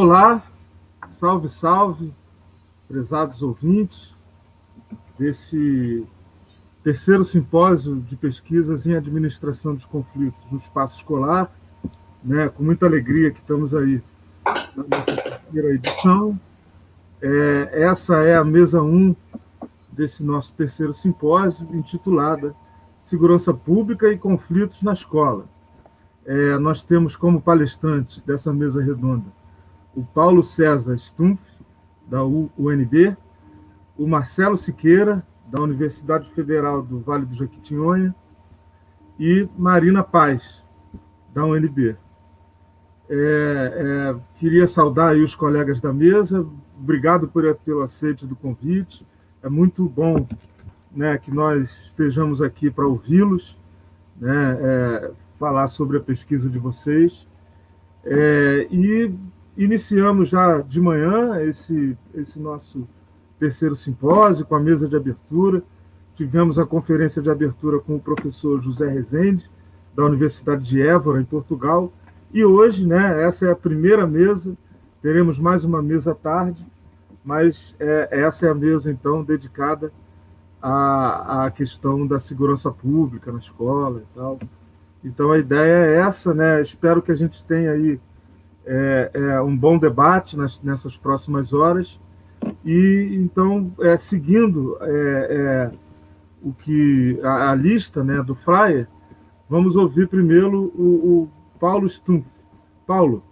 Olá, salve, salve, prezados ouvintes desse terceiro simpósio de pesquisas em administração dos conflitos no espaço escolar, né? Com muita alegria que estamos aí na nossa terceira edição. Essa é a mesa 1 desse nosso terceiro simpósio, intitulada Segurança Pública e Conflitos na Escola. Nós temos como palestrantes dessa mesa redonda o Paulo César Stumpf, da UNB, o Marcelo Siqueira, da Universidade Federal do Vale do Jequitinhonha, e Marina Paz, da UNB. Queria saudar aí os colegas da mesa, obrigado pelo aceite do convite, é muito bom, né, que nós estejamos aqui para ouvi-los, né, falar sobre a pesquisa de vocês, e iniciamos já de manhã esse nosso terceiro simpósio com a mesa de abertura. Tivemos a conferência de abertura com o professor José Rezende, da Universidade de Évora, em Portugal, e hoje, né, essa é a primeira mesa, teremos mais uma mesa à tarde, mas essa é a mesa, então, dedicada à questão da segurança pública na escola e tal. Então, a ideia é essa, né? Espero que a gente tenha aí um bom debate nessas próximas horas. E, então, seguindo o que a lista, né, do flyer, vamos ouvir primeiro o Paulo Stumpf. Paulo,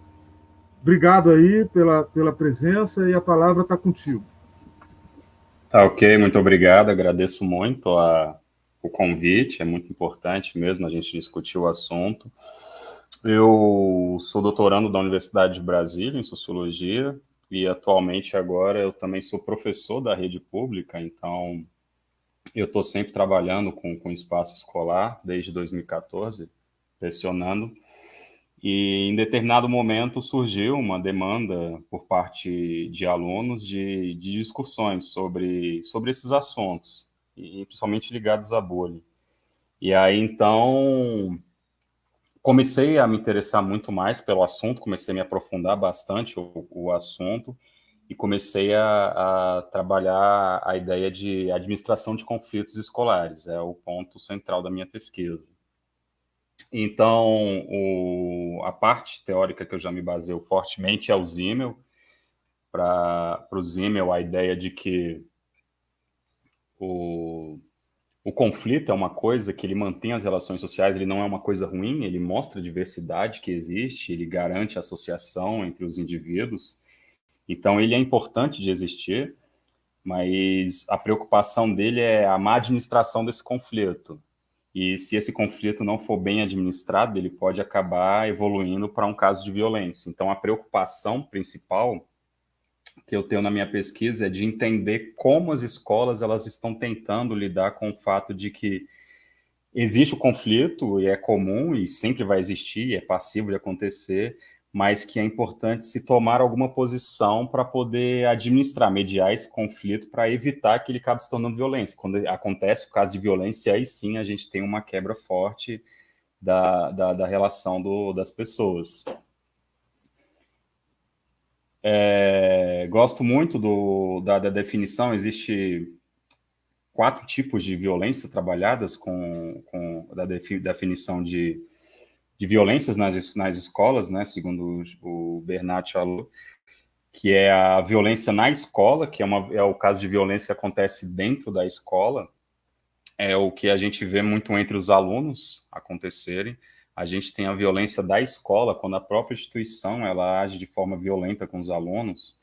obrigado aí pela presença e a palavra está contigo. Tá ok, muito obrigado, agradeço muito o convite, é muito importante mesmo a gente discutir o assunto. Eu sou doutorando da Universidade de Brasília em Sociologia e atualmente agora eu também sou professor da rede pública, então eu estou sempre trabalhando com espaço escolar desde 2014, lecionando. E em determinado momento surgiu uma demanda por parte de alunos de discussões sobre esses assuntos, e principalmente ligados à bullying. E aí, então, comecei a me interessar muito mais pelo assunto, comecei a me aprofundar bastante o assunto, e comecei a trabalhar a ideia de administração de conflitos escolares, é o ponto central da minha pesquisa. Então, a parte teórica que eu já me baseio fortemente é o Simmel. Para o Simmel, a ideia de que o conflito é uma coisa que ele mantém as relações sociais, ele não é uma coisa ruim, ele mostra a diversidade que existe, ele garante a associação entre os indivíduos. Então, ele é importante de existir, mas a preocupação dele é a má administração desse conflito. E se esse conflito não for bem administrado, ele pode acabar evoluindo para um caso de violência. Então, a preocupação principal que eu tenho na minha pesquisa é de entender como as escolas elas estão tentando lidar com o fato de que existe o conflito, e é comum, e sempre vai existir, é passível de acontecer, mas que é importante se tomar alguma posição para poder administrar, mediar esse conflito para evitar que ele acabe se tornando violência. Quando acontece o caso de violência, aí sim a gente tem uma quebra forte da relação das pessoas. Gosto muito da definição, existe 4 tipos de violência trabalhadas da definição de violências nas escolas, né, segundo o Bernat falou, que é a violência na escola, que é o caso de violência que acontece dentro da escola, é o que a gente vê muito entre os alunos acontecerem. A gente tem a violência da escola, quando a própria instituição ela age de forma violenta com os alunos.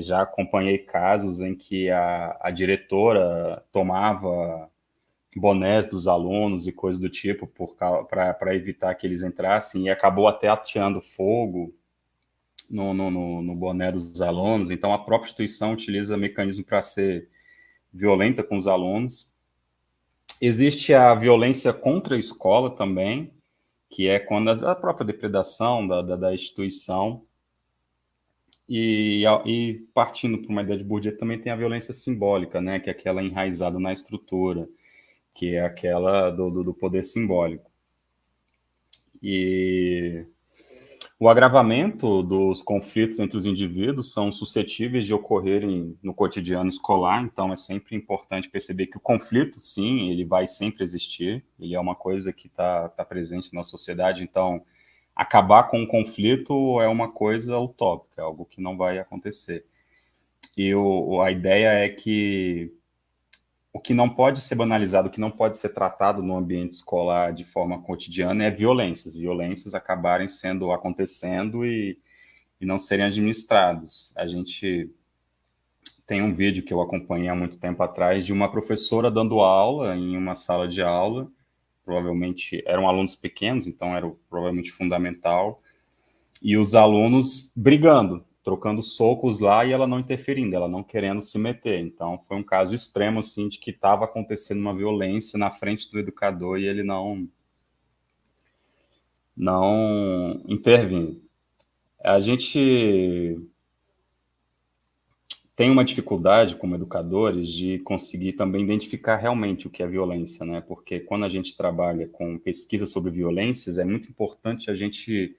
Já acompanhei casos em que a diretora tomava bonés dos alunos e coisas do tipo para evitar que eles entrassem, e acabou até ateando fogo no boné dos alunos. Então, a própria instituição utiliza mecanismo para ser violenta com os alunos. Existe a violência contra a escola também, que é quando a própria depredação da instituição. E partindo para uma ideia de Bourdieu, também tem a violência simbólica, né, que é aquela enraizada na estrutura, que é aquela do poder simbólico. E O agravamento dos conflitos entre os indivíduos são suscetíveis de ocorrerem no cotidiano escolar, então é sempre importante perceber que o conflito, sim, ele vai sempre existir, ele é uma coisa que está presente na sociedade, então acabar com o conflito é uma coisa utópica, algo que não vai acontecer. E a ideia é que o que não pode ser banalizado, o que não pode ser tratado no ambiente escolar de forma cotidiana é violências. Violências acabarem acontecendo e não serem administrados. A gente tem um vídeo que eu acompanhei há muito tempo atrás de uma professora dando aula em uma sala de aula, provavelmente eram alunos pequenos, então era provavelmente fundamental, e os alunos brigando, trocando socos lá e ela não interferindo, ela não querendo se meter. Então, foi um caso extremo, assim, de que estava acontecendo uma violência na frente do educador e ele não intervindo. A gente tem uma dificuldade como educadores de conseguir também identificar realmente o que é violência, né? Porque quando a gente trabalha com pesquisa sobre violências, é muito importante a gente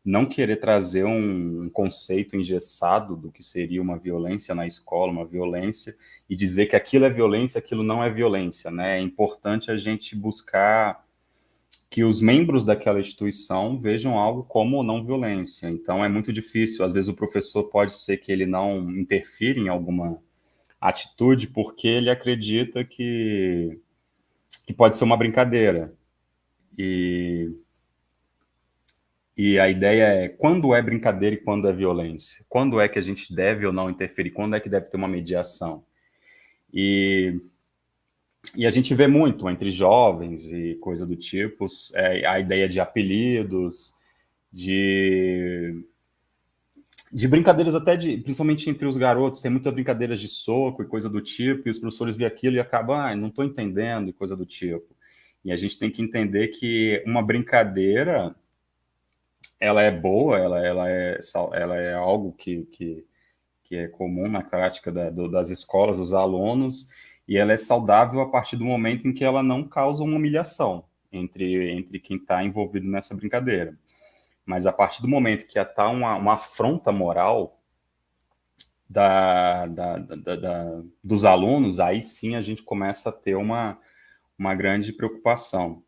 não querer trazer um conceito engessado do que seria uma violência na escola, uma violência, e dizer que aquilo é violência, aquilo não é violência, né? É importante a gente buscar que os membros daquela instituição vejam algo como não violência. Então, é muito difícil. Às vezes, o professor pode ser que ele não interfira em alguma atitude porque ele acredita que pode ser uma brincadeira. E a ideia é quando é brincadeira e quando é violência. Quando é que a gente deve ou não interferir? Quando é que deve ter uma mediação? E a gente vê muito entre jovens e coisa do tipo, a ideia de apelidos, de brincadeiras até principalmente entre os garotos, tem muitas brincadeiras de soco e coisa do tipo, e os professores veem aquilo e acabam, não estou entendendo e coisa do tipo. E a gente tem que entender que uma brincadeira, ela é boa, ela é algo que é comum na prática das escolas, dos alunos, e ela é saudável a partir do momento em que ela não causa uma humilhação entre quem está envolvido nessa brincadeira. Mas a partir do momento que está uma afronta moral dos alunos, aí sim a gente começa a ter uma grande preocupação.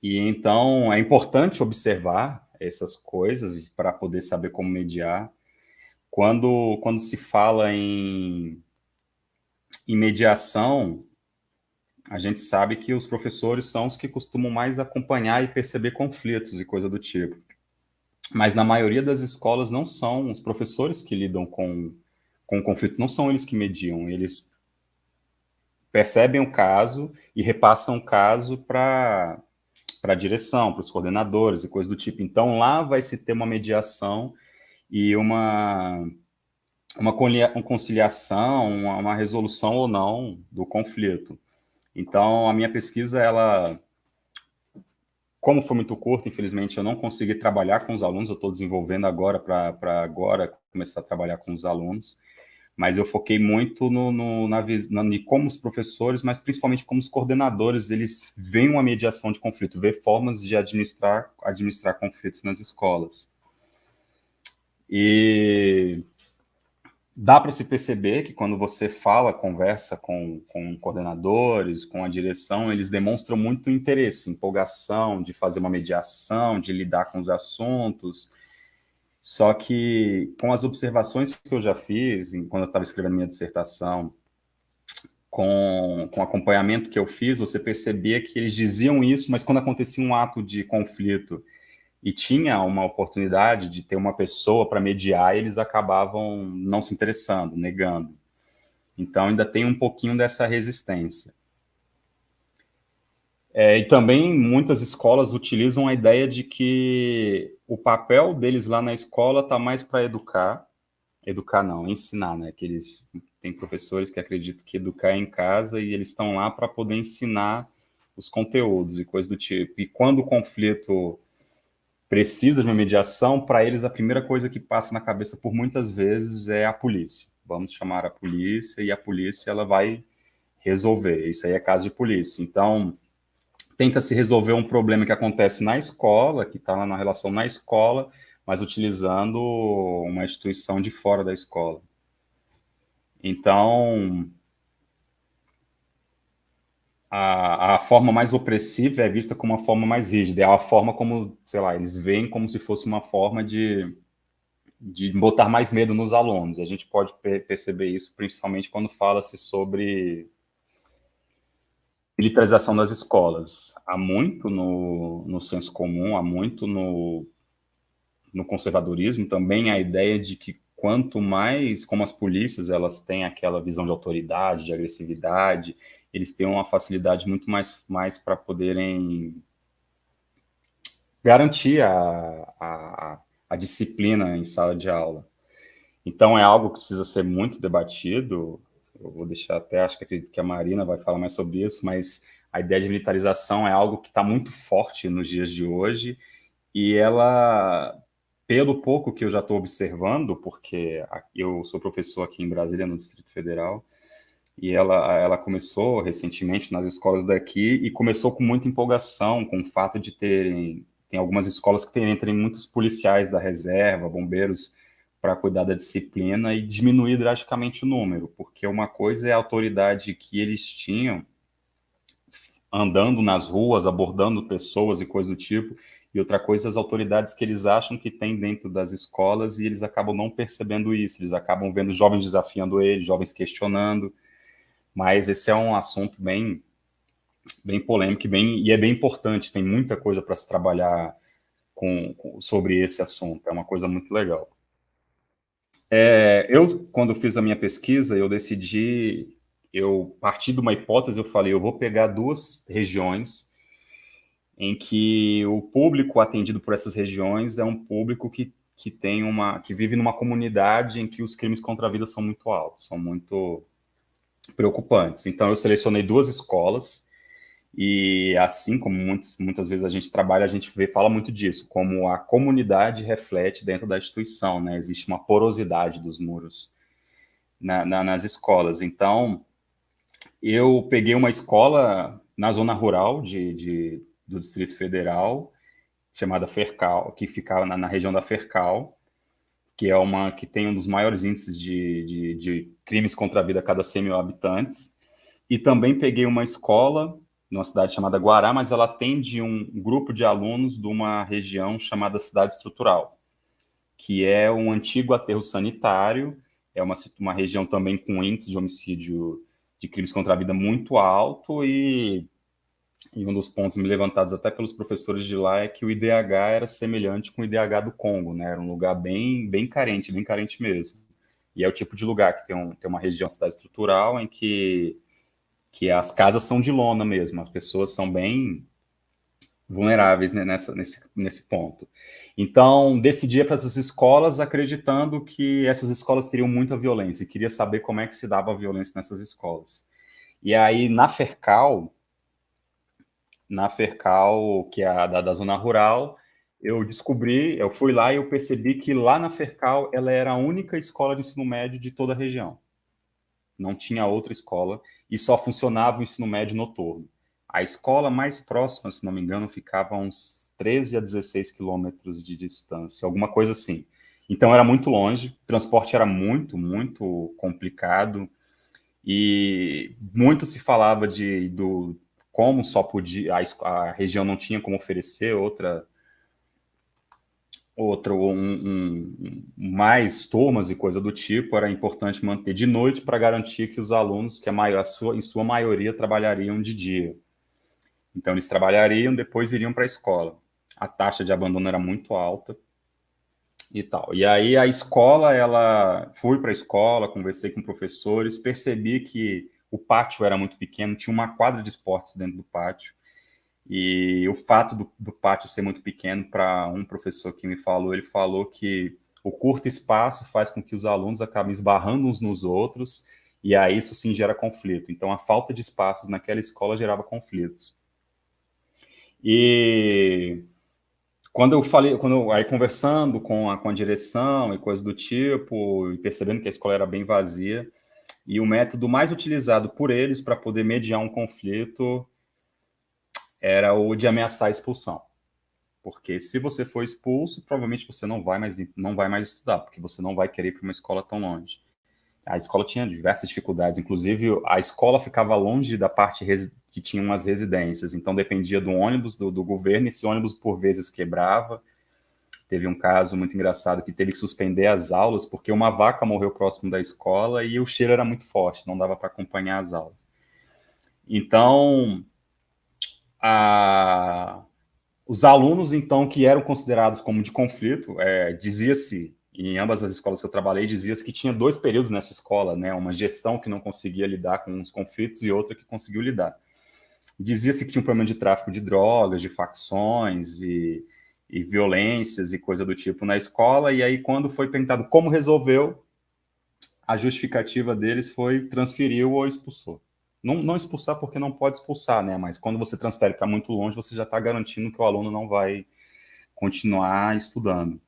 E então é importante observar essas coisas para poder saber como mediar. Quando se fala em mediação, a gente sabe que os professores são os que costumam mais acompanhar e perceber conflitos e coisa do tipo. Mas na maioria das escolas não são os professores que lidam com o conflito, não são eles que mediam, eles percebem o caso e repassam o caso para a direção, para os coordenadores e coisa do tipo. Então lá vai se ter uma mediação e uma conciliação, uma resolução ou não do conflito. Então, a minha pesquisa, como foi muito curta, infelizmente, eu não consegui trabalhar com os alunos, eu estou desenvolvendo agora para agora começar a trabalhar com os alunos, mas eu foquei muito como os professores, mas principalmente como os coordenadores, eles veem uma mediação de conflito, veem formas de administrar conflitos nas escolas. E dá para se perceber que quando você conversa com coordenadores, com a direção, eles demonstram muito interesse, empolgação de fazer uma mediação, de lidar com os assuntos. Só que com as observações que eu já fiz, quando eu estava escrevendo minha dissertação, com o acompanhamento que eu fiz, você percebia que eles diziam isso, mas quando acontecia um ato de conflito e tinha uma oportunidade de ter uma pessoa para mediar, eles acabavam não se interessando, negando. Então, ainda tem um pouquinho dessa resistência. E também muitas escolas utilizam a ideia de que o papel deles lá na escola está mais para ensinar, né? Que tem professores que acreditam que educar é em casa e eles estão lá para poder ensinar os conteúdos e coisas do tipo. E quando o conflito precisa de uma mediação, para eles a primeira coisa que passa na cabeça por muitas vezes é a polícia. Vamos chamar a polícia e a polícia ela vai resolver. Isso aí é caso de polícia. Então, tenta-se resolver um problema que acontece na escola, que está lá na relação na escola, mas utilizando uma instituição de fora da escola. Então, a forma mais opressiva é vista como uma forma mais rígida, é a forma como, sei lá, eles veem como se fosse uma forma de botar mais medo nos alunos. A gente pode perceber isso principalmente quando fala-se sobre militarização das escolas. Há muito no senso comum, há muito no conservadorismo também a ideia de que quanto mais, como as polícias, elas têm aquela visão de autoridade, de agressividade, eles têm uma facilidade muito mais para poderem garantir a disciplina em sala de aula. Então, é algo que precisa ser muito debatido. Eu vou deixar até, acho que acredito que a Marina vai falar mais sobre isso, mas a ideia de militarização é algo que está muito forte nos dias de hoje, e ela, pelo pouco que eu já estou observando, porque eu sou professor aqui em Brasília, no Distrito Federal, e ela começou recentemente nas escolas daqui, e começou com muita empolgação, com o fato de tem algumas escolas que terem muitos policiais da reserva, bombeiros, para cuidar da disciplina e diminuir drasticamente o número, porque uma coisa é a autoridade que eles tinham andando nas ruas, abordando pessoas e coisas do tipo, e outra coisa as autoridades que eles acham que tem dentro das escolas e eles acabam não percebendo isso, eles acabam vendo jovens desafiando eles, jovens questionando, mas esse é um assunto bem polêmico e é bem importante, tem muita coisa para se trabalhar sobre esse assunto, é uma coisa muito legal. Quando fiz a minha pesquisa, eu parti de uma hipótese, eu falei, eu vou pegar 2 regiões em que o público atendido por essas regiões é um público que vive numa comunidade em que os crimes contra a vida são muito altos, são muito preocupantes. Então, eu selecionei 2 escolas e, assim como muitas vezes a gente trabalha, a gente fala muito disso, como a comunidade reflete dentro da instituição, né? Existe uma porosidade dos muros nas escolas. Então, eu peguei uma escola na zona rural do Distrito Federal, chamada Fercal, que ficava na região da Fercal, que é uma que tem um dos maiores índices de crimes contra a vida a cada 100 mil habitantes. E também peguei uma escola numa cidade chamada Guará, mas ela atende um grupo de alunos de uma região chamada Cidade Estrutural, que é um antigo aterro sanitário, é uma região também com índice de homicídio de crimes contra a vida muito alto, e um dos pontos me levantados até pelos professores de lá é que o IDH era semelhante com o IDH do Congo, né? Era um lugar bem carente mesmo. E é o tipo de lugar que tem uma região, cidade estrutural, em que as casas são de lona mesmo, as pessoas são bem vulneráveis, né, nesse ponto. Então, decidi para essas escolas acreditando que essas escolas teriam muita violência e queria saber como é que se dava a violência nessas escolas. E aí, na Fercal, que é a da zona rural, eu fui lá e eu percebi que lá na Fercal ela era a única escola de ensino médio de toda a região. Não tinha outra escola e só funcionava o ensino médio noturno. A escola mais próxima, se não me engano, ficava a uns 13 a 16 quilômetros de distância, alguma coisa assim. Então era muito longe, o transporte era muito complicado e muito se falava do como só podia, a região não tinha como oferecer mais turmas e coisa do tipo, era importante manter de noite para garantir que os alunos, em sua maioria, trabalhariam de dia. Então, eles trabalhariam, depois iriam para a escola. A taxa de abandono era muito alta e tal. E aí, fui para a escola, conversei com professores, percebi que o pátio era muito pequeno, tinha uma quadra de esportes dentro do pátio, e o fato do pátio ser muito pequeno, para um professor que me falou, ele falou que o curto espaço faz com que os alunos acabem esbarrando uns nos outros, e aí isso sim gera conflito. Então, a falta de espaços naquela escola gerava conflitos. E aí conversando com a direção e coisas do tipo, e percebendo que a escola era bem vazia, e o método mais utilizado por eles para poder mediar um conflito era o de ameaçar a expulsão. Porque se você for expulso, provavelmente você não vai mais estudar, porque você não vai querer ir para uma escola tão longe. A escola tinha diversas dificuldades, inclusive a escola ficava longe da parte que tinha umas residências, então dependia do ônibus do governo, e esse ônibus por vezes quebrava. Teve um caso muito engraçado que teve que suspender as aulas porque uma vaca morreu próximo da escola e o cheiro era muito forte, não dava para acompanhar as aulas. Então, os alunos, então, que eram considerados como de conflito, dizia-se, em ambas as escolas que eu trabalhei, dizia-se que tinha 2 períodos nessa escola, né? Uma gestão que não conseguia lidar com os conflitos e outra que conseguiu lidar. Dizia-se que tinha um problema de tráfico de drogas, de facções e violências e coisa do tipo na escola, e aí quando foi perguntado como resolveu, a justificativa deles foi transferiu ou expulsou. Não expulsar porque não pode expulsar, né? Mas quando você transfere para muito longe, você já está garantindo que o aluno não vai continuar estudando.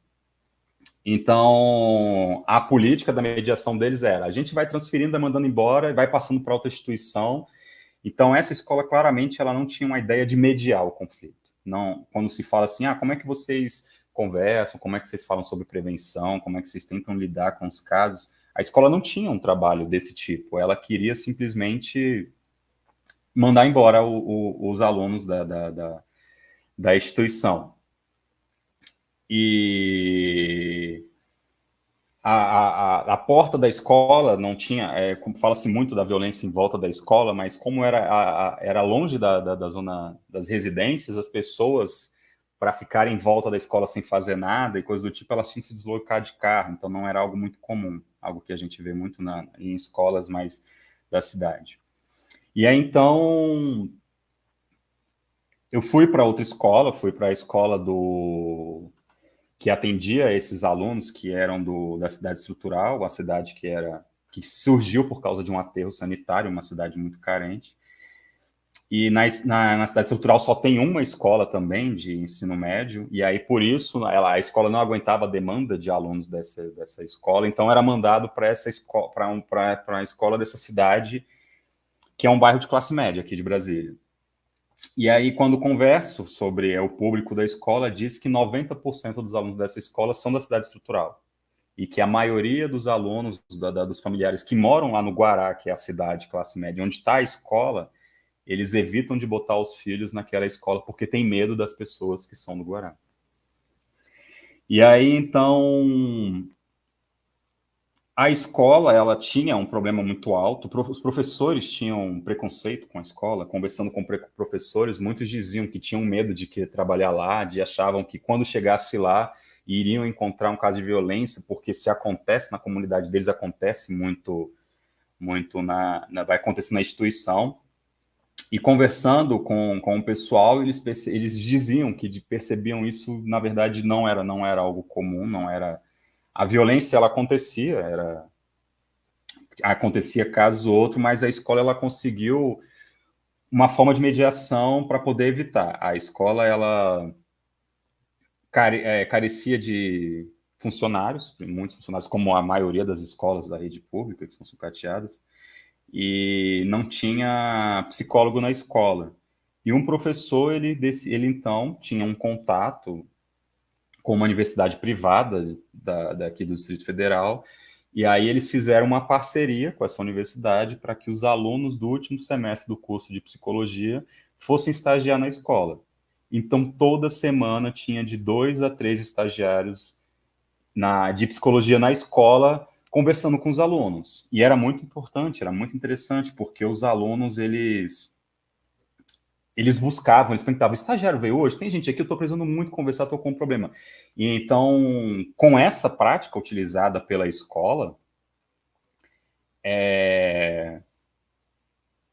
Então, a política da mediação deles era: a gente vai transferindo, vai mandando embora, vai passando para outra instituição. Então, essa escola, claramente, ela não tinha uma ideia de mediar o conflito. Não, quando se fala assim, como é que vocês conversam, como é que vocês falam sobre prevenção, como é que vocês tentam lidar com os casos, a escola não tinha um trabalho desse tipo. Ela queria simplesmente mandar embora os alunos da instituição. E a porta da escola não tinha, fala-se muito da violência em volta da escola, mas como era longe da zona das residências, as pessoas, para ficarem em volta da escola sem fazer nada e coisa do tipo, elas tinham que se deslocar de carro, então não era algo muito comum, algo que a gente vê muito em escolas mais da cidade. E aí, então, eu fui para outra escola, fui para a escola que atendia esses alunos que eram da cidade estrutural, uma cidade que surgiu por causa de um aterro sanitário, uma cidade muito carente. E na cidade estrutural só tem uma escola também de ensino médio, e aí por isso a escola não aguentava a demanda de alunos dessa escola, então era mandado para a escola dessa cidade, que é um bairro de classe média aqui de Brasília. E aí, quando converso sobre o público da escola, diz que 90% dos alunos dessa escola são da cidade estrutural. E que a maioria dos alunos, dos familiares que moram lá no Guará, que é a cidade classe média, onde está a escola, eles evitam de botar os filhos naquela escola porque tem medo das pessoas que são do Guará. E aí, então, a escola, ela tinha um problema muito alto, os professores tinham um preconceito com a escola, conversando com professores, muitos diziam que tinham medo de trabalhar lá, achavam que quando chegasse lá, iriam encontrar um caso de violência, porque se acontece na comunidade deles, acontece muito vai acontecer na instituição. E conversando com o pessoal, eles diziam que percebiam isso, na verdade, não era algo comum, não era... A violência, ela acontecia caso ou outro, mas a escola, ela conseguiu uma forma de mediação para poder evitar. A escola, ela carecia de funcionários, muitos funcionários, como a maioria das escolas da rede pública, que são sucateadas, e não tinha psicólogo na escola. E um professor, ele então tinha um contato com uma universidade privada daqui do Distrito Federal, e aí eles fizeram uma parceria com essa universidade para que os alunos do último semestre do curso de psicologia fossem estagiar na escola. Então, toda semana tinha de 2 a 3 estagiários de psicologia na escola, conversando com os alunos. E era muito importante, era muito interessante, porque os alunos, eles buscavam, eles perguntavam: o estagiário veio hoje? Tem gente aqui, eu estou precisando muito conversar, estou com um problema. E então, com essa prática utilizada pela escola,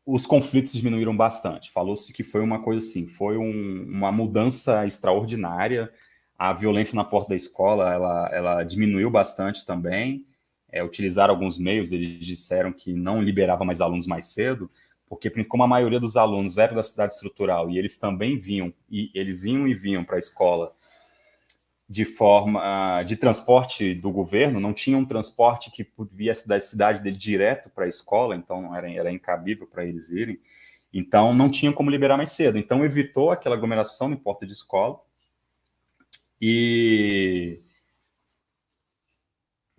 os conflitos diminuíram bastante. Falou-se que foi uma coisa assim, foi uma mudança extraordinária. A violência na porta da escola, ela diminuiu bastante também. Utilizaram alguns meios, eles disseram que não liberava mais alunos mais cedo, porque como a maioria dos alunos era da cidade estrutural e eles também eles iam e vinham para a escola de forma de transporte do governo, não tinha um transporte que viesse da cidade dele direto para a escola, então era incabível para eles irem. Então, não tinha como liberar mais cedo. Então, evitou aquela aglomeração em porta de escola e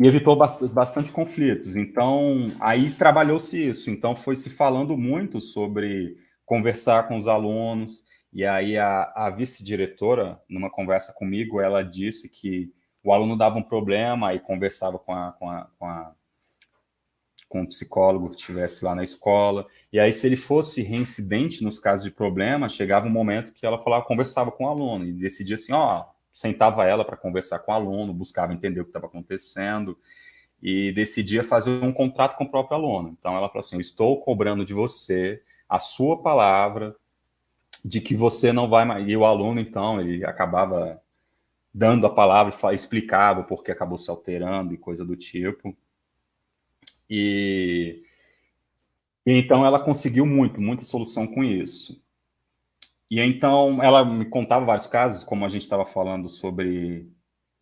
evitou bastante conflitos. Então, aí trabalhou-se isso. Então, foi se falando muito sobre conversar com os alunos. E aí, a vice-diretora, numa conversa comigo, ela disse que o aluno dava um problema, aí conversava com o psicólogo que estivesse lá na escola. E aí, se ele fosse reincidente nos casos de problema, chegava um momento que ela falava, conversava com o aluno e decidia assim, ó, sentava ela para conversar com o aluno, buscava entender o que estava acontecendo e decidia fazer um contrato com o próprio aluno. Então, ela falou assim, eu estou cobrando de você a sua palavra de que você não vai mais... E o aluno, então, ele acabava dando a palavra, explicava o porquê acabou se alterando e coisa do tipo. E então ela conseguiu muita solução com isso. E então ela me contava vários casos, como a gente estava falando sobre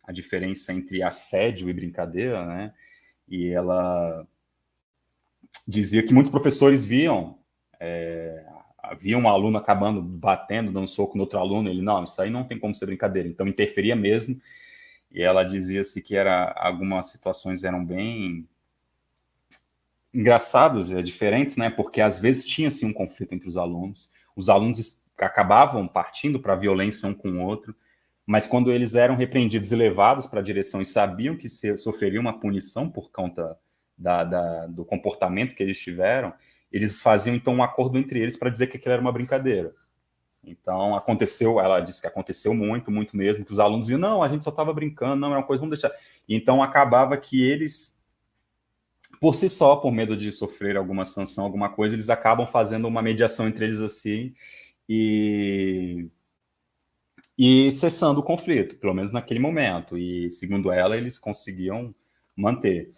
a diferença entre assédio e brincadeira, né? E ela dizia que muitos professores viam um aluno acabando batendo, dando soco no outro aluno, ele, não, isso aí não tem como ser brincadeira, então interferia mesmo. E ela dizia-se que algumas situações eram bem engraçadas e diferentes, né? Porque às vezes tinha assim um conflito entre os alunos acabavam partindo para a violência um com o outro, mas quando eles eram repreendidos e levados para a direção e sabiam que sofreriam uma punição por conta do comportamento que eles tiveram, eles faziam então um acordo entre eles para dizer que aquilo era uma brincadeira. Então aconteceu, ela disse que aconteceu muito mesmo, que os alunos viam, não, a gente só estava brincando, não, é uma coisa, vamos deixar. E então acabava que eles, por si só, por medo de sofrer alguma sanção, alguma coisa, eles acabam fazendo uma mediação entre eles assim e cessando o conflito, pelo menos naquele momento. E, segundo ela, eles conseguiam manter.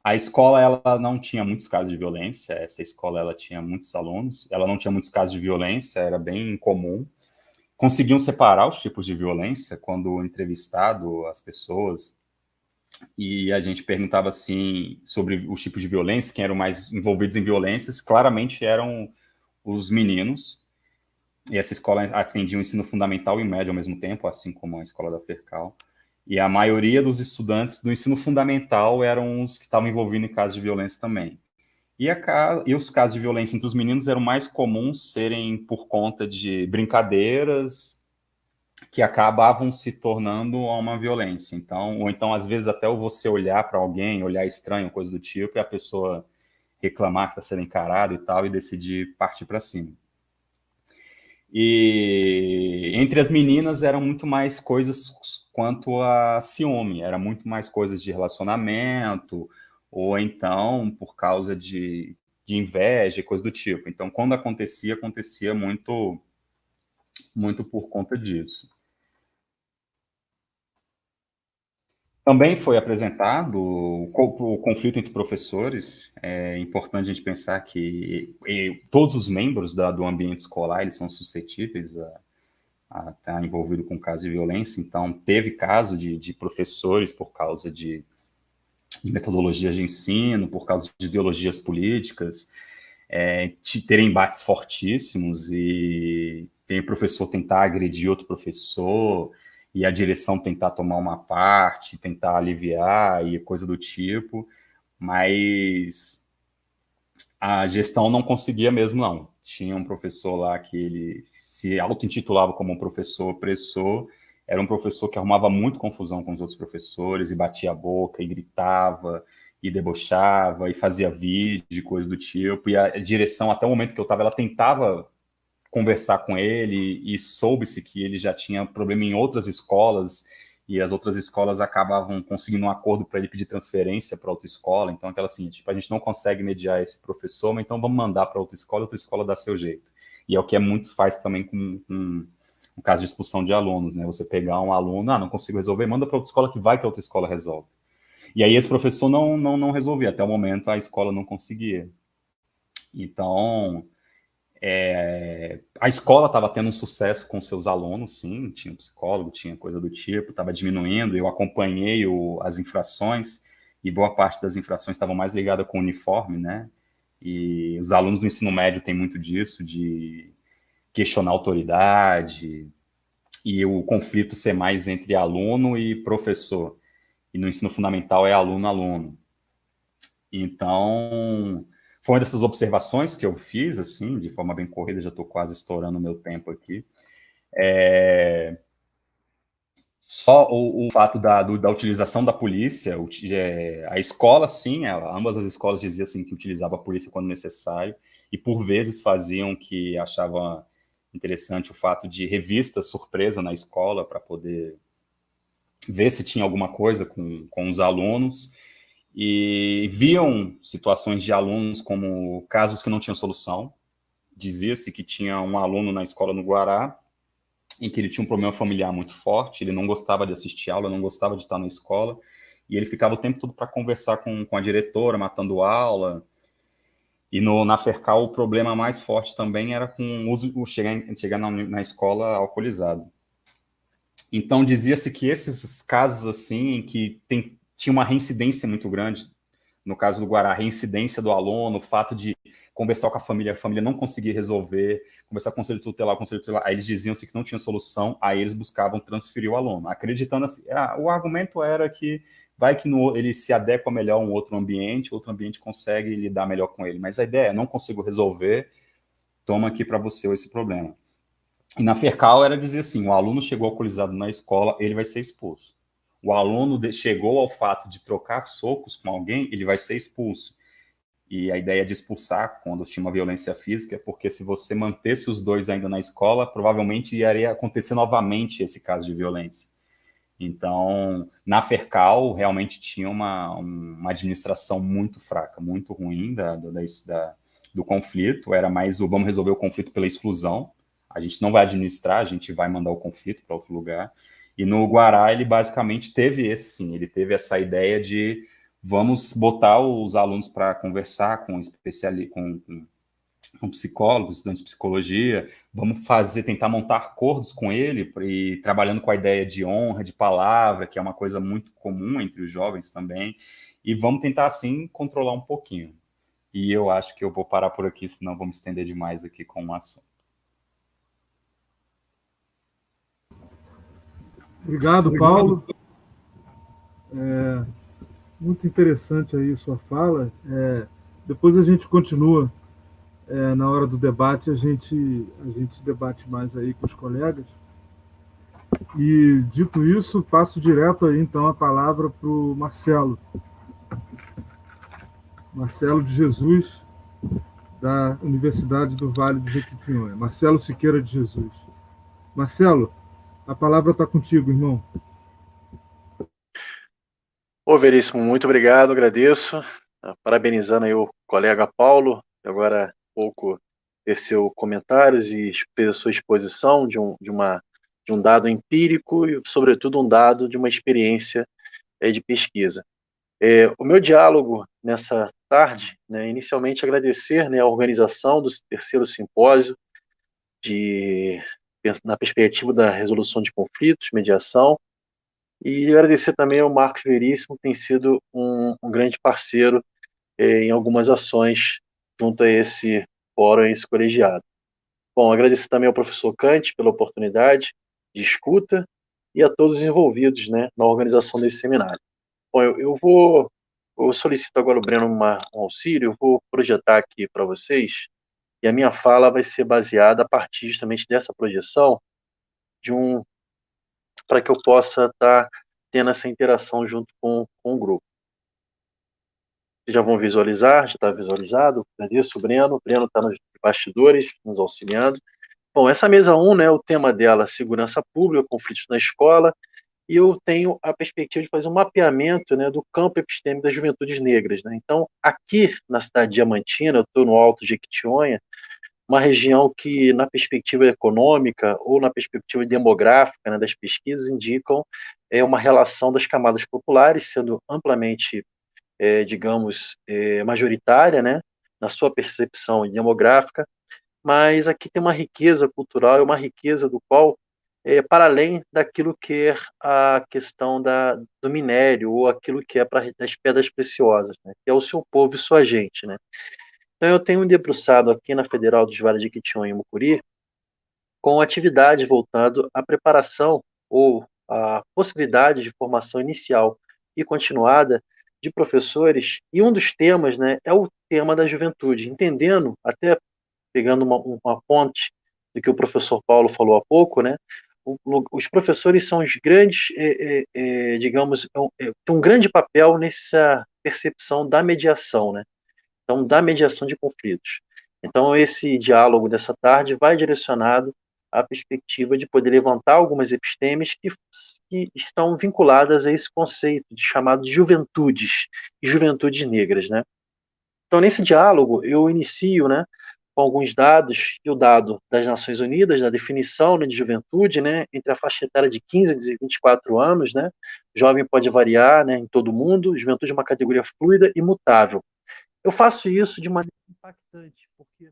A escola, ela não tinha muitos casos de violência, essa escola, ela tinha muitos alunos, ela não tinha muitos casos de violência, era bem comum. Conseguiam separar os tipos de violência quando entrevistado as pessoas, e a gente perguntava assim sobre os tipos de violência, quem eram mais envolvidos em violências, claramente eram os meninos, e essa escola atendia o ensino fundamental e médio ao mesmo tempo, assim como a escola da Fercal, e a maioria dos estudantes do ensino fundamental eram os que estavam envolvidos em casos de violência também. E os casos de violência entre os meninos eram mais comuns serem por conta de brincadeiras que acabavam se tornando uma violência. Então, ou então, às vezes, até você olhar para alguém, olhar estranho, coisa do tipo, e a pessoa reclamar que está sendo encarada e tal, e decidir partir para cima. E entre as meninas eram muito mais coisas quanto a ciúme, era muito mais coisas de relacionamento, ou então por causa de inveja e coisa do tipo. Então, quando acontecia muito por conta disso. Também foi apresentado o conflito entre professores. É importante a gente pensar que todos os membros do ambiente escolar eles são suscetíveis a estar envolvido com casos de violência. Então, teve caso de professores por causa de metodologias de ensino, por causa de ideologias políticas, terem embates fortíssimos e tem o professor tentar agredir outro professor e a direção tentar tomar uma parte, tentar aliviar e coisa do tipo, mas a gestão não conseguia mesmo, não. Tinha um professor lá que ele se auto-intitulava como um professor opressor, era um professor que arrumava muito confusão com os outros professores e batia a boca e gritava e debochava e fazia vídeo, coisa do tipo, e a direção, até o momento que eu estava, ela tentava conversar com ele e soube-se que ele já tinha problema em outras escolas e as outras escolas acabavam conseguindo um acordo para ele pedir transferência para outra escola. Então, aquela assim, tipo, a gente não consegue mediar esse professor, mas então vamos mandar para outra escola dá seu jeito. E é o que muito faz também com um caso de expulsão de alunos, né? Você pegar um aluno, não consigo resolver, manda para outra escola que vai que a outra escola resolve. E aí esse professor não resolvia, até o momento a escola não conseguia. Então, a escola estava tendo um sucesso com seus alunos, sim, tinha um psicólogo, tinha coisa do tipo, estava diminuindo, eu acompanhei as infrações, e boa parte das infrações estavam mais ligadas com o uniforme, né? E os alunos do ensino médio têm muito disso, de questionar a autoridade, e o conflito ser mais entre aluno e professor. E no ensino fundamental é aluno-aluno. Então, foi uma dessas observações que eu fiz, assim, de forma bem corrida, já estou quase estourando o meu tempo aqui. Só o fato da utilização da polícia, a escola, sim, ambas as escolas diziam assim, que utilizava a polícia quando necessário, e por vezes faziam que achavam interessante o fato de revista surpresa na escola para poder ver se tinha alguma coisa com os alunos, e viam situações de alunos como casos que não tinham solução. Dizia-se que tinha um aluno na escola no Guará, em que ele tinha um problema familiar muito forte, ele não gostava de assistir aula, não gostava de estar na escola, e ele ficava o tempo todo para conversar com a diretora, matando aula. E na Fercal o problema mais forte também era com chegar na escola alcoolizado. Então dizia-se que esses casos assim, em que tinha uma reincidência muito grande, no caso do Guará, a reincidência do aluno, o fato de conversar com a família não conseguir resolver, conversar com o conselho tutelar, aí eles diziam-se que não tinha solução, aí eles buscavam transferir o aluno, acreditando assim, o argumento era que vai que ele se adequa melhor a um outro ambiente consegue lidar melhor com ele, mas a ideia é, não consigo resolver, toma aqui para você esse problema. E na Fercal era dizer assim, o aluno chegou alcoolizado na escola, ele vai ser expulso. O aluno chegou ao fato de trocar socos com alguém, ele vai ser expulso. E a ideia de expulsar quando tinha uma violência física, porque se você mantesse os dois ainda na escola, provavelmente iria acontecer novamente esse caso de violência. Então, na Fercal, realmente tinha uma administração muito fraca, muito ruim do conflito. Era mais vamos resolver o conflito pela exclusão. A gente não vai administrar, a gente vai mandar o conflito para outro lugar. E no Guará, ele basicamente teve ele teve essa ideia de vamos botar os alunos para conversar com psicólogos, estudantes de psicologia, vamos tentar montar acordos com ele e trabalhando com a ideia de honra, de palavra, que é uma coisa muito comum entre os jovens também, e vamos tentar, assim, controlar um pouquinho. E eu acho que eu vou parar por aqui, senão vou me estender demais aqui com o assunto. Obrigado, Paulo. Muito interessante aí sua fala. Depois a gente continua. Na hora do debate, a gente debate mais aí com os colegas. E, dito isso, passo direto aí, então, a palavra para o Marcelo. Marcelo de Jesus, da Universidade do Vale do Jequitinhonha. Marcelo Siqueira de Jesus. Marcelo, a palavra está contigo, irmão. Ô, Veríssimo, muito obrigado, agradeço. Parabenizando aí o colega Paulo, que agora há pouco teceu comentários e fez a sua exposição de um dado empírico e, sobretudo, um dado de uma experiência de pesquisa. O meu diálogo nessa tarde, né, inicialmente agradecer, né, a organização do terceiro simpósio na perspectiva da resolução de conflitos, mediação, e agradecer também ao Marcos Veríssimo, que tem sido um grande parceiro em algumas ações junto a esse fórum, a esse colegiado. Bom, agradecer também ao professor Kant pela oportunidade de escuta e a todos os envolvidos, né, na organização desse seminário. Bom, eu solicito agora o Breno um auxílio, eu vou projetar aqui para vocês, e a minha fala vai ser baseada a partir justamente dessa projeção para que eu possa estar tendo essa interação junto com o grupo. Vocês já vão visualizar, já está visualizado. Agradeço o Breno está nos bastidores, nos auxiliando. Bom, essa mesa 1, né, o tema dela, segurança pública, conflitos na escola, e eu tenho a perspectiva de fazer um mapeamento, né, do campo epistêmico das juventudes negras, né? Então, aqui na cidade Diamantina, eu estou no Alto Jequitinhonha, uma região que, na perspectiva econômica ou na perspectiva demográfica, né, das pesquisas, indicam uma relação das camadas populares sendo amplamente, digamos, majoritária, né, na sua percepção demográfica, mas aqui tem uma riqueza cultural, uma riqueza do qual, para além daquilo que é a questão do minério ou aquilo que é das pedras preciosas, né, que é o seu povo e sua gente, né. Então, eu tenho me debruçado aqui na Federal dos Vales de Jequitinhonha e Mucuri com atividades voltando à preparação ou à possibilidade de formação inicial e continuada de professores, e um dos temas, né, é o tema da juventude, entendendo, até pegando uma ponte do que o professor Paulo falou há pouco, né, os professores são os grandes, digamos, têm um grande papel nessa percepção da mediação, né? Então, da mediação de conflitos. Então, esse diálogo dessa tarde vai direcionado à perspectiva de poder levantar algumas epistemes que estão vinculadas a esse conceito de chamado de juventudes e juventudes negras, né? Então, nesse diálogo, eu inicio, né, com alguns dados, e o dado das Nações Unidas, da definição, né, de juventude, né, entre a faixa etária de 15 a 24 anos, né, jovem pode variar, né, em todo mundo, juventude é uma categoria fluida e mutável. Eu faço isso de maneira impactante, porque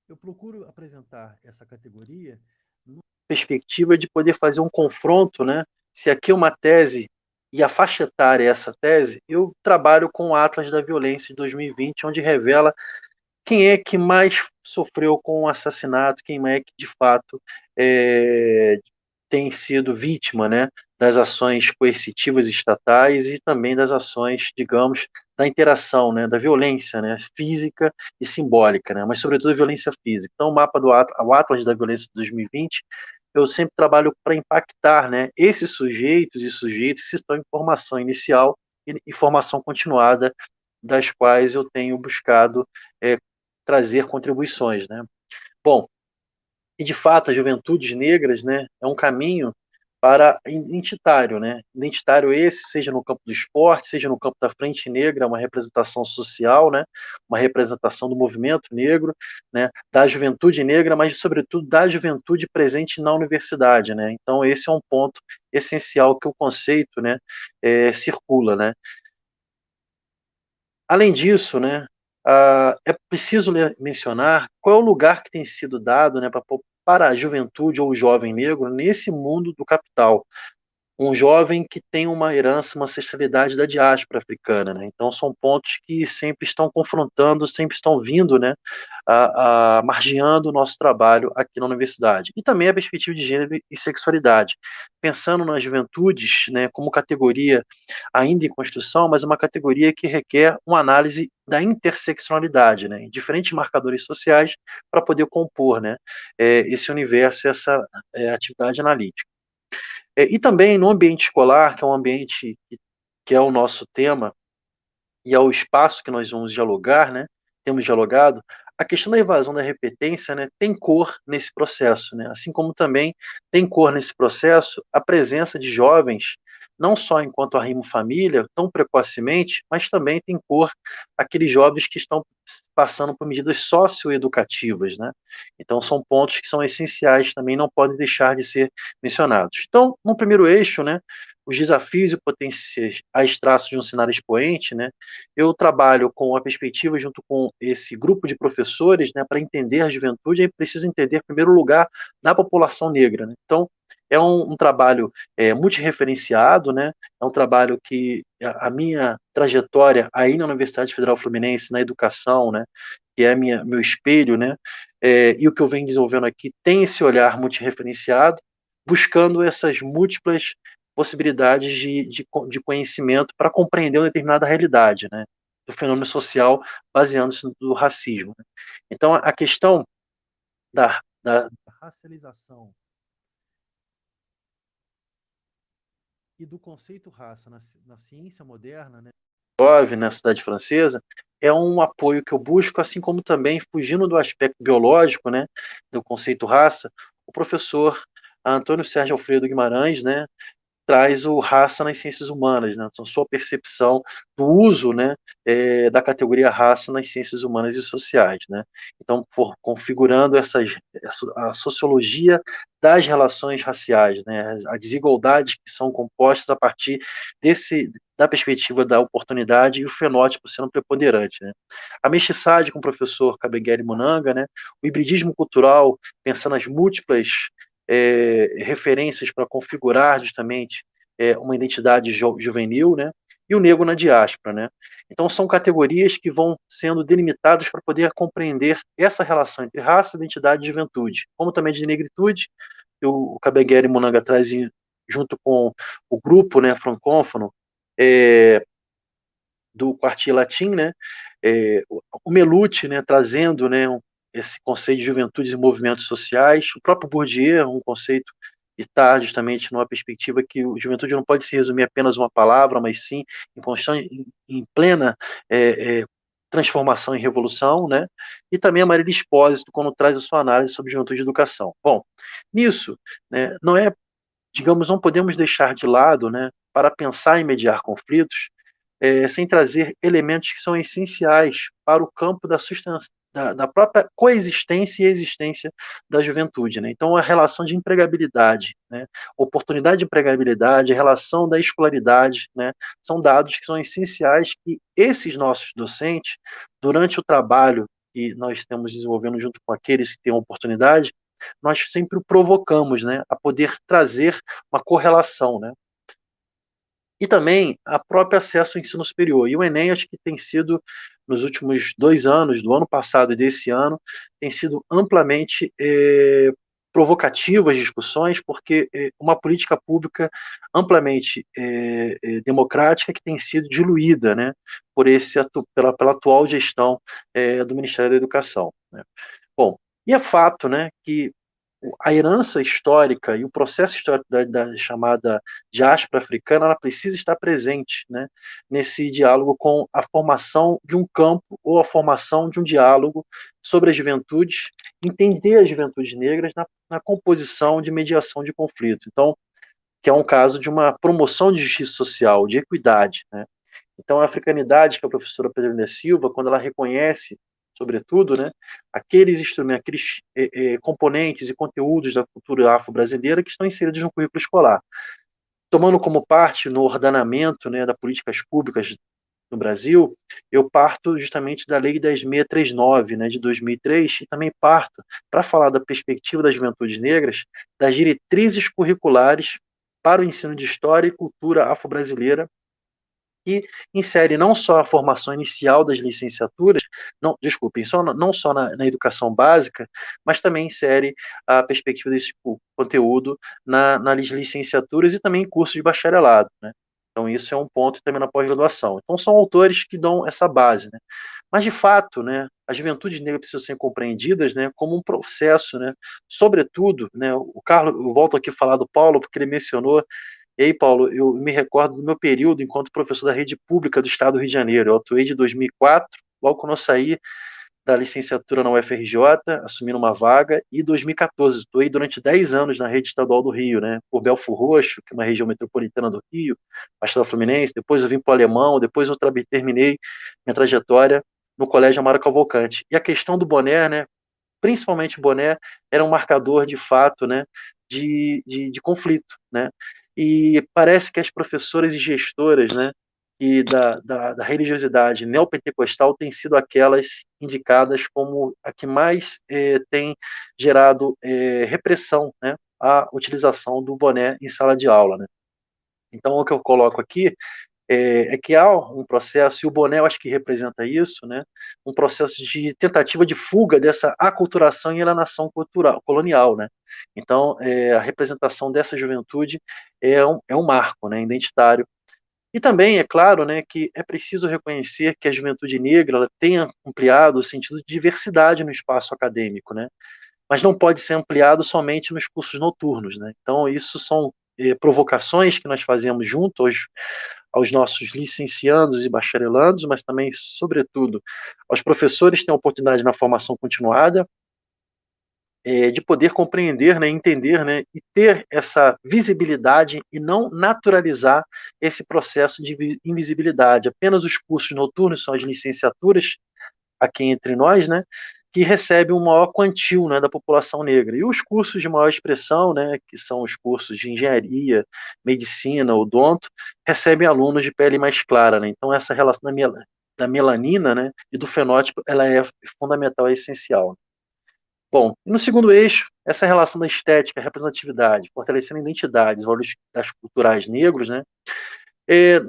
eu procuro apresentar essa categoria numa perspectiva de poder fazer um confronto, né? Se aqui é uma tese e a faixa etária é essa tese, eu trabalho com o Atlas da Violência de 2020, onde revela quem é que mais sofreu com o assassinato, quem é que de fato é, tem sido vítima, né, das ações coercitivas estatais e também das ações, digamos, da interação, né, da violência, né, física e simbólica, né, mas sobretudo a violência física. Então, o mapa do o Atlas da Violência de 2020, eu sempre trabalho para impactar, né, esses sujeitos e sujeitos que estão em formação inicial e formação continuada, das quais eu tenho buscado trazer contribuições, né. Bom, e de fato as juventudes negras, né, é um caminho para identitário, né? Identitário esse, seja no campo do esporte, seja no campo da Frente Negra, uma representação social, né? Uma representação do movimento negro, né? Da juventude negra, mas sobretudo da juventude presente na universidade, né? Então esse é um ponto essencial que o conceito, né, circula, né? Além disso, né, é preciso mencionar qual é o lugar que tem sido dado, né, para a juventude ou o jovem negro nesse mundo do capital. Um jovem que tem uma herança, uma ancestralidade da diáspora africana, né? Então são pontos que sempre estão confrontando, sempre estão vindo, né, margeando o nosso trabalho aqui na universidade. E também a perspectiva de gênero e sexualidade, pensando nas juventudes, né, como categoria ainda em construção, mas uma categoria que requer uma análise da interseccionalidade, né, em diferentes marcadores sociais para poder compor, né, esse universo, essa atividade analítica. E também no ambiente escolar, que é um ambiente que é o nosso tema, e é o espaço que nós vamos dialogar, né? Temos dialogado, a questão da evasão da repetência, né, tem cor nesse processo, né? Assim como também tem cor nesse processo a presença de jovens, não só enquanto arrimo família, tão precocemente, mas também tem cor aqueles jovens que estão passando por medidas socioeducativas, né? Então são pontos que são essenciais, também não podem deixar de ser mencionados. Então, no primeiro eixo, né, os desafios e potenciais traços de um cenário expoente, né, eu trabalho com a perspectiva junto com esse grupo de professores, né, para entender a juventude, é preciso entender, em primeiro lugar, na população negra, né? Então, é um trabalho multireferenciado, né? É um trabalho que a minha trajetória aí na Universidade Federal Fluminense, na educação, né, que é meu espelho, né, e o que eu venho desenvolvendo aqui tem esse olhar multireferenciado, buscando essas múltiplas possibilidades de conhecimento para compreender uma determinada realidade, né, do fenômeno social, baseando-se no racismo. Então, a questão da racialização e do conceito raça na ciência moderna, né, na cidade francesa, é um apoio que eu busco, assim como também, fugindo do aspecto biológico, né, do conceito raça, o professor Antônio Sérgio Alfredo Guimarães, né, traz o raça nas ciências humanas, né? Então, sua percepção do uso, né, da categoria raça nas ciências humanas e sociais, né? Então, configurando a sociologia das relações raciais, né? As desigualdades que são compostas a partir da perspectiva da oportunidade e o fenótipo sendo preponderante, né? A mestiçagem com o professor Kabengele Munanga, né? O hibridismo cultural, pensando as múltiplas referências para configurar justamente uma identidade juvenil, né? E o negro na diáspora, né? Então, são categorias que vão sendo delimitadas para poder compreender essa relação entre raça, identidade e juventude, como também de negritude, que o Kabengele Munanga traz junto com o grupo, né, francófono, do Quartier Latim, né, o Meluti, né, trazendo, né, esse conceito de juventudes e movimentos sociais, o próprio Bourdieu, um conceito que está justamente numa perspectiva que o juventude não pode se resumir apenas uma palavra, mas sim em plena transformação e revolução, né? E também a Marília Espósito, quando traz a sua análise sobre juventude e educação. Bom, nisso, né, não podemos deixar de lado, né, para pensar em mediar conflitos, sem trazer elementos que são essenciais para o campo da própria coexistência e existência da juventude, né? Então, a relação de empregabilidade, né? Oportunidade de empregabilidade, a relação da escolaridade, né? São dados que são essenciais que esses nossos docentes, durante o trabalho que nós estamos desenvolvendo junto com aqueles que têm oportunidade, nós sempre o provocamos, né, a poder trazer uma correlação, né? E também a próprio acesso ao ensino superior. E o Enem, acho que tem sido, nos últimos 2 anos, do ano passado e desse ano, tem sido amplamente provocativas discussões, porque uma política pública amplamente democrática que tem sido diluída, né, pela atual gestão do Ministério da Educação, né. Bom, e é fato, né, que a herança histórica e o processo histórico da chamada diáspora africana, ela precisa estar presente, né, nesse diálogo com a formação de um campo ou a formação de um diálogo sobre as juventudes, entender as juventudes negras na composição de mediação de conflito. Então, que é um caso de uma promoção de justiça social, de equidade, né? Então, a africanidade que a professora Pedrina Silva, quando ela reconhece, sobretudo, né, aqueles instrumentos, aqueles componentes e conteúdos da cultura afro-brasileira que estão inseridos no currículo escolar, tomando como parte no ordenamento, né, das políticas públicas no Brasil, eu parto justamente da Lei 10.639, né, de 2003, e também parto, para falar da perspectiva das juventudes negras, das diretrizes curriculares para o ensino de história e cultura afro-brasileira, que insere não só a formação inicial das licenciaturas, não só na educação básica, mas também insere a perspectiva desse conteúdo nas licenciaturas e também em cursos de bacharelado, né? Então, isso é um ponto também na pós-graduação. Então, são autores que dão essa base, né? Mas, de fato, né, as juventudes negras precisam ser compreendidas, né, como um processo, né? Sobretudo, né, o Carlos, eu volto aqui a falar do Paulo, porque ele mencionou. E aí, Paulo, eu me recordo do meu período enquanto professor da rede pública do Estado do Rio de Janeiro. Eu atuei de 2004, logo quando eu saí da licenciatura na UFRJ, assumindo uma vaga, e 2014, atuei durante 10 anos na rede estadual do Rio, né, por Belford Roxo, que é uma região metropolitana do Rio, Baixada Fluminense, depois eu vim para o Alemão, depois eu terminei minha trajetória no Colégio Amaro Cavalcante. E a questão do boné, né, principalmente o boné, era um marcador de fato, né, de conflito, né? E parece que as professoras e gestoras, né, e da religiosidade neopentecostal têm sido aquelas indicadas como a que mais tem gerado repressão, né, à utilização do boné em sala de aula, né? Então, o que eu coloco aqui que há um processo, e o boné eu acho que representa isso, né, um processo de tentativa de fuga dessa aculturação e alienação cultural, colonial, né? Então, a representação dessa juventude é um marco, né, identitário. E também, é claro, né, que é preciso reconhecer que a juventude negra ela tem ampliado o sentido de diversidade no espaço acadêmico, né? Mas não pode ser ampliado somente nos cursos noturnos, né? Então, isso são provocações que nós fazemos junto aos nossos licenciandos e bacharelandos, mas também, sobretudo, aos professores que têm a oportunidade na formação continuada, de poder compreender, né, entender, né, e ter essa visibilidade e não naturalizar esse processo de invisibilidade. Apenas os cursos noturnos são as licenciaturas, aqui entre nós, né, que recebe um maior quantio, né, da população negra. E os cursos de maior expressão, né, que são os cursos de engenharia, medicina, odonto, recebem alunos de pele mais clara, né? Então essa relação da melanina, né, e do fenótipo, ela é fundamental, é essencial. Bom, no segundo eixo, essa relação da estética, representatividade, fortalecendo identidades, valores culturais negros, né,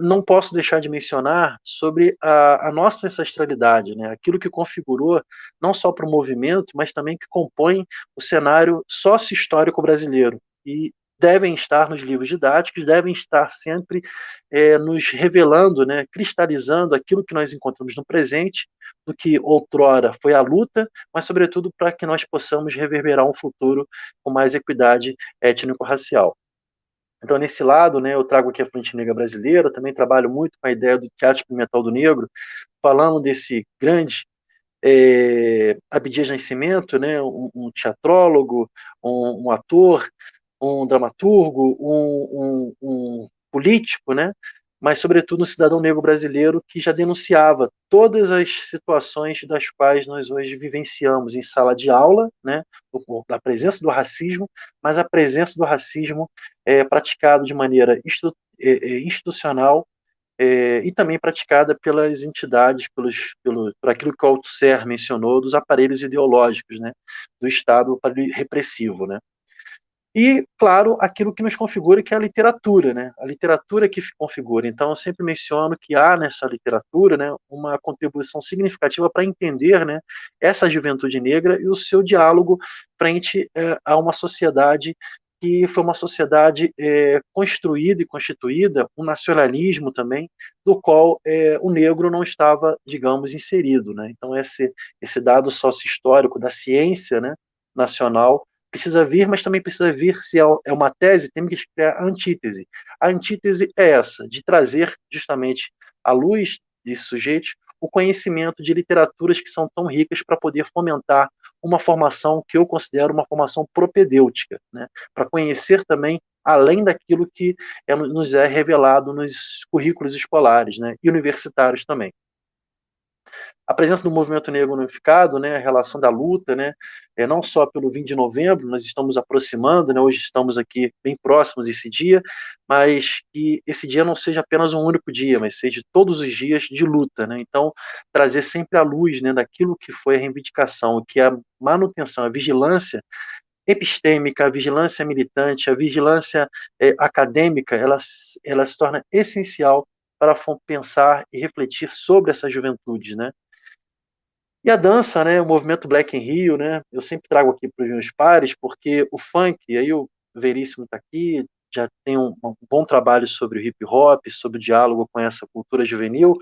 não posso deixar de mencionar sobre a nossa ancestralidade, né? Aquilo que configurou não só para o movimento, mas também que compõe o cenário sócio-histórico brasileiro. E devem estar nos livros didáticos, devem estar sempre nos revelando, né, cristalizando aquilo que nós encontramos no presente, do que outrora foi a luta, mas, sobretudo, para que nós possamos reverberar um futuro com mais equidade étnico-racial. Então, nesse lado, né, eu trago aqui a Frente Negra Brasileira, também trabalho muito com a ideia do teatro experimental do negro, falando desse grande Abdias Nascimento, né, um teatrólogo, um ator, um dramaturgo, um político, né, mas, sobretudo, um cidadão negro brasileiro que já denunciava todas as situações das quais nós hoje vivenciamos em sala de aula, né, da presença do racismo, mas a presença do racismo praticado de maneira institucional e também praticada pelas entidades, por aquilo que o Althusser mencionou, dos aparelhos ideológicos, né, do Estado repressivo, né. E, claro, aquilo que nos configura, que é a literatura, né? A literatura que configura. Então, eu sempre menciono que há nessa literatura, né, uma contribuição significativa para entender, né, essa juventude negra e o seu diálogo frente a uma sociedade que foi uma sociedade construída e constituída, um nacionalismo também, do qual o negro não estava, digamos, inserido, né? Então, esse dado sócio-histórico da ciência, né, nacional precisa vir, mas também precisa vir, se é uma tese, temos que criar a antítese. A antítese é essa, de trazer justamente à luz desses sujeitos o conhecimento de literaturas que são tão ricas para poder fomentar uma formação que eu considero uma formação propedêutica, né? Para conhecer também além daquilo que nos é revelado nos currículos escolares, né? E universitários também. A presença do movimento negro unificado, né, a relação da luta, né, não só pelo 20 de novembro, nós estamos aproximando, né, hoje estamos aqui bem próximos desse dia, mas que esse dia não seja apenas um único dia, mas seja todos os dias de luta, né. Então, trazer sempre a luz, né, daquilo que foi a reivindicação, que é a manutenção, a vigilância epistêmica, a vigilância militante, a vigilância acadêmica, ela se torna essencial para pensar e refletir sobre essas juventudes, né. E a dança, né, o movimento Black in Rio, né, eu sempre trago aqui para os meus pares, porque o funk, aí o Veríssimo está aqui, já tem um bom trabalho sobre o hip hop, sobre o diálogo com essa cultura juvenil.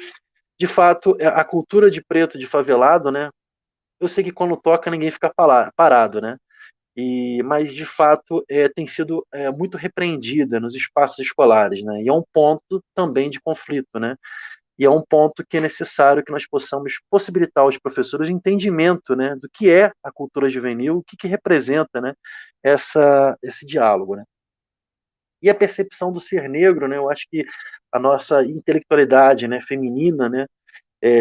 De fato, a cultura de preto, de favelado, né, eu sei que quando toca ninguém fica parado, né, mas de fato tem sido muito repreendida nos espaços escolares, né, e é um ponto também de conflito, né, e é um ponto que é necessário que nós possamos possibilitar aos professores o entendimento, né, do que é a cultura juvenil, o que representa, né, esse diálogo, né. E a percepção do ser negro, né, eu acho que a nossa intelectualidade, né, feminina, né,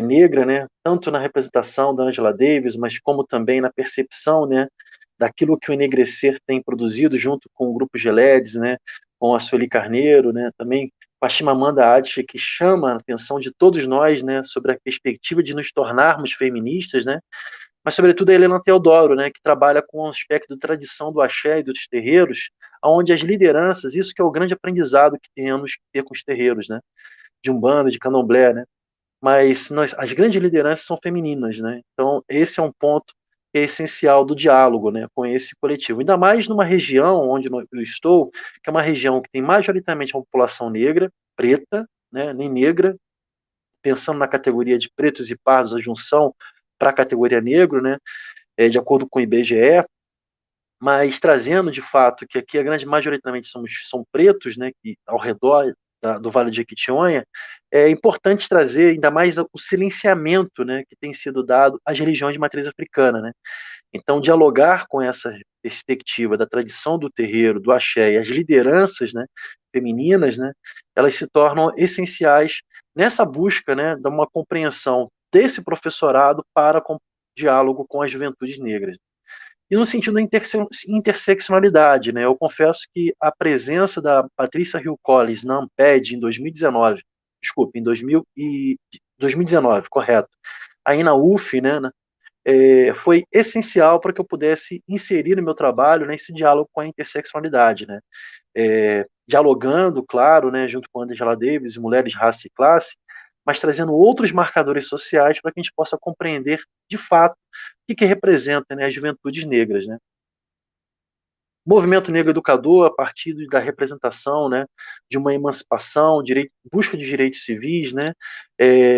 negra, né, tanto na representação da Angela Davis, mas como também na percepção, né, daquilo que o Enegrecer tem produzido junto com o grupo Geledes, né, com a Sueli Carneiro, né, também com a Chimamanda Adichie, que chama a atenção de todos nós, né, sobre a perspectiva de nos tornarmos feministas, né, mas sobretudo a Helena Teodoro, né, que trabalha com o aspecto da tradição do axé e dos terreiros, onde as lideranças, isso que é o grande aprendizado que temos que ter com os terreiros, né, de Umbanda, de Candomblé, né, mas as grandes lideranças são femininas, né? Então esse é um ponto que é essencial do diálogo, né, com esse coletivo. Ainda mais numa região onde eu estou, que é uma região que tem majoritariamente uma população negra, preta, né, nem negra, pensando na categoria de pretos e pardos, a junção para a categoria negro, né, de acordo com o IBGE, mas trazendo de fato que aqui a grande majoritariamente são pretos, né, que ao redor do Vale de Jequitinhonha, é importante trazer ainda mais o silenciamento, né, que tem sido dado às religiões de matriz africana, né. Então dialogar com essa perspectiva da tradição do terreiro, do axé e as lideranças, né, femininas, né, elas se tornam essenciais nessa busca, né, de uma compreensão desse professorado para com diálogo com as juventudes negras. E no sentido da interseccionalidade, né? Eu confesso que a presença da Patrícia Hill Collins na Amped em 2019, desculpe, em 2019, correto, aí na UF, né, foi essencial para que eu pudesse inserir no meu trabalho, né, esse diálogo com a interseccionalidade, né? dialogando, claro, né, junto com Angela Davis e Mulheres, Raça e Classe, mas trazendo outros marcadores sociais para que a gente possa compreender, de fato, o que representa, né, as juventudes negras, né. O movimento negro educador, a partir da representação, né, de uma emancipação, busca de direitos civis, né,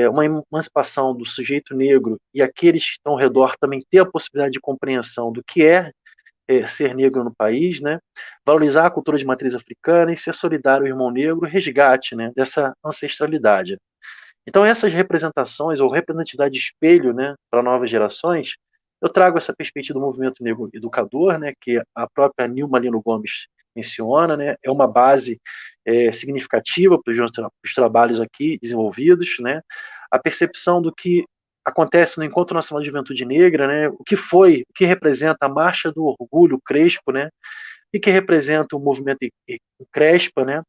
uma emancipação do sujeito negro e aqueles que estão ao redor também ter a possibilidade de compreensão do que ser negro no país, né, valorizar a cultura de matriz africana e ser solidário ao irmão negro, resgate, né, dessa ancestralidade. Então essas representações ou representatividade de espelho, né, para novas gerações, eu trago essa perspectiva do movimento negro educador, né, que a própria Nilma Lino Gomes menciona, né, é uma base significativa para os trabalhos aqui desenvolvidos, né, a percepção do que acontece no Encontro Nacional de Juventude Negra, né, o que representa a Marcha do Orgulho Crespo, né, e que representa o movimento Crespa, né,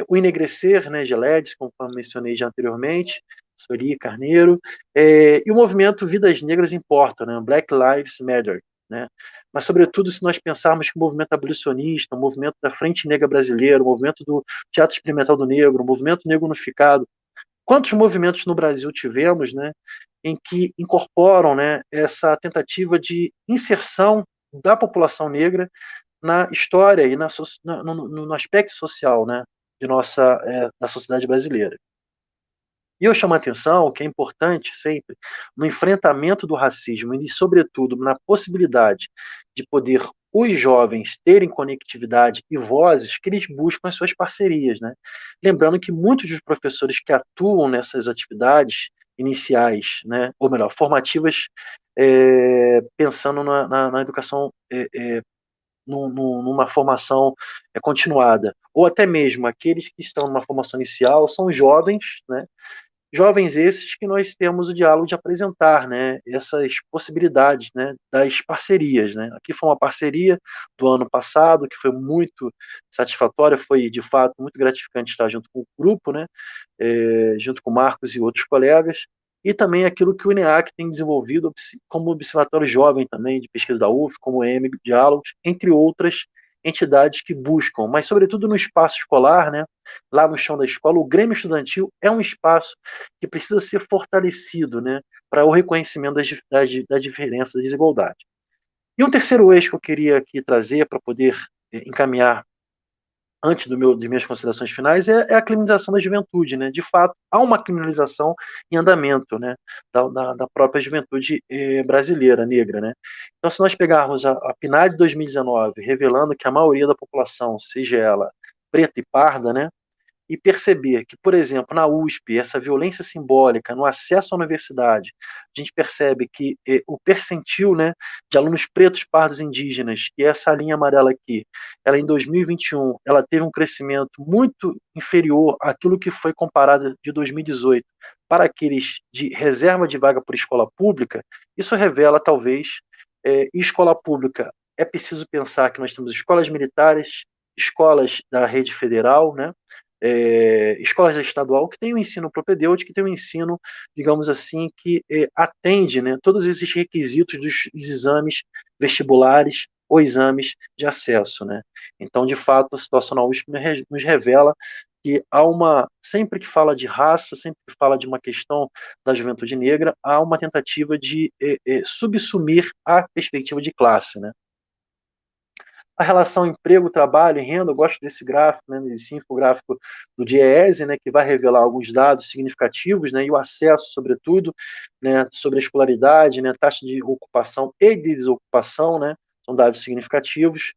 o enegrecer, né, de LEDs, conforme mencionei já anteriormente, Sori Carneiro, e o movimento Vidas Negras Importam, né, Black Lives Matter, né, mas sobretudo se nós pensarmos que o movimento abolicionista, o movimento da Frente Negra Brasileira, o movimento do Teatro Experimental do Negro, o movimento Negro Unificado, quantos movimentos no Brasil tivemos, né, em que incorporam, né, essa tentativa de inserção da população negra na história e no aspecto social, né, da sociedade brasileira. E eu chamo a atenção que é importante sempre, no enfrentamento do racismo e, sobretudo, na possibilidade de poder os jovens terem conectividade e vozes, que eles buscam as suas parcerias, né? Lembrando que muitos dos professores que atuam nessas atividades iniciais, né, ou melhor, formativas, pensando na educação numa formação continuada, ou até mesmo aqueles que estão numa formação inicial são jovens, né? Jovens esses que nós temos o diálogo de apresentar, né, essas possibilidades, né, das parcerias, né. Aqui foi uma parceria do ano passado que foi muito satisfatória, foi de fato muito gratificante estar junto com o grupo, né, junto com o Marcos e outros colegas, e também aquilo que o INEAC tem desenvolvido como Observatório Jovem também, de pesquisa da UF, como o EM Diálogos, entre outras entidades que buscam, mas sobretudo no espaço escolar, né, lá no chão da escola, o Grêmio Estudantil é um espaço que precisa ser fortalecido, né, para o reconhecimento da diferença, da desigualdade. E um terceiro eixo que eu queria aqui trazer para poder encaminhar antes das minhas considerações finais, é a criminalização da juventude, né? De fato, há uma criminalização em andamento, né? Da própria juventude brasileira, negra, né? Então, se nós pegarmos a PNAD de 2019, revelando que a maioria da população, seja ela preta e parda, né? E perceber que, por exemplo, na USP, essa violência simbólica no acesso à universidade, a gente percebe que o percentil, né, de alunos pretos, pardos, indígenas, e essa linha amarela aqui, ela em 2021, ela teve um crescimento muito inferior àquilo que foi comparado de 2018 para aqueles de reserva de vaga por escola pública. Isso revela, talvez, escola pública, é preciso pensar que nós temos escolas militares, escolas da rede federal, né, escolas estadual que tem o ensino propedêutico, que tem o ensino, digamos assim, que atende, né, todos esses requisitos dos exames vestibulares ou exames de acesso, né. Então, de fato, a situação na USP nos revela que sempre que fala de raça, sempre que fala de uma questão da juventude negra, há uma tentativa de subsumir a perspectiva de classe, né. A relação emprego, trabalho e renda, eu gosto desse gráfico, né, desse infográfico do DIEESE, né, que vai revelar alguns dados significativos, né, e o acesso, sobretudo, né, sobre a escolaridade, né, taxa de ocupação e de desocupação, né, são dados significativos.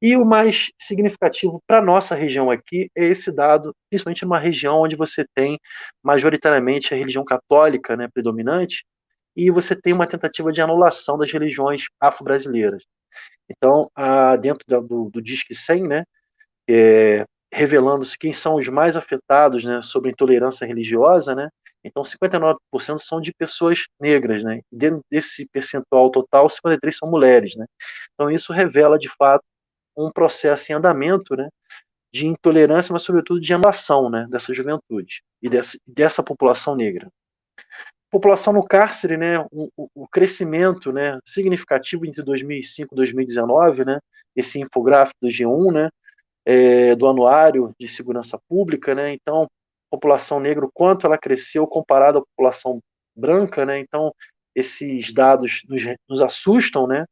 E o mais significativo para a nossa região aqui é esse dado, principalmente numa região onde você tem majoritariamente a religião católica, né, predominante, e você tem uma tentativa de anulação das religiões afro-brasileiras. Então, dentro do Disque 100, né, revelando-se quem são os mais afetados, né, sobre intolerância religiosa, né, então 59% são de pessoas negras, né, e dentro desse percentual total, 53% são mulheres, né. Então isso revela, de fato, um processo em andamento, né, de intolerância, mas sobretudo de anulação, né, dessa juventude e dessa população negra. População no cárcere, né, o crescimento, né, significativo entre 2005 e 2019, né, esse infográfico do G1, né, do Anuário de Segurança Pública, né? Então, a população negra, o quanto ela cresceu comparado à população branca, né? Então, esses dados nos assustam, né?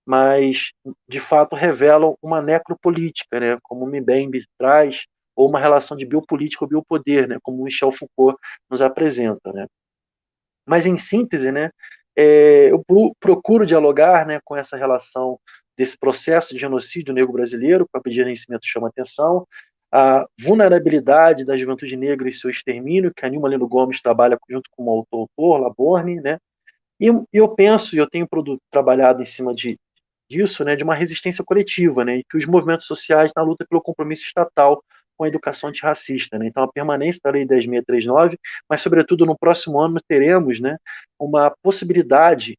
Mas, de fato, revelam uma necropolítica, né? Como o Mbembe traz, ou uma relação de biopolítica ou biopoder, né? Como Michel Foucault nos apresenta, né? Mas, em síntese, né, eu procuro dialogar, né, com essa relação desse processo de genocídio negro brasileiro, que a Pedir Renascimento chama atenção, a vulnerabilidade da juventude negra e seu extermínio, que a Nilma Lino Gomes trabalha junto com o autor Laborne, né, e eu penso, e eu tenho trabalhado em cima disso, né, de uma resistência coletiva, né, e que os movimentos sociais na luta pelo compromisso estatal com a educação antirracista, né? Então, a permanência da Lei 10.639, mas, sobretudo, no próximo ano teremos, né, uma possibilidade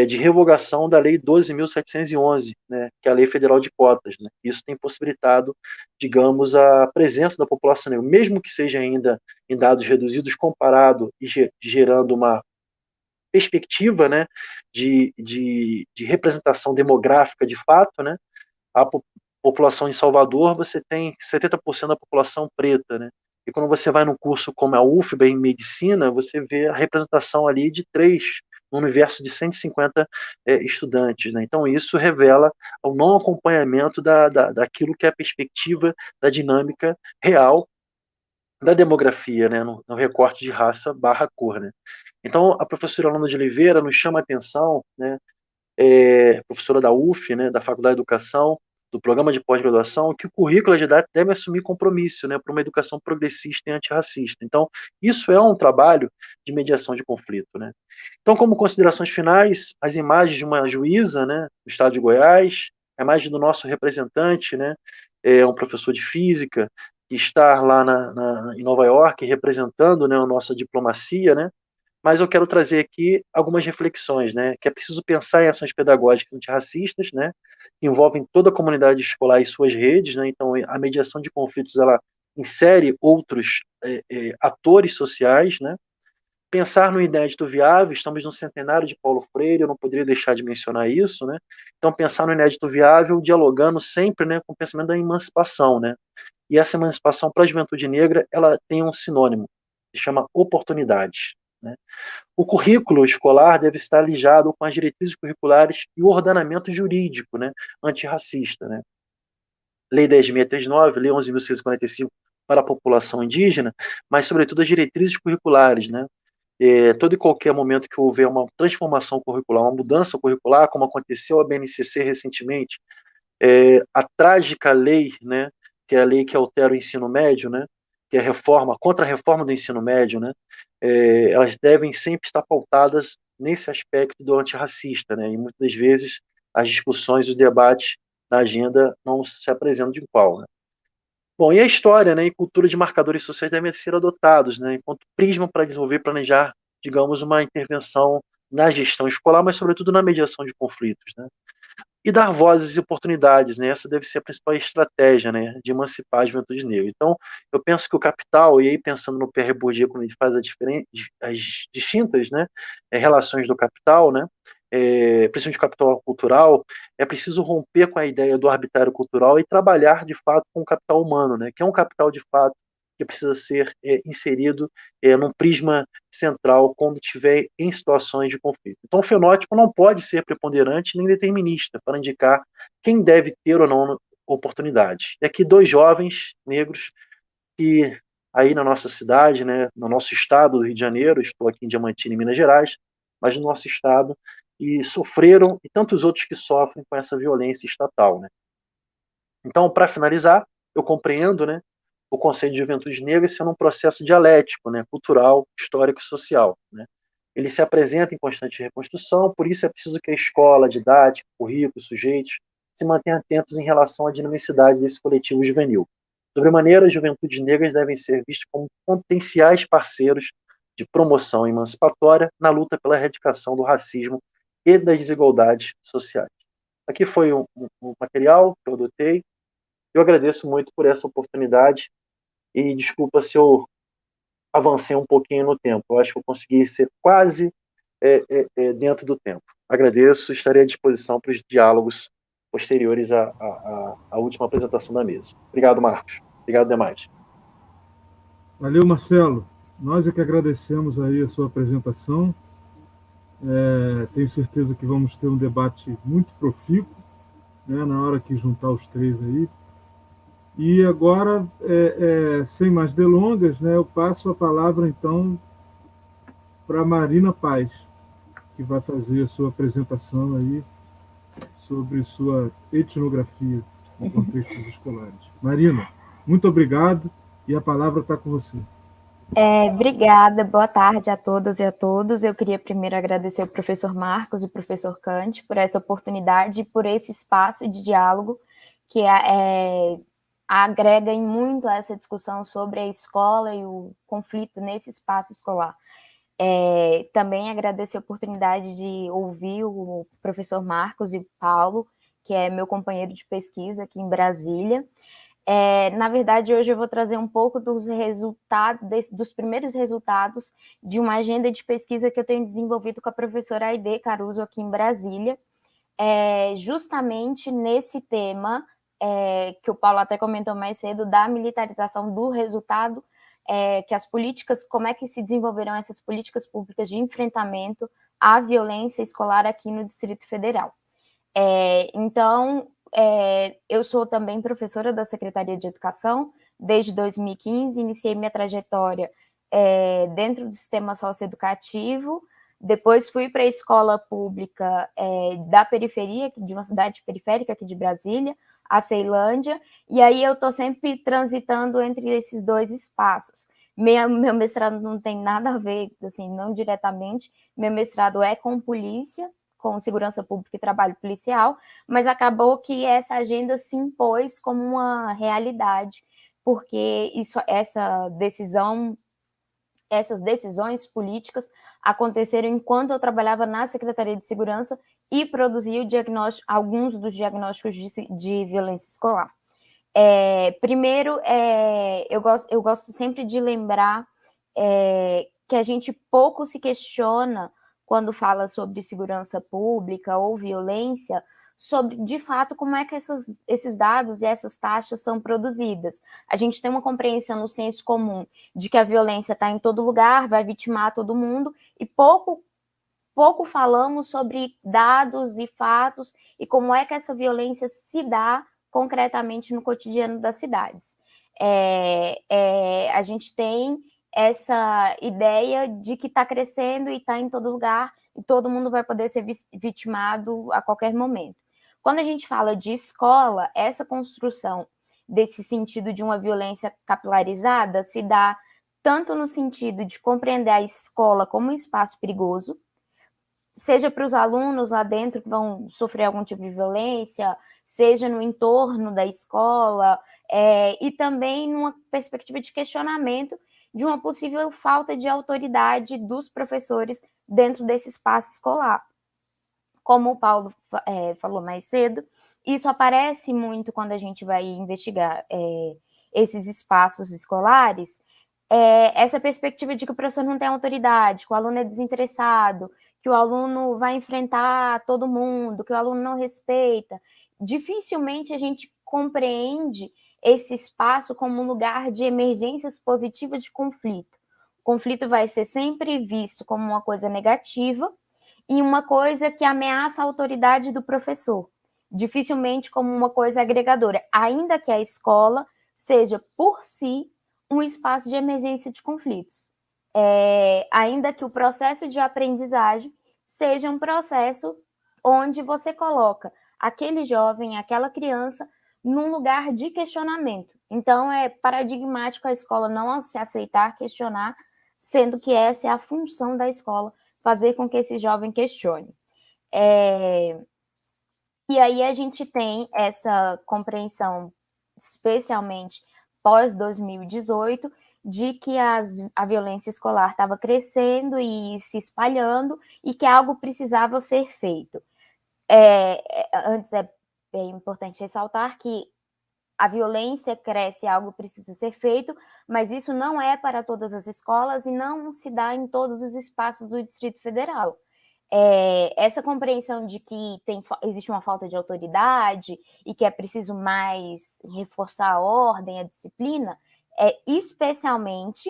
de revogação da Lei 12.711, né, que é a Lei Federal de Cotas, né? Isso tem possibilitado, digamos, a presença da população negra, mesmo que seja ainda em dados reduzidos, comparado e gerando uma perspectiva, né, de representação demográfica de fato, né, a população em Salvador, você tem 70% da população preta, né, e quando você vai num curso como a UFBA em medicina, você vê a representação ali de 3, no universo de 150 estudantes, né? Então isso revela o não acompanhamento daquilo que é a perspectiva da dinâmica real da demografia, né, no recorte de raça barra cor, né. Então, a professora Alana de Oliveira nos chama a atenção, né, professora da UF, né, da Faculdade de Educação, do programa de pós-graduação, que o currículo de idade deve assumir compromisso, né, para uma educação progressista e antirracista. Então, isso é um trabalho de mediação de conflito, né. Então, como considerações finais, as imagens de uma juíza, né, do estado de Goiás, a imagem do nosso representante, né, um professor de física, que está lá em Nova York representando, né, a nossa diplomacia, né, mas eu quero trazer aqui algumas reflexões, né, que é preciso pensar em ações pedagógicas antirracistas, né, que envolvem toda a comunidade escolar e suas redes, né, então a mediação de conflitos, ela insere outros atores sociais, né, pensar no inédito viável, estamos no centenário de Paulo Freire, eu não poderia deixar de mencionar isso, né, então pensar no inédito viável, dialogando sempre, né, com o pensamento da emancipação, né, e essa emancipação para a juventude negra, ela tem um sinônimo, se chama oportunidade, né. O currículo escolar deve estar alijado com as diretrizes curriculares e o ordenamento jurídico, né, antirracista, né. Lei 10.639, Lei 11.645 para a população indígena, mas, sobretudo, as diretrizes curriculares, né. Todo e qualquer momento que houver uma transformação curricular, uma mudança curricular, como aconteceu a BNCC recentemente, a trágica lei, né, que é a lei que altera o ensino médio, né, que é a reforma, contra a reforma do ensino médio, né, elas devem sempre estar pautadas nesse aspecto do antirracista, né, e muitas vezes as discussões, os debates na agenda não se apresentam de qual, né. Bom, e a história, né, e cultura de marcadores sociais devem ser adotados, né, enquanto prisma para desenvolver e planejar, digamos, uma intervenção na gestão escolar, mas sobretudo na mediação de conflitos, né. E dar vozes e oportunidades, né? Essa deve ser a principal estratégia, né, de emancipar a juventude negra. Então, eu penso que o capital, e aí pensando no Pierre Bourdieu, quando ele faz as distintas, né, relações do capital, né, principalmente o capital cultural, é preciso romper com a ideia do arbitrário cultural e trabalhar, de fato, com o capital humano, né, que é um capital, de fato, que precisa ser inserido num prisma central quando estiver em situações de conflito. Então, o fenótipo não pode ser preponderante nem determinista para indicar quem deve ter ou não oportunidade. E aqui dois jovens negros que aí na nossa cidade, né, no nosso estado do Rio de Janeiro, estou aqui em Diamantina, em Minas Gerais, mas no nosso estado, e sofreram, e tantos outros que sofrem com essa violência estatal, né. Então, para finalizar, eu compreendo, né, o conceito de juventude negra sendo um processo dialético, né, cultural, histórico e social, né. Ele se apresenta em constante reconstrução, por isso é preciso que a escola, a didática, o currículo, os sujeitos se mantenham atentos em relação à dinamicidade desse coletivo juvenil. Sobremaneira, as juventudes negras devem ser vistas como potenciais parceiros de promoção emancipatória na luta pela erradicação do racismo e das desigualdades sociais. Aqui foi um material que eu adotei. Eu agradeço muito por essa oportunidade e desculpa se eu avancei um pouquinho no tempo. Eu acho que eu consegui ser quase dentro do tempo. Agradeço, estarei à disposição para os diálogos posteriores à última apresentação da mesa. Obrigado, Marcos. Obrigado demais. Valeu, Marcelo. Nós é que agradecemos aí a sua apresentação. Tenho certeza que vamos ter um debate muito profícuo, né, na hora que juntar os três aí. E agora, sem mais delongas, né, eu passo a palavra, então, para a Marina Paz, que vai fazer a sua apresentação aí sobre sua etnografia em contextos escolares. Marina, muito obrigado e a palavra está com você. Obrigada, boa tarde a todas e a todos. Eu queria primeiro agradecer ao professor Marcos e ao professor Kant por essa oportunidade e por esse espaço de diálogo que agrega muito a essa discussão sobre a escola e o conflito nesse espaço escolar. Também agradecer a oportunidade de ouvir o professor Marcos e o Paulo, que é meu companheiro de pesquisa aqui em Brasília. Na verdade, hoje eu vou trazer um pouco dos resultados, dos primeiros resultados de uma agenda de pesquisa que eu tenho desenvolvido com a professora Aide Caruso aqui em Brasília, justamente nesse tema que o Paulo até comentou mais cedo, da militarização do resultado, que as políticas, como é que se desenvolverão essas políticas públicas de enfrentamento à violência escolar aqui no Distrito Federal. Então, eu sou também professora da Secretaria de Educação desde 2015, iniciei minha trajetória dentro do sistema socioeducativo, depois fui para a escola pública da periferia, de uma cidade periférica aqui de Brasília, a Ceilândia, e aí eu estou sempre transitando entre esses dois espaços. Meu mestrado não tem nada a ver, assim, não diretamente, meu mestrado é com polícia, com segurança pública e trabalho policial, mas acabou que essa agenda se impôs como uma realidade, porque essas decisões políticas aconteceram enquanto eu trabalhava na Secretaria de Segurança e produzia alguns dos diagnósticos de violência escolar. Primeiro, eu gosto sempre de lembrar que a gente pouco se questiona quando fala sobre segurança pública ou violência, sobre, de fato, como é que esses dados e essas taxas são produzidas. A gente tem uma compreensão no senso comum de que a violência está em todo lugar, vai vitimar todo mundo, e pouco falamos sobre dados e fatos e como é que essa violência se dá concretamente no cotidiano das cidades. A gente tem essa ideia de que está crescendo e está em todo lugar e todo mundo vai poder ser vitimado a qualquer momento. Quando a gente fala de escola, essa construção desse sentido de uma violência capilarizada se dá tanto no sentido de compreender a escola como um espaço perigoso, seja para os alunos lá dentro que vão sofrer algum tipo de violência, seja no entorno da escola, e também numa perspectiva de questionamento de uma possível falta de autoridade dos professores dentro desse espaço escolar. Como o Paulo falou mais cedo, isso aparece muito quando a gente vai investigar esses espaços escolares, essa perspectiva de que o professor não tem autoridade, que o aluno é desinteressado, que o aluno vai enfrentar todo mundo, que o aluno não respeita. Dificilmente a gente compreende esse espaço como um lugar de emergências positivas de conflito. O conflito vai ser sempre visto como uma coisa negativa e uma coisa que ameaça a autoridade do professor, dificilmente como uma coisa agregadora, ainda que a escola seja, por si, um espaço de emergência de conflitos. Ainda que o processo de aprendizagem seja um processo onde você coloca aquele jovem, aquela criança, num lugar de questionamento. Então, é paradigmático a escola não se aceitar questionar, sendo que essa é a função da escola, fazer com que esse jovem questione. E aí a gente tem essa compreensão, especialmente pós-2018, de que a violência escolar estava crescendo e se espalhando e que algo precisava ser feito. Antes é importante ressaltar que a violência cresce, algo precisa ser feito, mas isso não é para todas as escolas e não se dá em todos os espaços do Distrito Federal. essa compreensão de que existe uma falta de autoridade e que é preciso mais reforçar a ordem, a disciplina, especialmente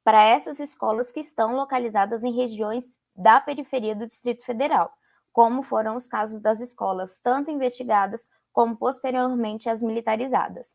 para essas escolas que estão localizadas em regiões da periferia do Distrito Federal, como foram os casos das escolas, tanto investigadas como posteriormente as militarizadas.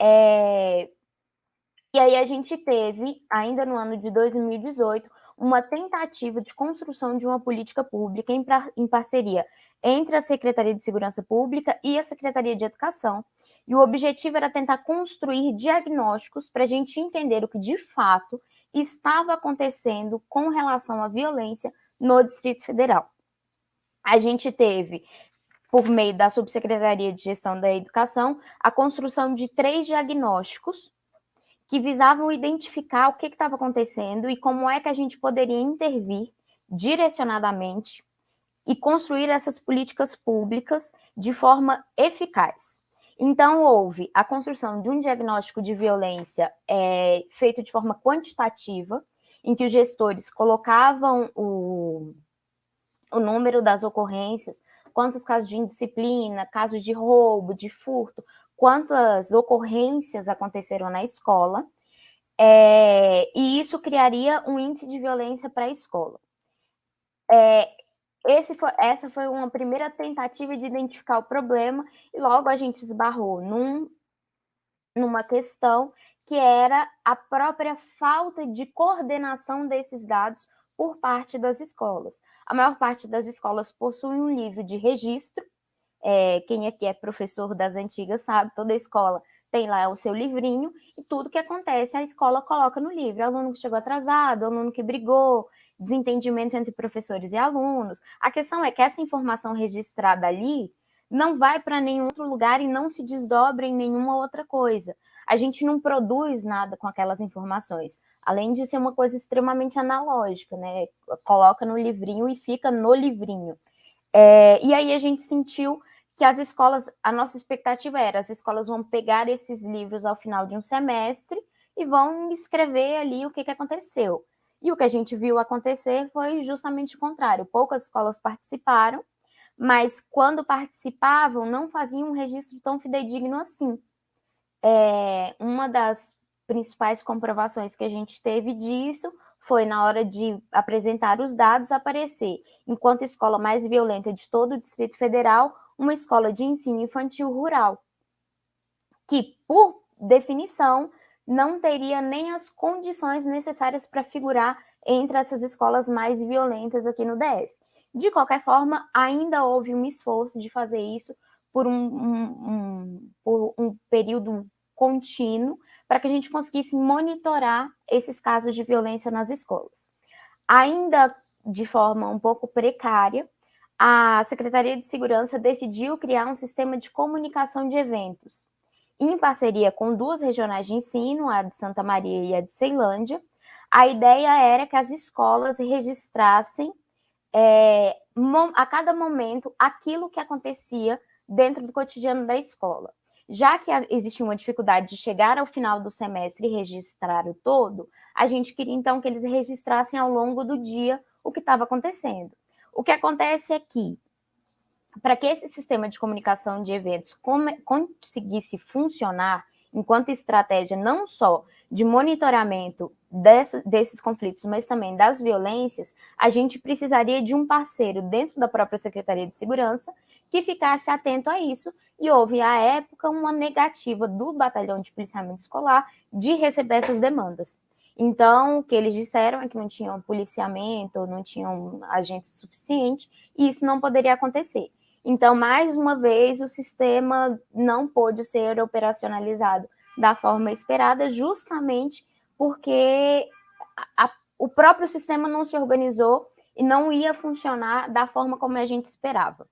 E aí a gente teve, ainda no ano de 2018, uma tentativa de construção de uma política pública em parceria entre a Secretaria de Segurança Pública e a Secretaria de Educação, e o objetivo era tentar construir diagnósticos para a gente entender o que de fato estava acontecendo com relação à violência no Distrito Federal. A gente teve, por meio da Subsecretaria de Gestão da Educação, a construção de 3 diagnósticos que visavam identificar o que estava acontecendo e como é que a gente poderia intervir direcionadamente e construir essas políticas públicas de forma eficaz. Então, houve a construção de um diagnóstico de violência feito de forma quantitativa, em que os gestores colocavam o número das ocorrências, quantos casos de indisciplina, casos de roubo, de furto, quantas ocorrências aconteceram na escola, e isso criaria um índice de violência para a escola. Essa foi uma primeira tentativa de identificar o problema, e logo a gente esbarrou numa questão que era a própria falta de coordenação desses dados por parte das escolas. A maior parte das escolas possui um livro de registro, quem aqui é professor das antigas sabe, toda escola tem lá o seu livrinho, e tudo que acontece a escola coloca no livro, aluno que chegou atrasado, aluno que brigou, desentendimento entre professores e alunos. A questão é que essa informação registrada ali não vai para nenhum outro lugar e não se desdobra em nenhuma outra coisa. A gente não produz nada com aquelas informações, além de ser uma coisa extremamente analógica, né? Coloca no livrinho e fica no livrinho. E aí a gente sentiu que as escolas, a nossa expectativa era, as escolas vão pegar esses livros ao final de um semestre e vão escrever ali o que aconteceu. E o que a gente viu acontecer foi justamente o contrário. Poucas escolas participaram, mas quando participavam, não faziam um registro tão fidedigno assim. Uma das principais comprovações que a gente teve disso foi na hora de apresentar os dados aparecer, enquanto escola mais violenta de todo o Distrito Federal, uma escola de ensino infantil rural, que, por definição, não teria nem as condições necessárias para figurar entre essas escolas mais violentas aqui no DF. De qualquer forma, ainda houve um esforço de fazer isso por um período contínuo, para que a gente conseguisse monitorar esses casos de violência nas escolas. Ainda de forma um pouco precária, a Secretaria de Segurança decidiu criar um sistema de comunicação de eventos, em parceria com 2 regionais de ensino, a de Santa Maria e a de Ceilândia. A ideia era que as escolas registrassem a cada momento aquilo que acontecia dentro do cotidiano da escola. Já que existia uma dificuldade de chegar ao final do semestre e registrar o todo, a gente queria então que eles registrassem ao longo do dia o que estava acontecendo. O que acontece é que, para que esse sistema de comunicação de eventos conseguisse funcionar enquanto estratégia não só de monitoramento desses conflitos, mas também das violências, a gente precisaria de um parceiro dentro da própria Secretaria de Segurança que ficasse atento a isso, e houve, à época, uma negativa do Batalhão de Policiamento Escolar de receber essas demandas. Então, o que eles disseram é que não tinham policiamento, não tinham agentes suficientes, e isso não poderia acontecer. Então, mais uma vez, o sistema não pôde ser operacionalizado da forma esperada, justamente porque o próprio sistema não se organizou e não ia funcionar da forma como a gente esperava.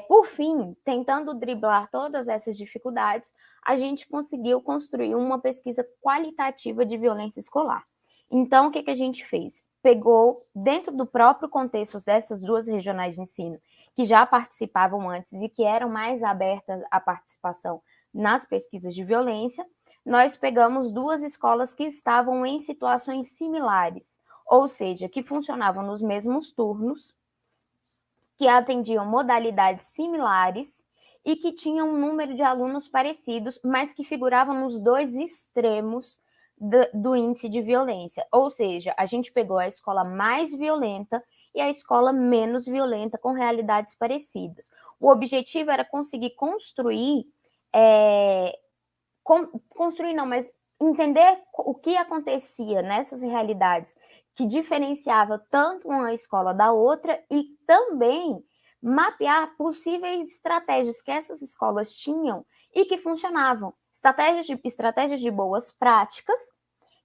Por fim, tentando driblar todas essas dificuldades, a gente conseguiu construir uma pesquisa qualitativa de violência escolar. Então, o que a gente fez? Pegou, dentro do próprio contexto dessas 2 regionais de ensino, que já participavam antes e que eram mais abertas à participação nas pesquisas de violência, nós pegamos 2 escolas que estavam em situações similares, ou seja, que funcionavam nos mesmos turnos, que atendiam modalidades similares e que tinham um número de alunos parecidos, mas que figuravam nos dois extremos do índice de violência. Ou seja, a gente pegou a escola mais violenta e a escola menos violenta, com realidades parecidas. O objetivo era conseguir construir mas entender o que acontecia nessas realidades que diferenciava tanto uma escola da outra e também mapear possíveis estratégias que essas escolas tinham e que funcionavam. Estratégias de boas práticas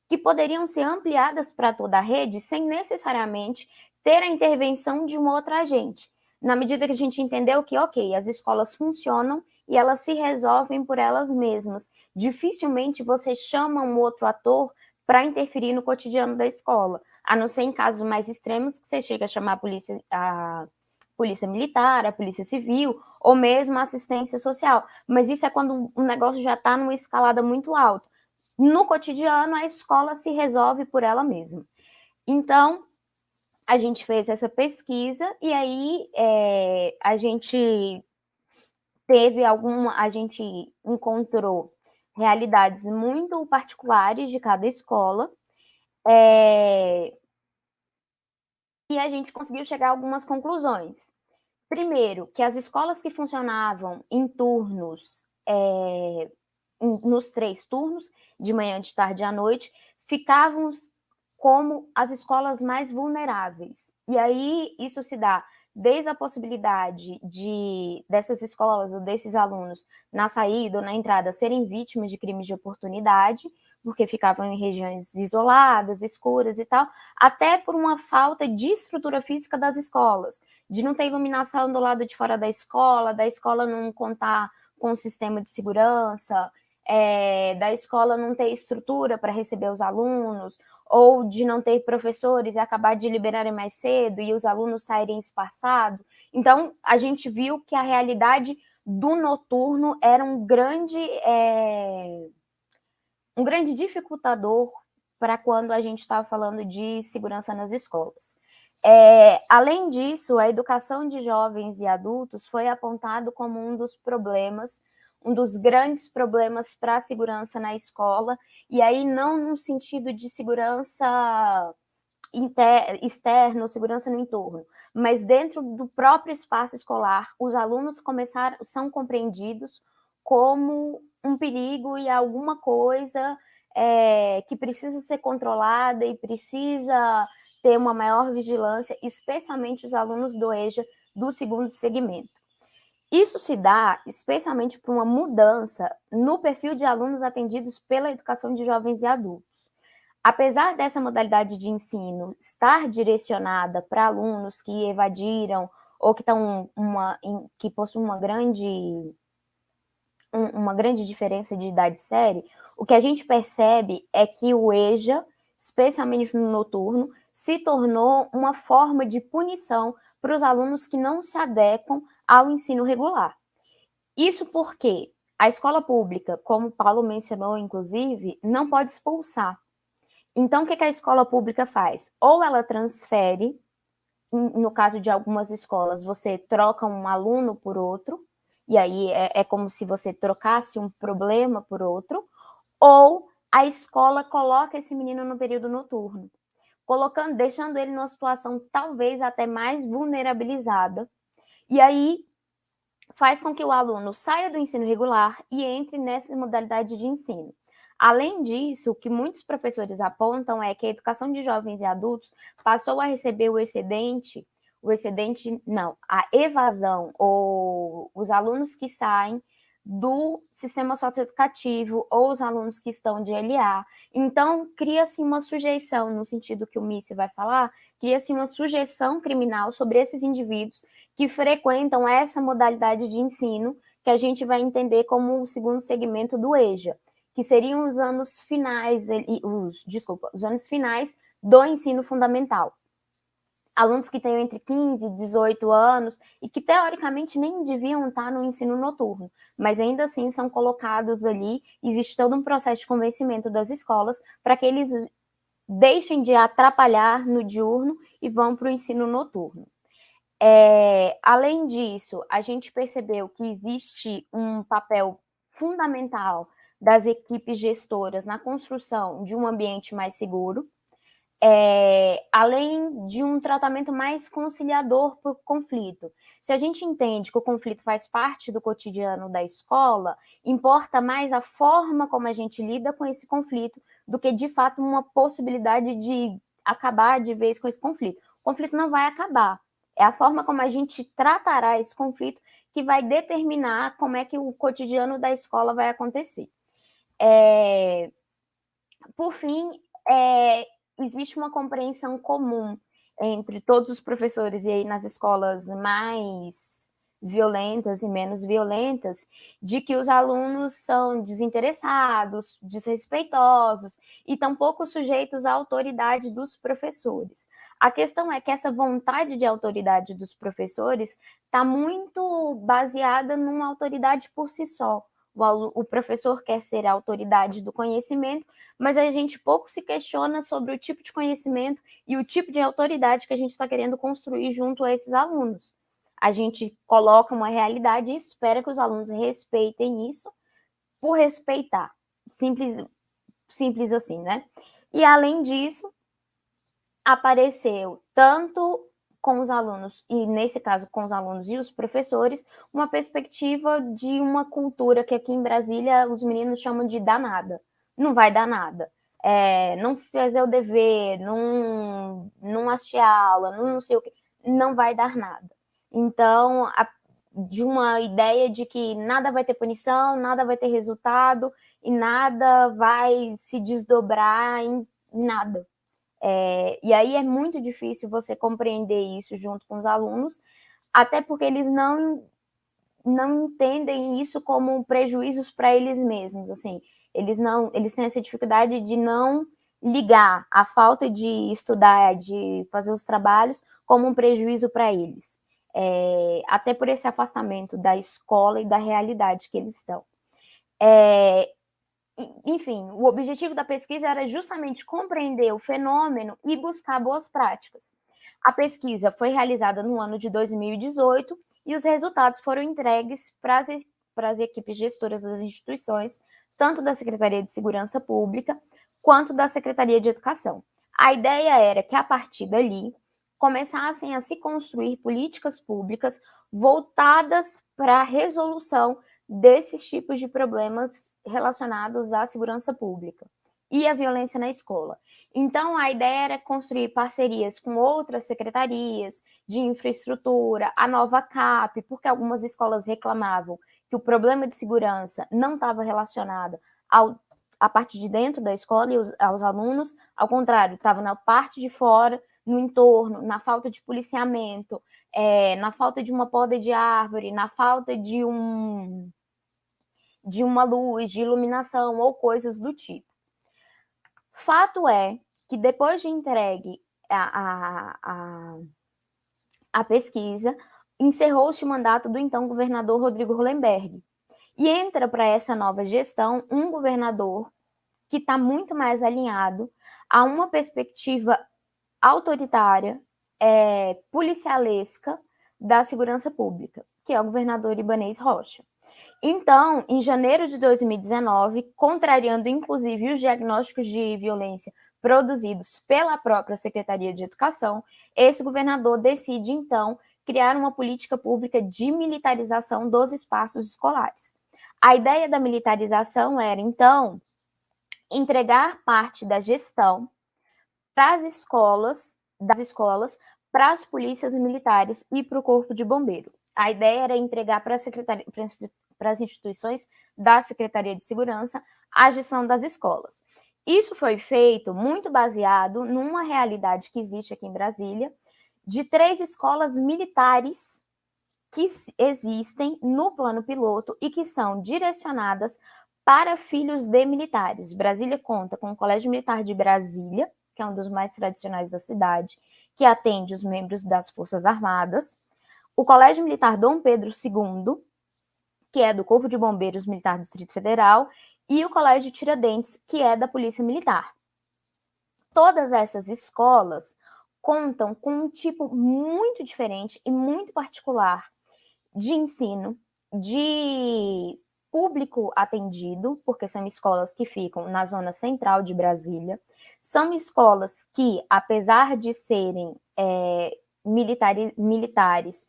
que poderiam ser ampliadas para toda a rede sem necessariamente ter a intervenção de um outro agente. Na medida que a gente entendeu que, ok, as escolas funcionam e elas se resolvem por elas mesmas. Dificilmente você chama um outro ator para interferir no cotidiano da escola, a não ser em casos mais extremos que você chega a chamar a polícia militar, a polícia civil, ou mesmo a assistência social. Mas isso é quando o negócio já está numa escalada muito alta. No cotidiano, a escola se resolve por ela mesma. Então, a gente fez essa pesquisa e aí a gente encontrou realidades muito particulares de cada escola e a gente conseguiu chegar a algumas conclusões. Primeiro, que as escolas que funcionavam em turnos, nos 3 turnos, de manhã, de tarde e à noite, ficavam como as escolas mais vulneráveis. E aí isso se dá desde a possibilidade dessas escolas ou desses alunos, na saída ou na entrada, serem vítimas de crimes de oportunidade, porque ficavam em regiões isoladas, escuras e tal, até por uma falta de estrutura física das escolas, de não ter iluminação do lado de fora da escola não contar com um sistema de segurança, da escola não ter estrutura para receber os alunos, ou de não ter professores e acabar de liberarem mais cedo e os alunos saírem esparçados. Então, a gente viu que a realidade do noturno era um grande dificultador para quando a gente estava falando de segurança nas escolas. Além disso, a educação de jovens e adultos foi apontado como um dos grandes problemas para a segurança na escola, e aí não no sentido de segurança externa ou segurança no entorno, mas dentro do próprio espaço escolar, os alunos são compreendidos como um perigo e alguma coisa que precisa ser controlada e precisa ter uma maior vigilância, especialmente os alunos do EJA do segundo segmento. Isso se dá especialmente por uma mudança no perfil de alunos atendidos pela educação de jovens e adultos. Apesar dessa modalidade de ensino estar direcionada para alunos que evadiram ou que possuem uma grande diferença de idade série, o que a gente percebe é que o EJA, especialmente no noturno, se tornou uma forma de punição para os alunos que não se adequam ao ensino regular. Isso porque a escola pública, como o Paulo mencionou, inclusive, não pode expulsar. Então, o que a escola pública faz? Ou ela transfere, no caso de algumas escolas, você troca um aluno por outro, e aí é como se você trocasse um problema por outro, ou a escola coloca esse menino no período noturno, deixando ele numa situação talvez até mais vulnerabilizada, e aí faz com que o aluno saia do ensino regular e entre nessa modalidade de ensino. Além disso, o que muitos professores apontam é que a educação de jovens e adultos passou a receber a evasão, ou os alunos que saem do sistema socioeducativo ou os alunos que estão de LA. Então, cria-se uma sujeição, no sentido que o Missy vai falar, cria-se uma sujeição criminal sobre esses indivíduos que frequentam essa modalidade de ensino que a gente vai entender como o segundo segmento do EJA, que seriam os anos finais do ensino fundamental. Alunos que têm entre 15 e 18 anos e que, teoricamente, nem deviam estar no ensino noturno, mas ainda assim são colocados ali. Existe todo um processo de convencimento das escolas para que eles deixem de atrapalhar no diurno e vão para o ensino noturno. Além disso, a gente percebeu que existe um papel fundamental das equipes gestoras na construção de um ambiente mais seguro, além de um tratamento mais conciliador para o conflito. Se a gente entende que o conflito faz parte do cotidiano da escola, importa mais a forma como a gente lida com esse conflito do que, de fato, uma possibilidade de acabar de vez com esse conflito. O conflito não vai acabar. É a forma como a gente tratará esse conflito que vai determinar como é que o cotidiano da escola vai acontecer. Por fim, existe uma compreensão comum entre todos os professores, e aí nas escolas mais violentas e menos violentas, de que os alunos são desinteressados, desrespeitosos e tampouco sujeitos à autoridade dos professores. A questão é que essa vontade de autoridade dos professores está muito baseada numa autoridade por si só. O professor quer ser a autoridade do conhecimento, mas a gente pouco se questiona sobre o tipo de conhecimento e o tipo de autoridade que a gente está querendo construir junto a esses alunos. A gente coloca uma realidade e espera que os alunos respeitem isso por respeitar. Simples assim, né? E, além disso, apareceu tanto com os alunos, e nesse caso com os alunos e os professores, uma perspectiva de uma cultura que aqui em Brasília os meninos chamam de danada. Não vai dar nada. Não fazer o dever, não assistir a aula, não sei o quê, não vai dar nada. Então, de uma ideia de que nada vai ter punição, nada vai ter resultado e nada vai se desdobrar em nada. E aí é muito difícil você compreender isso junto com os alunos, até porque eles não entendem isso como prejuízos para eles mesmos, assim. Eles têm essa dificuldade de não ligar a falta de estudar, de fazer os trabalhos, como um prejuízo para eles. Até por esse afastamento da escola e da realidade que eles estão. Enfim, o objetivo da pesquisa era justamente compreender o fenômeno e buscar boas práticas. A pesquisa foi realizada no ano de 2018 e os resultados foram entregues para as equipes gestoras das instituições, tanto da Secretaria de Segurança Pública quanto da Secretaria de Educação. A ideia era que, a partir dali, começassem a se construir políticas públicas voltadas para a resolução desses tipos de problemas relacionados à segurança pública e à violência na escola. Então, a ideia era construir parcerias com outras secretarias de infraestrutura, a nova CAP, porque algumas escolas reclamavam que o problema de segurança não estava relacionado à parte de dentro da escola e aos alunos, ao contrário, estava na parte de fora, no entorno, na falta de policiamento, na falta de uma poda de árvore, na falta de uma luz, de iluminação ou coisas do tipo. Fato é que, depois de entregue a pesquisa, encerrou-se o mandato do então governador Rodrigo Hollenberg. E entra para essa nova gestão um governador que está muito mais alinhado a uma perspectiva autoritária, policialesca da segurança pública, que é o governador Ibanez Rocha. Então, em janeiro de 2019, contrariando inclusive os diagnósticos de violência produzidos pela própria Secretaria de Educação, esse governador decide, então, criar uma política pública de militarização dos espaços escolares. A ideia da militarização era, então, entregar parte da gestão para as escolas, para as polícias militares e para o Corpo de Bombeiro. A ideia era entregar para as instituições da Secretaria de Segurança a gestão das escolas. Isso foi feito muito baseado numa realidade que existe aqui em Brasília, de 3 escolas militares que existem no plano piloto e que são direcionadas para filhos de militares. Brasília conta com o Colégio Militar de Brasília, que é um dos mais tradicionais da cidade, que atende os membros das Forças Armadas, o Colégio Militar Dom Pedro II, que é do Corpo de Bombeiros Militar do Distrito Federal, e o Colégio Tiradentes, que é da Polícia Militar. Todas essas escolas contam com um tipo muito diferente e muito particular de ensino, de público atendido, porque são escolas que ficam na zona central de Brasília, são escolas que, apesar de serem militares,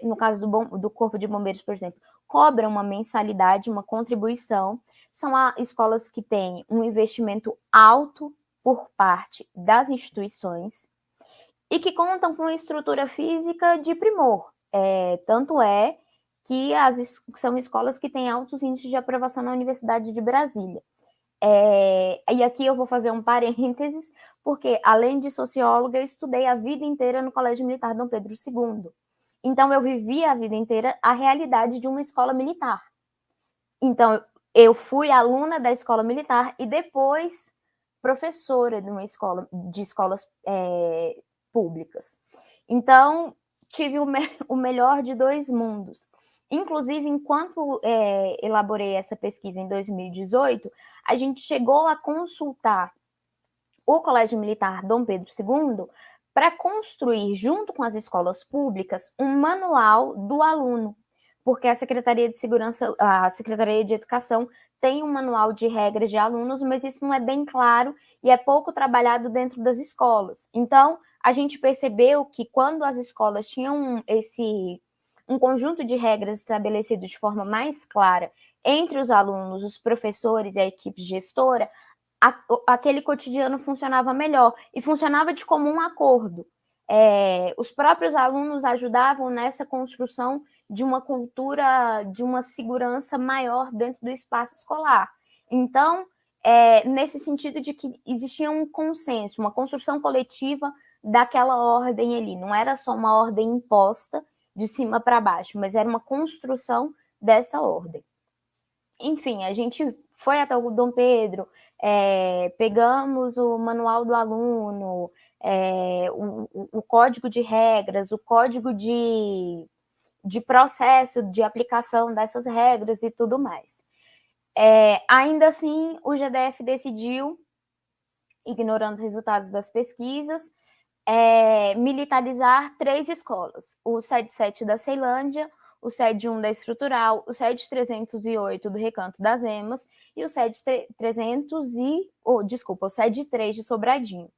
no caso do Corpo de Bombeiros, por exemplo, cobram uma mensalidade, uma contribuição, são escolas que têm um investimento alto por parte das instituições e que contam com uma estrutura física de primor. Tanto é que são escolas que têm altos índices de aprovação na Universidade de Brasília. E aqui eu vou fazer um parênteses, porque além de socióloga, eu estudei a vida inteira no Colégio Militar Dom Pedro II. Então, eu vivi a vida inteira a realidade de uma escola militar. Então, eu fui aluna da escola militar e depois professora de escolas públicas. Então, tive o melhor de dois mundos. Inclusive, enquanto elaborei essa pesquisa em 2018, a gente chegou a consultar o Colégio Militar Dom Pedro II para construir, junto com as escolas públicas, um manual do aluno, porque a Secretaria de Segurança, a Secretaria de Educação tem um manual de regras de alunos, mas isso não é bem claro e é pouco trabalhado dentro das escolas. Então, a gente percebeu que quando as escolas tinham um conjunto de regras estabelecido de forma mais clara entre os alunos, os professores e a equipe gestora, aquele cotidiano funcionava melhor e funcionava de comum acordo. Os próprios alunos ajudavam nessa construção de uma cultura, de uma segurança maior dentro do espaço escolar. Então, nesse sentido de que existia um consenso, uma construção coletiva daquela ordem ali. Não era só uma ordem imposta de cima para baixo, mas era uma construção dessa ordem. Enfim, a gente foi até o Dom Pedro, pegamos o manual do aluno, o código de regras, o código de processo de aplicação dessas regras e tudo mais. Ainda assim, o GDF decidiu, ignorando os resultados das pesquisas, militarizar 3 escolas: o SED 7 da Ceilândia, o SED 1 da Estrutural, o SED 308 do Recanto das Emas e o SED 3 de Sobradinho.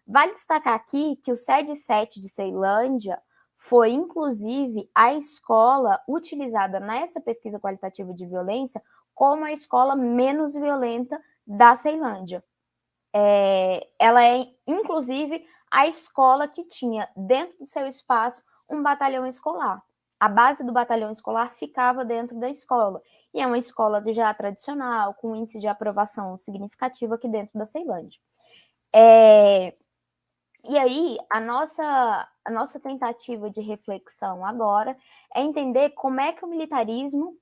Vale destacar aqui que o SED 7 de Ceilândia foi, inclusive, a escola utilizada nessa pesquisa qualitativa de violência como a escola menos violenta da Ceilândia. Ela é, inclusive, a escola que tinha dentro do seu espaço um batalhão escolar. A base do batalhão escolar ficava dentro da escola. E é uma escola já tradicional, com índice de aprovação significativo aqui dentro da Ceilândia. E aí, a nossa tentativa de reflexão agora é entender como é que o militarismo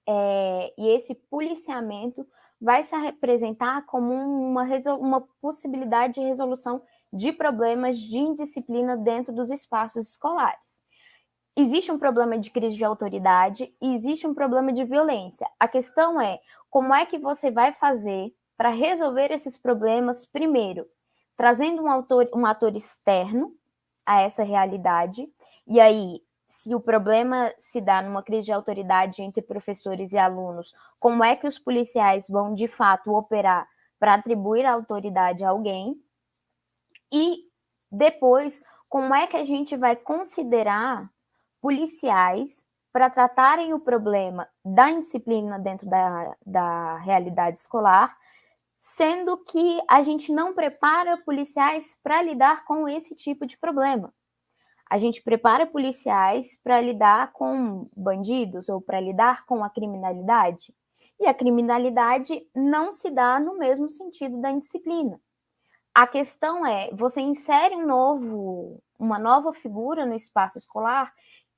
e esse policiamento vai se representar como uma possibilidade de resolução de problemas de indisciplina dentro dos espaços escolares. Existe um problema de crise de autoridade e existe um problema de violência. A questão é como é que você vai fazer para resolver esses problemas, primeiro, trazendo um ator externo a essa realidade, e aí, se o problema se dá numa crise de autoridade entre professores e alunos, como é que os policiais vão, de fato, operar para atribuir a autoridade a alguém? E, depois, como é que a gente vai considerar policiais para tratarem o problema da indisciplina dentro da realidade escolar, sendo que a gente não prepara policiais para lidar com esse tipo de problema. A gente prepara policiais para lidar com bandidos ou para lidar com a criminalidade. E a criminalidade não se dá no mesmo sentido da indisciplina. A questão é, você insere uma nova figura no espaço escolar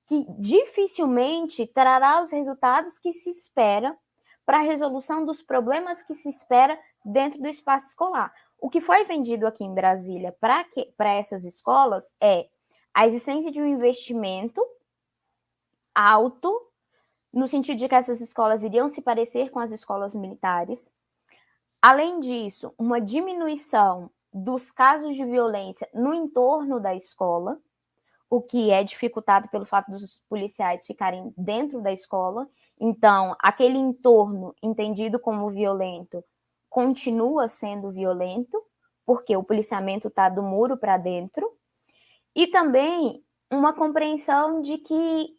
que dificilmente trará os resultados que se espera para a resolução dos problemas que se espera dentro do espaço escolar. O que foi vendido aqui em Brasília para essas escolas é a existência de um investimento alto, no sentido de que essas escolas iriam se parecer com as escolas militares. Além disso, uma diminuição dos casos de violência no entorno da escola, o que é dificultado pelo fato dos policiais ficarem dentro da escola. Então, aquele entorno entendido como violento continua sendo violento, porque o policiamento está do muro para dentro. E também uma compreensão de que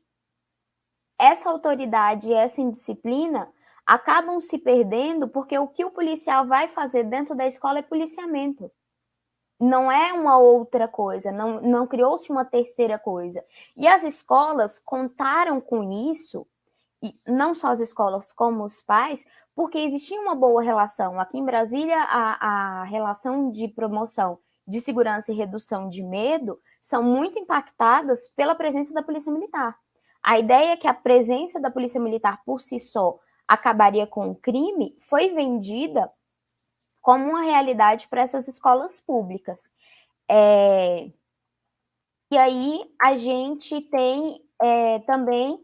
essa autoridade e essa indisciplina acabam se perdendo porque o que o policial vai fazer dentro da escola é policiamento. Não é uma outra coisa, não criou-se uma terceira coisa. E as escolas contaram com isso, e não só as escolas como os pais, porque existia uma boa relação. Aqui em Brasília, a relação de promoção de segurança e redução de medo são muito impactadas pela presença da Polícia Militar. A ideia que a presença da Polícia Militar por si só acabaria com o crime foi vendida como uma realidade para essas escolas públicas. E aí a gente tem também,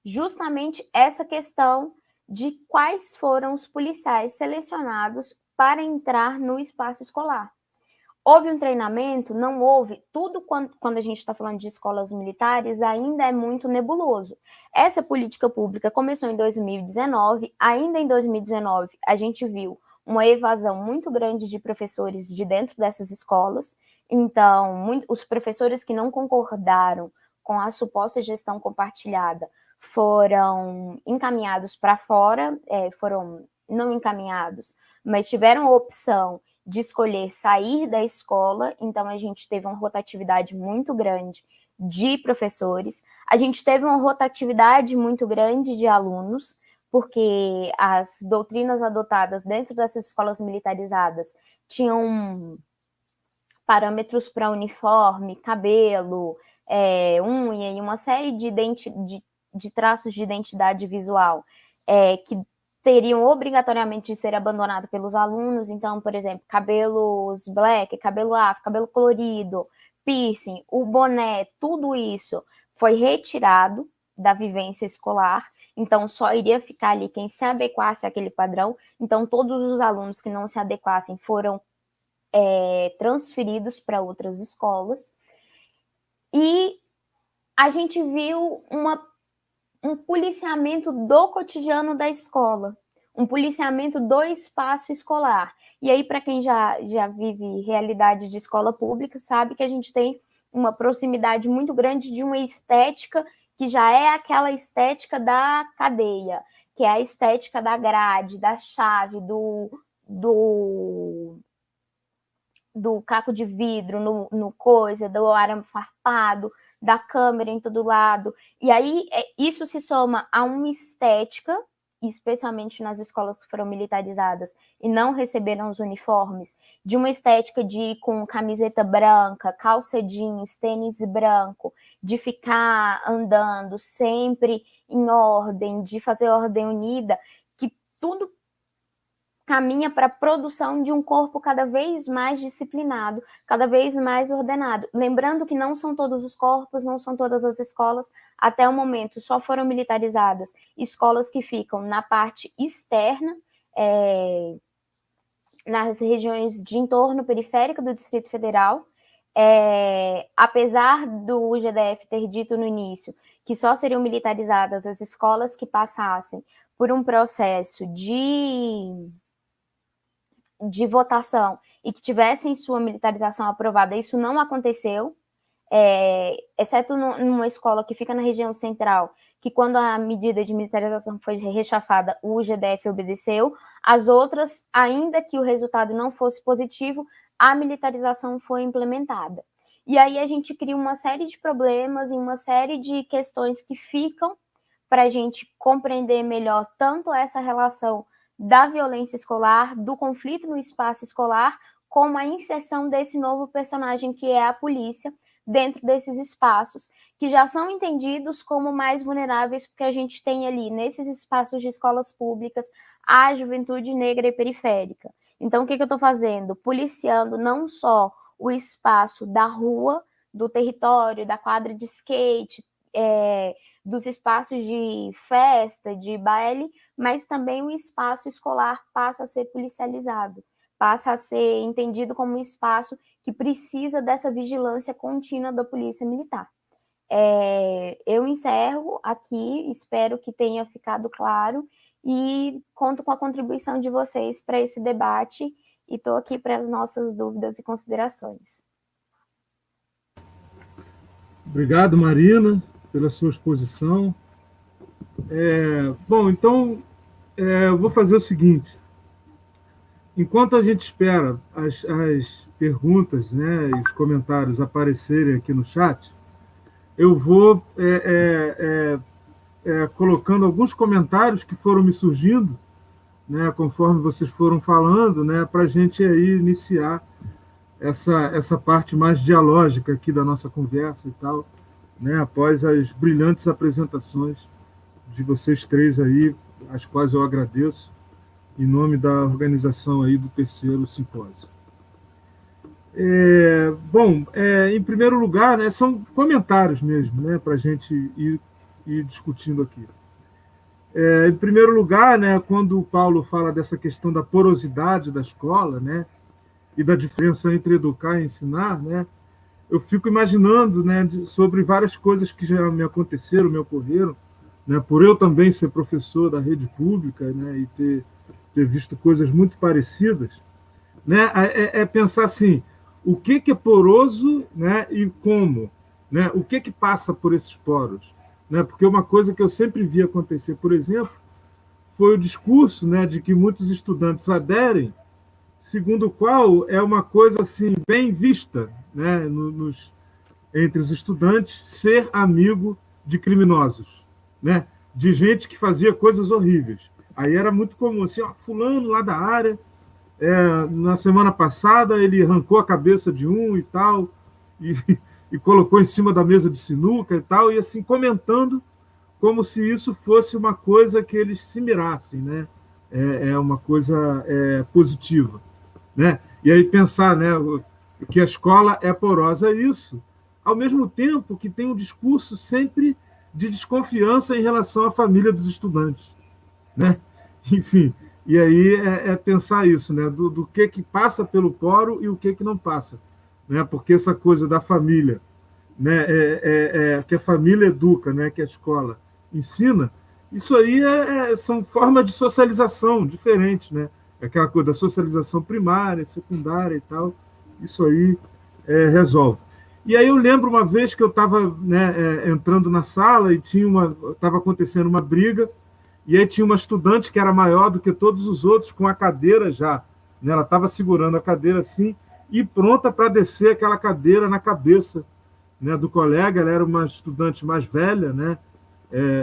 justamente essa questão de quais foram os policiais selecionados para entrar no espaço escolar. Houve um treinamento? Não houve? Tudo quando a gente está falando de escolas militares ainda é muito nebuloso. Essa política pública começou em 2019, ainda em 2019 a gente viu uma evasão muito grande de professores de dentro dessas escolas. Então, os professores que não concordaram com a suposta gestão compartilhada foram encaminhados para fora, foram não encaminhados, mas tiveram a opção de escolher sair da escola. Então a gente teve uma rotatividade muito grande de professores, a gente teve uma rotatividade muito grande de alunos, porque as doutrinas adotadas dentro dessas escolas militarizadas tinham parâmetros para uniforme, cabelo, unha e uma série de traços de identidade visual que teriam obrigatoriamente de ser abandonados pelos alunos. Então, por exemplo, cabelos black, cabelo afro, cabelo colorido, piercing, o boné, tudo isso foi retirado da vivência escolar. Então, só iria ficar ali quem se adequasse àquele padrão. Então, todos os alunos que não se adequassem foram transferidos para outras escolas. E a gente viu um policiamento do cotidiano da escola, um policiamento do espaço escolar. E aí, para quem já vive realidade de escola pública, sabe que a gente tem uma proximidade muito grande de uma estética que já é aquela estética da cadeia, que é a estética da grade, da chave, do caco de vidro no coisa, do arame farpado, da câmera em todo lado. E aí isso se soma a uma estética, especialmente nas escolas que foram militarizadas e não receberam os uniformes, de uma estética com camiseta branca, calça jeans, tênis branco, de ficar andando sempre em ordem, de fazer ordem unida, que tudo caminha para a produção de um corpo cada vez mais disciplinado, cada vez mais ordenado. Lembrando que não são todos os corpos, não são todas as escolas, até o momento só foram militarizadas escolas que ficam na parte externa, nas regiões de entorno periférico do Distrito Federal. Apesar do GDF ter dito no início que só seriam militarizadas as escolas que passassem por um processo de votação e que tivessem sua militarização aprovada, isso não aconteceu, exceto numa escola que fica na região central, que quando a medida de militarização foi rechaçada, o GDF obedeceu. As outras, ainda que o resultado não fosse positivo, a militarização foi implementada. E aí a gente cria uma série de problemas e uma série de questões que ficam para a gente compreender melhor tanto essa relação da violência escolar, do conflito no espaço escolar, como a inserção desse novo personagem que é a polícia dentro desses espaços, que já são entendidos como mais vulneráveis, porque a gente tem ali, nesses espaços de escolas públicas, a juventude negra e periférica. Então, o que eu estou fazendo? Policiando não só o espaço da rua, do território, da quadra de skate, dos espaços de festa, de baile, mas também o espaço escolar passa a ser policializado, passa a ser entendido como um espaço que precisa dessa vigilância contínua da Polícia Militar. Eu encerro aqui, espero que tenha ficado claro e conto com a contribuição de vocês para esse debate e estou aqui para as nossas dúvidas e considerações. Obrigado, Marina, pela sua exposição. Bom, então, eu vou fazer o seguinte. Enquanto a gente espera as perguntas, né, e os comentários aparecerem aqui no chat, eu vou colocando alguns comentários que foram me surgindo, né, conforme vocês foram falando, né, para a gente aí iniciar essa parte mais dialógica aqui da nossa conversa e tal, né, após as brilhantes apresentações de vocês três aí, as quais eu agradeço, em nome da organização aí do terceiro simpósio. Bom, em primeiro lugar, né, são comentários mesmo, né, para a gente ir discutindo aqui. Em primeiro lugar, né, quando o Paulo fala dessa questão da porosidade da escola, né, e da diferença entre educar e ensinar, né, eu fico imaginando, né, sobre várias coisas que já me aconteceram, me ocorreram, né, por eu também ser professor da rede pública, né, e ter visto coisas muito parecidas, né, pensar assim, o que é poroso, né, e como, né, o que passa por esses poros, né, porque uma coisa que eu sempre vi acontecer, por exemplo, foi o discurso, né, de que muitos estudantes aderem, segundo o qual é uma coisa assim bem vista, né, entre os estudantes ser amigo de criminosos, né, de gente que fazia coisas horríveis. Aí era muito comum, assim, fulano lá da área, na semana passada ele arrancou a cabeça de um e tal, e colocou em cima da mesa de sinuca e tal, e assim, comentando como se isso fosse uma coisa que eles se mirassem, né? Uma coisa positiva, né? E aí pensar, né, que a escola é porosa a isso, ao mesmo tempo que tem um discurso sempre de desconfiança em relação à família dos estudantes, né? Enfim, e aí pensar isso, né? Do que passa pelo poro e o que não passa, né? Porque essa coisa da família, né? Que a família educa, né? Que a escola ensina, isso aí são formas de socialização diferentes, né? Aquela coisa da socialização primária, secundária e tal, isso aí resolve. E aí eu lembro uma vez que eu estava, né, entrando na sala e estava acontecendo uma briga, e aí tinha uma estudante que era maior do que todos os outros, com a cadeira já, né? Ela estava segurando a cadeira assim, e pronta para descer aquela cadeira na cabeça, né, do colega. Ela era uma estudante mais velha, né?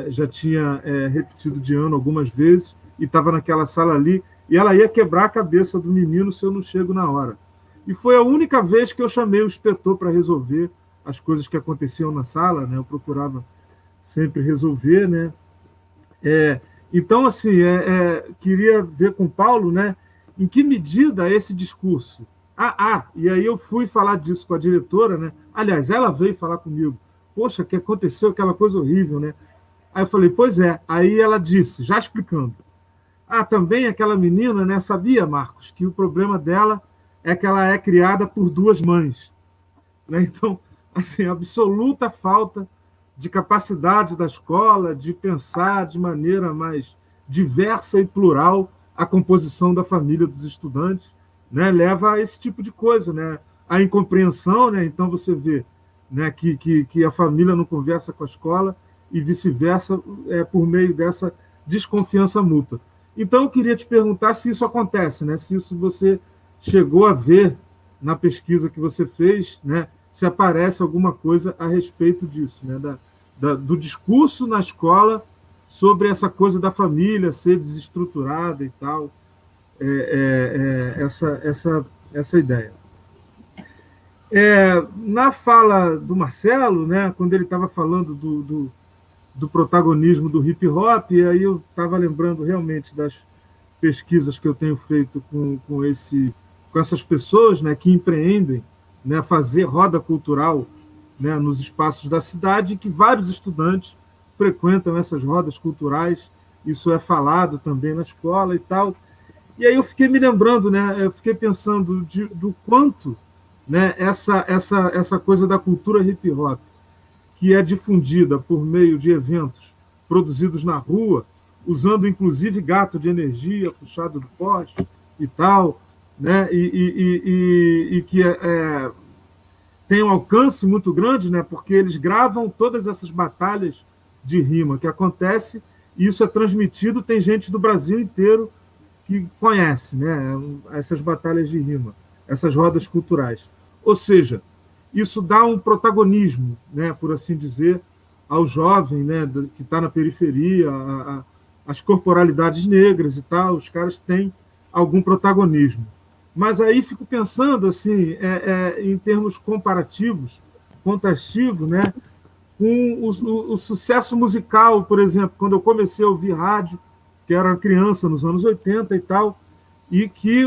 Já tinha repetido de ano algumas vezes, e estava naquela sala ali, e ela ia quebrar a cabeça do menino se eu não chego na hora. E foi a única vez que eu chamei o inspetor para resolver as coisas que aconteciam na sala, né? Eu procurava sempre resolver, né? Então, assim, queria ver com o Paulo, né, em que medida esse discurso... E aí eu fui falar disso com a diretora, né? Aliás, ela veio falar comigo. Poxa, que aconteceu aquela coisa horrível, né? Aí eu falei, pois é. Aí ela disse, já explicando. Também aquela menina, né, sabia, Marcos, que o problema dela é que ela é criada por duas mães, né? Então, assim, absoluta falta de capacidade da escola de pensar de maneira mais diversa e plural a composição da família dos estudantes, né? Leva a esse tipo de coisa, né? A incompreensão, né? Então você vê, né, que a família não conversa com a escola e vice-versa, por meio dessa desconfiança mútua. Então eu queria te perguntar se isso acontece, né? Se isso você chegou a ver na pesquisa que você fez, né? Se aparece alguma coisa a respeito disso, né? Do discurso na escola sobre essa coisa da família ser desestruturada e tal, essa ideia. Na fala do Marcelo, né, quando ele estava falando do protagonismo do hip hop, e aí eu estava lembrando realmente das pesquisas que eu tenho feito com essas pessoas, né, que empreendem, né, fazer roda cultural, né, nos espaços da cidade, que vários estudantes frequentam essas rodas culturais, isso é falado também na escola e tal. E aí eu fiquei me lembrando, né? Eu fiquei pensando do quanto, né? Essa coisa da cultura hip hop, que é difundida por meio de eventos produzidos na rua, usando inclusive gato de energia puxado do poste e tal, né? E que tem um alcance muito grande, né? Porque eles gravam todas essas batalhas de rima que acontece, e isso é transmitido, tem gente do Brasil inteiro que conhece, né? Essas batalhas de rima, essas rodas culturais. Ou seja, isso dá um protagonismo, né, por assim dizer, ao jovem, né, que está na periferia, as corporalidades negras e tal, os caras têm algum protagonismo. Mas aí fico pensando, assim, em termos comparativos, contrastivos, né, com o sucesso musical, por exemplo, quando eu comecei a ouvir rádio, que era criança nos anos 80 e tal, e que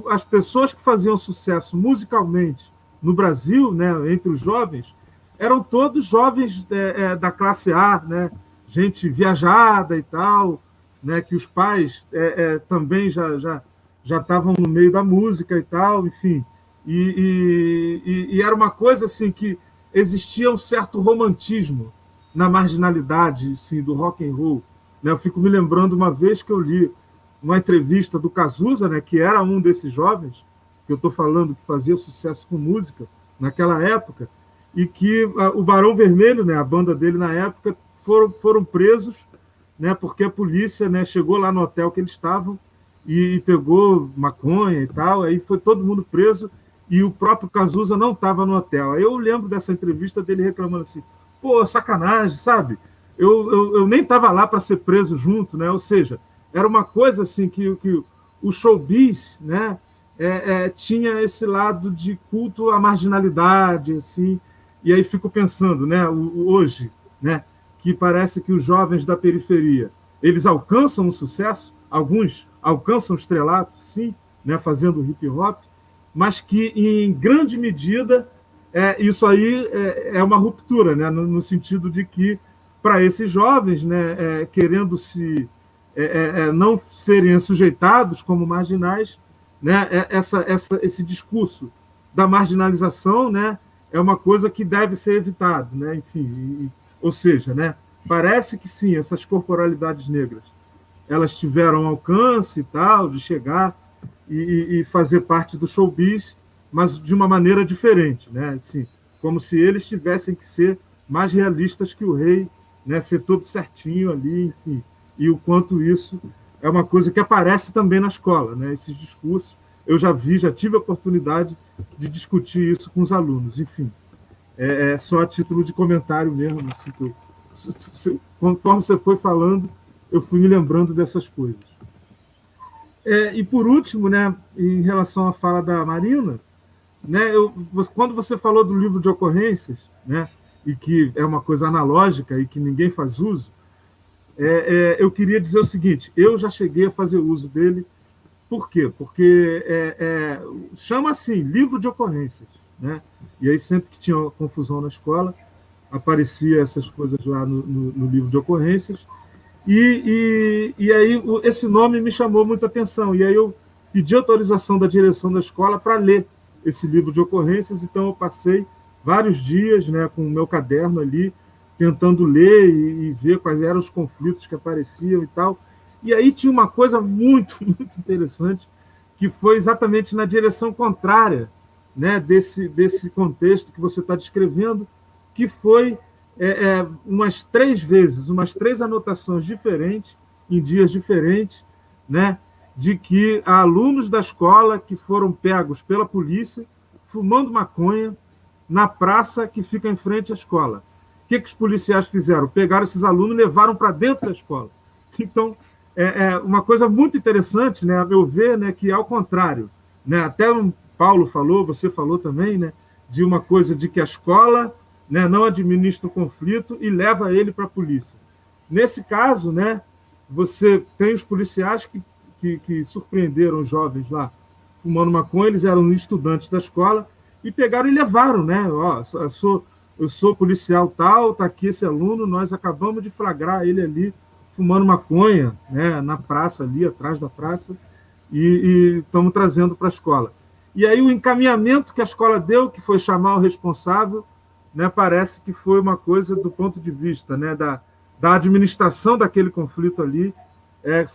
as pessoas que faziam sucesso musicalmente no Brasil, né, entre os jovens, eram todos jovens da classe A, né, gente viajada e tal, né, que os pais também já estavam no meio da música e tal, enfim. E era uma coisa assim que existia um certo romantismo na marginalidade, assim, do rock and roll. Né? Eu fico me lembrando uma vez que eu li uma entrevista do Cazuza, né, que era um desses jovens, que eu estou falando que fazia sucesso com música naquela época, e que o Barão Vermelho, né, a banda dele na época, foram presos, né, porque a polícia, né, chegou lá no hotel que eles estavam e pegou maconha e tal, aí foi todo mundo preso, e o próprio Cazuza não estava no hotel. Aí eu lembro dessa entrevista dele reclamando assim, pô, sacanagem, sabe? Eu nem estava lá para ser preso junto, né? Ou seja, era uma coisa assim que o showbiz, né, tinha esse lado de culto à marginalidade, assim, e aí fico pensando, né, hoje, né, que parece que os jovens da periferia, eles alcançam o sucesso, alguns alcançam o estrelato, sim, né, fazendo hip hop, mas que, em grande medida, isso aí é uma ruptura, né, no sentido de que, para esses jovens, né, querendo não serem sujeitados como marginais, né, esse discurso da marginalização, né, é uma coisa que deve ser evitado, né, enfim, ou seja, né, parece que sim, essas corporalidades negras, elas tiveram alcance e tal, de chegar e fazer parte do showbiz, mas de uma maneira diferente, né, assim, como se eles tivessem que ser mais realistas que o rei, né, ser tudo certinho ali, enfim, e o quanto isso é uma coisa que aparece também na escola, né, esses discursos, eu já tive a oportunidade de discutir isso com os alunos, enfim, só a título de comentário mesmo, assim, conforme você foi falando, eu fui me lembrando dessas coisas. E por último, né, em relação à fala da Marina, né, quando você falou do livro de ocorrências, né, e que é uma coisa analógica e que ninguém faz uso, eu queria dizer o seguinte, eu já cheguei a fazer uso dele. Por quê? Porque chama assim, livro de ocorrências, né? E aí sempre que tinha confusão na escola, aparecia essas coisas lá no livro de ocorrências, e aí esse nome me chamou muita atenção, e aí eu pedi autorização da direção da escola para ler esse livro de ocorrências, então eu passei vários dias, né, com o meu caderno ali, tentando ler e ver quais eram os conflitos que apareciam e tal. E aí tinha uma coisa muito, muito interessante, que foi exatamente na direção contrária, né, desse contexto que você está descrevendo, que foi umas 3 vezes, umas 3 anotações diferentes, em dias diferentes, né, de que há alunos da escola que foram pegos pela polícia fumando maconha na praça que fica em frente à escola. O que os policiais fizeram? Pegaram esses alunos e levaram para dentro da escola. Então, uma coisa muito interessante, né, a meu ver, né, que é ao contrário. Né, até o Paulo falou, você falou também, né, de uma coisa de que a escola, né, não administra o conflito e leva ele para a polícia. Nesse caso, né, você tem os policiais que surpreenderam os jovens lá fumando maconha, eles eram estudantes da escola, e pegaram e levaram, né? Eu sou policial tal, está aqui esse aluno, nós acabamos de flagrar ele ali fumando maconha, né, na praça ali, atrás da praça, e estamos trazendo para a escola. E aí o encaminhamento que a escola deu, que foi chamar o responsável, né, parece que foi uma coisa do ponto de vista, né, da administração daquele conflito ali,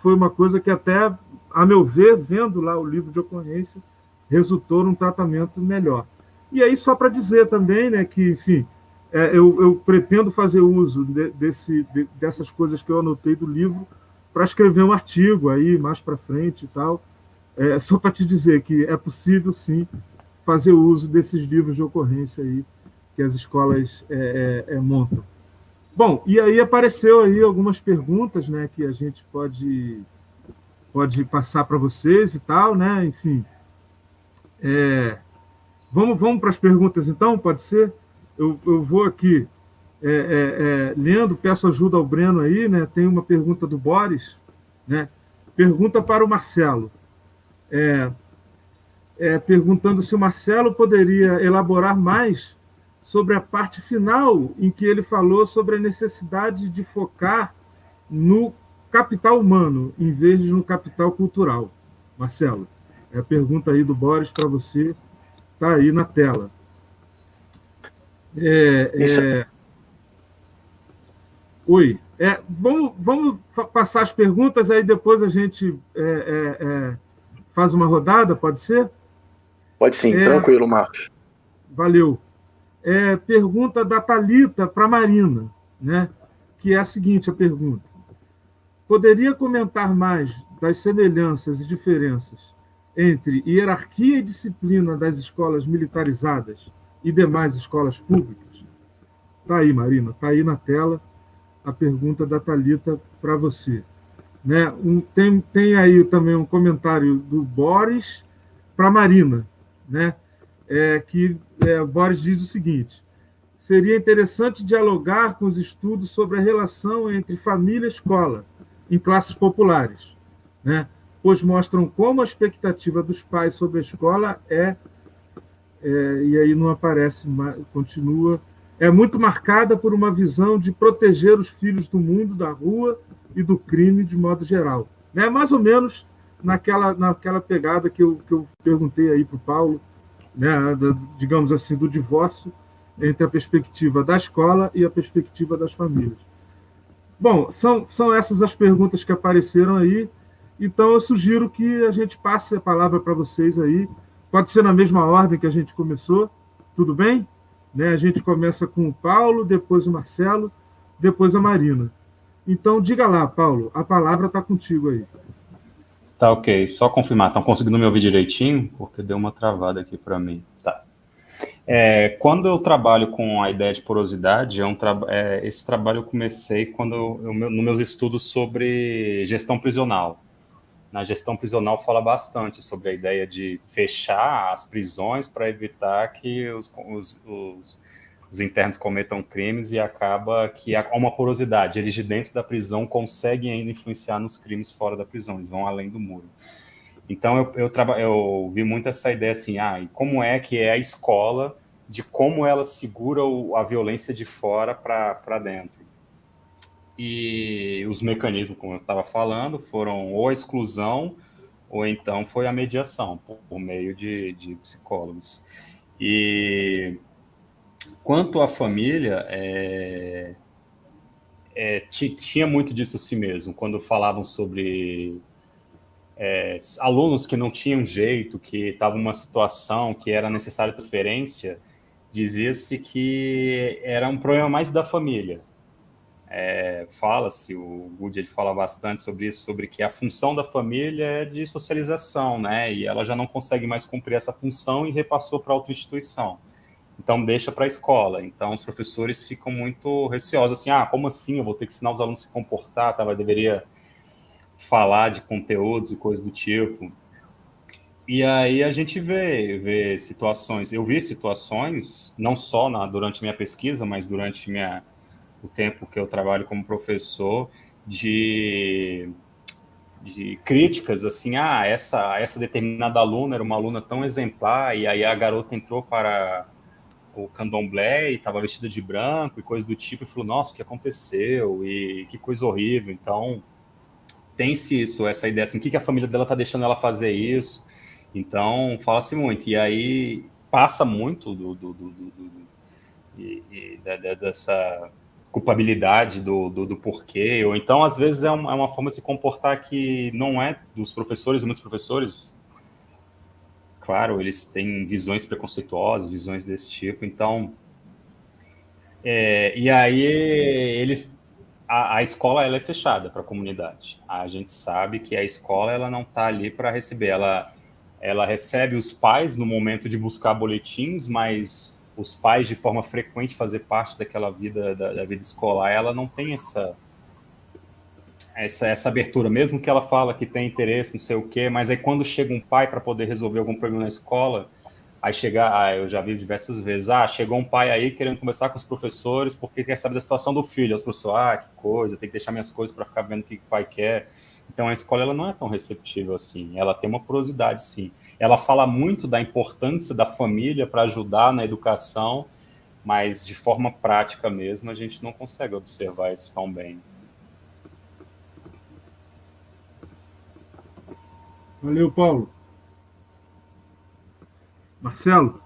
foi uma coisa que até, a meu ver, vendo lá o livro de ocorrência, resultou num tratamento melhor. E aí, só para dizer também, né, que, enfim, eu pretendo fazer uso dessas coisas que eu anotei do livro para escrever um artigo aí mais para frente e tal. Só para te dizer que é possível, sim, fazer uso desses livros de ocorrência aí que as escolas montam. Bom, e aí apareceu aí algumas perguntas, né, que a gente pode passar para vocês e tal, né, enfim. Vamos para as perguntas, então, pode ser? Eu vou aqui lendo, peço ajuda ao Breno aí, né, tem uma pergunta do Boris, né, pergunta para o Marcelo, perguntando se o Marcelo poderia elaborar mais sobre a parte final em que ele falou sobre a necessidade de focar no capital humano, em vez de no capital cultural. Marcelo, a pergunta aí do Boris para você, está aí na tela. Oi. Vamos passar as perguntas, aí depois a gente faz uma rodada, pode ser? Pode sim, tranquilo, Marcos. Valeu. Pergunta da Thalita para a Marina, né? Que é a seguinte, a pergunta. Poderia comentar mais das semelhanças e diferenças entre hierarquia e disciplina das escolas militarizadas e demais escolas públicas? Está aí, Marina, está aí na tela a pergunta da Thalita para você. Né? Tem aí também um comentário do Boris para a Marina, né? O Boris diz o seguinte: seria interessante dialogar com os estudos sobre a relação entre família e escola em classes populares, né? Pois mostram como a expectativa dos pais sobre a escola e aí não aparece, continua, é muito marcada por uma visão de proteger os filhos do mundo, da rua e do crime de modo geral. Né? Mais ou menos naquela pegada que eu perguntei aí para o Paulo, né? Digamos assim, do divórcio entre a perspectiva da escola e a perspectiva das famílias. Bom, são essas as perguntas que apareceram aí, então eu sugiro que a gente passe a palavra para vocês aí, pode ser na mesma ordem que a gente começou, tudo bem? Né? A gente começa com o Paulo, depois o Marcelo, depois a Marina. Então, diga lá, Paulo, a palavra está contigo aí. Tá, ok. Só confirmar, estão conseguindo me ouvir direitinho? Porque deu uma travada aqui para mim. Tá. Quando eu trabalho com a ideia de porosidade, esse trabalho eu comecei nos meus estudos sobre gestão prisional. Na gestão prisional fala bastante sobre a ideia de fechar as prisões para evitar que os internos cometam crimes e acaba que há uma porosidade. Eles de dentro da prisão conseguem ainda influenciar nos crimes fora da prisão, eles vão além do muro. Então, eu vi muito essa ideia assim, e como é que é a escola, de como ela segura a violência de fora para dentro. E os mecanismos, como eu estava falando, foram ou a exclusão, ou então foi a mediação, por meio de psicólogos. E quanto à família, tinha muito disso assim mesmo, quando falavam sobre alunos que não tinham jeito, que estavam numa situação que era necessária transferência, dizia-se que era um problema mais da família. Fala-se, o Goody fala bastante sobre isso, sobre que a função da família é de socialização, né? E ela já não consegue mais cumprir essa função e repassou para outra instituição. Então, deixa para a escola. Então, os professores ficam muito receosos, assim, como assim? Eu vou ter que ensinar os alunos a se comportar, tá? Eu deveria falar de conteúdos e coisas do tipo. E aí a gente vê situações, eu vi situações, não só durante minha pesquisa, mas durante o tempo que eu trabalho como professor, de críticas, assim, essa determinada aluna era uma aluna tão exemplar, e aí a garota entrou para o candomblé e estava vestida de branco e coisa do tipo, e falou, nossa, o que aconteceu? E que coisa horrível. Então, tem-se essa ideia assim, o que a família dela está deixando ela fazer isso. Então, fala-se muito. E aí passa muito dessa culpabilidade do porquê. Ou então, às vezes, é uma forma de se comportar que não é dos professores. Muitos professores, claro, eles têm visões preconceituosas, visões desse tipo. Então, e aí eles... A escola ela é fechada para a comunidade. A gente sabe que a escola ela não está ali para receber. Ela recebe os pais no momento de buscar boletins, mas os pais, de forma frequente, fazer parte daquela vida, da vida escolar, ela não tem essa abertura, mesmo que ela fala que tem interesse, não sei o quê, mas aí quando chega um pai para poder resolver algum problema na escola, aí chega, eu já vi diversas vezes, chegou um pai aí querendo conversar com os professores porque quer saber da situação do filho. Os professores, que coisa, tem que deixar minhas coisas para ficar vendo o que o pai quer. Então a escola ela não é tão receptiva assim, ela tem uma porosidade sim. Ela fala muito da importância da família para ajudar na educação, mas de forma prática mesmo a gente não consegue observar isso tão bem. Valeu, Paulo. Marcelo?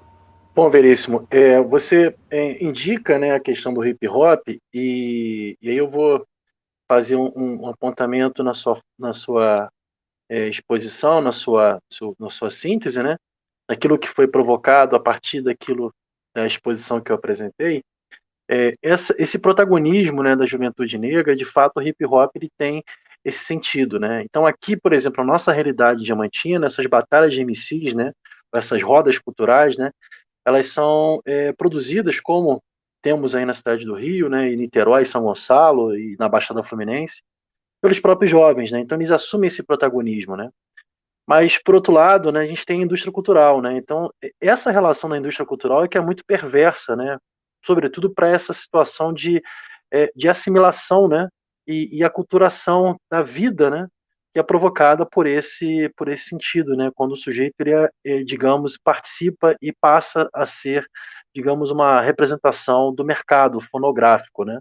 Bom, Veríssimo, você indica, né, a questão do hip hop e aí eu vou fazer um apontamento na sua exposição, na sua síntese, né, daquilo que foi provocado a partir daquilo da exposição que eu apresentei. Esse protagonismo, né, da juventude negra, de fato, o hip hop ele tem esse sentido, né? Então aqui, por exemplo, a nossa realidade diamantina, essas batalhas de MCs, né, essas rodas culturais, né, elas são produzidas como temos aí na cidade do Rio, né, em Niterói, São Gonçalo e na Baixada Fluminense, pelos próprios jovens, né? Então eles assumem esse protagonismo, né? Mas por outro lado, né, a gente tem a indústria cultural, né? Então essa relação da indústria cultural é que é muito perversa, né? Sobretudo para essa situação de assimilação, né? E aculturação da vida, né? Que é provocada por esse sentido, né? Quando o sujeito, ele digamos, participa e passa a ser, digamos, uma representação do mercado fonográfico, né?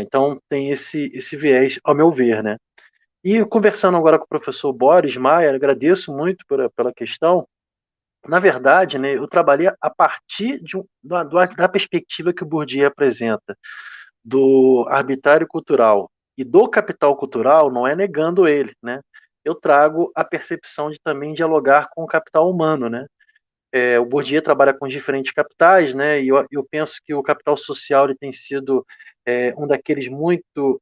Então tem esse viés, ao meu ver, né? E conversando agora com o professor Boris Maia, agradeço muito pela questão. Na verdade, né, eu trabalhei a partir da perspectiva que o Bourdieu apresenta, do arbitrário cultural e do capital cultural, não é negando ele, né? Eu trago a percepção de também dialogar com o capital humano, né? O Bourdieu trabalha com diferentes capitais, né? E eu penso que o capital social ele tem sido um daqueles muito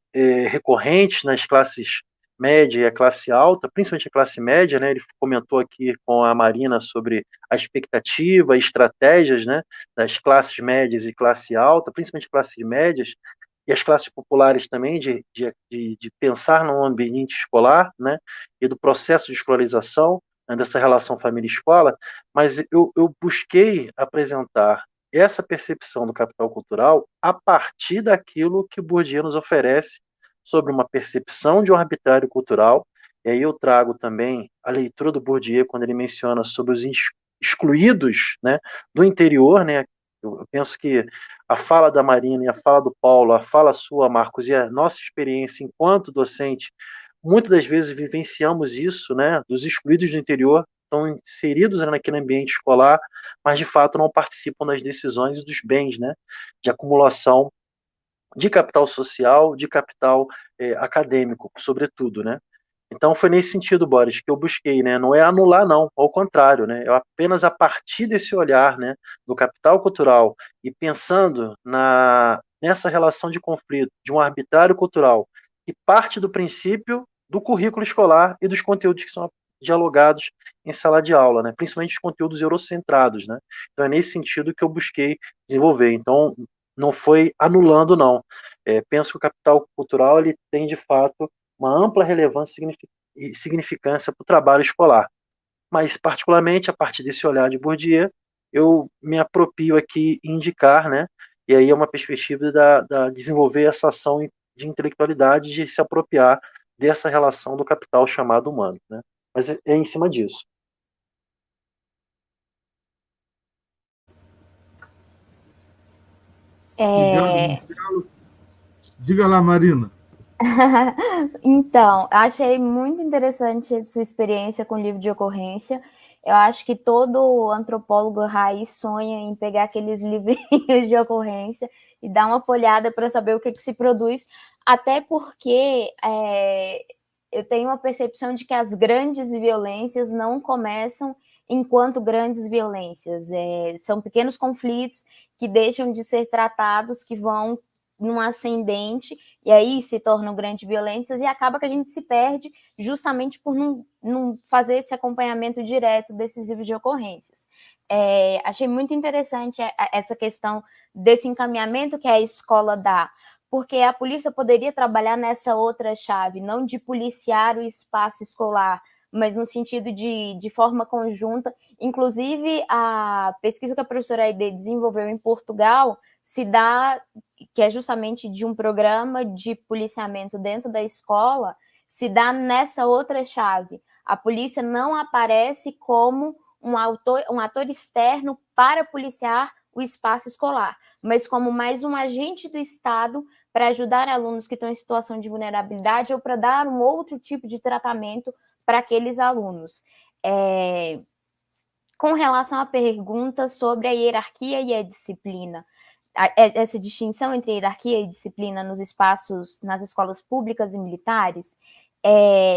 recorrentes nas classes média e a classe alta, principalmente a classe média, né? Ele comentou aqui com a Marina sobre a expectativa e estratégias, né, das classes médias e classe alta, principalmente classes médias, e as classes populares também, de pensar no ambiente escolar, né, e do processo de escolarização, né, dessa relação família-escola, mas eu busquei apresentar essa percepção do capital cultural a partir daquilo que o Bourdieu nos oferece sobre uma percepção de um arbitrário cultural, e aí eu trago também a leitura do Bourdieu quando ele menciona sobre os excluídos, né, do interior, né. Eu penso que a fala da Marina e a fala do Paulo, a fala sua, Marcos, e a nossa experiência enquanto docente, muitas das vezes vivenciamos isso, né, dos excluídos do interior, estão inseridos naquele ambiente escolar, mas de fato não participam das decisões e dos bens, né, de acumulação de capital social, de capital acadêmico, sobretudo, né. Então foi nesse sentido, Boris, que eu busquei, né? Não é anular, não, ao contrário, né? Eu apenas a partir desse olhar, né, do capital cultural e pensando nessa relação de conflito de um arbitrário cultural que parte do princípio do currículo escolar e dos conteúdos que são dialogados em sala de aula, né? Principalmente os conteúdos eurocentrados, né? Então é nesse sentido que eu busquei desenvolver. Então não foi anulando, não. Penso que o capital cultural ele tem de fato uma ampla relevância e significância para o trabalho escolar. Mas, particularmente, a partir desse olhar de Bourdieu, eu me aproprio aqui em indicar, né? E aí é uma perspectiva da desenvolver essa ação de intelectualidade, de se apropriar dessa relação do capital chamado humano, né? Mas é em cima disso. Obrigado, Marcelo. Diga lá, Marina. Então, achei muito interessante a sua experiência com o livro de ocorrência. Eu acho que todo antropólogo raiz sonha em pegar aqueles livrinhos de ocorrência e dar uma folhada para saber o que se produz, até porque eu tenho uma percepção de que as grandes violências não começam enquanto grandes violências. São pequenos conflitos que deixam de ser tratados, que vão num ascendente, e aí se tornam grandes violências, e acaba que a gente se perde justamente por não fazer esse acompanhamento direto desses livros de ocorrências. Achei muito interessante essa questão desse encaminhamento que a escola dá, porque a polícia poderia trabalhar nessa outra chave, não de policiar o espaço escolar, mas no sentido de forma conjunta. Inclusive, a pesquisa que a professora Aide desenvolveu em Portugal se dá, que é justamente de um programa de policiamento dentro da escola, se dá nessa outra chave. A polícia não aparece como um ator externo para policiar o espaço escolar, mas como mais um agente do Estado para ajudar alunos que estão em situação de vulnerabilidade ou para dar um outro tipo de tratamento para aqueles alunos. Com relação à pergunta sobre a hierarquia e a disciplina, essa distinção entre hierarquia e disciplina nos espaços, nas escolas públicas e militares,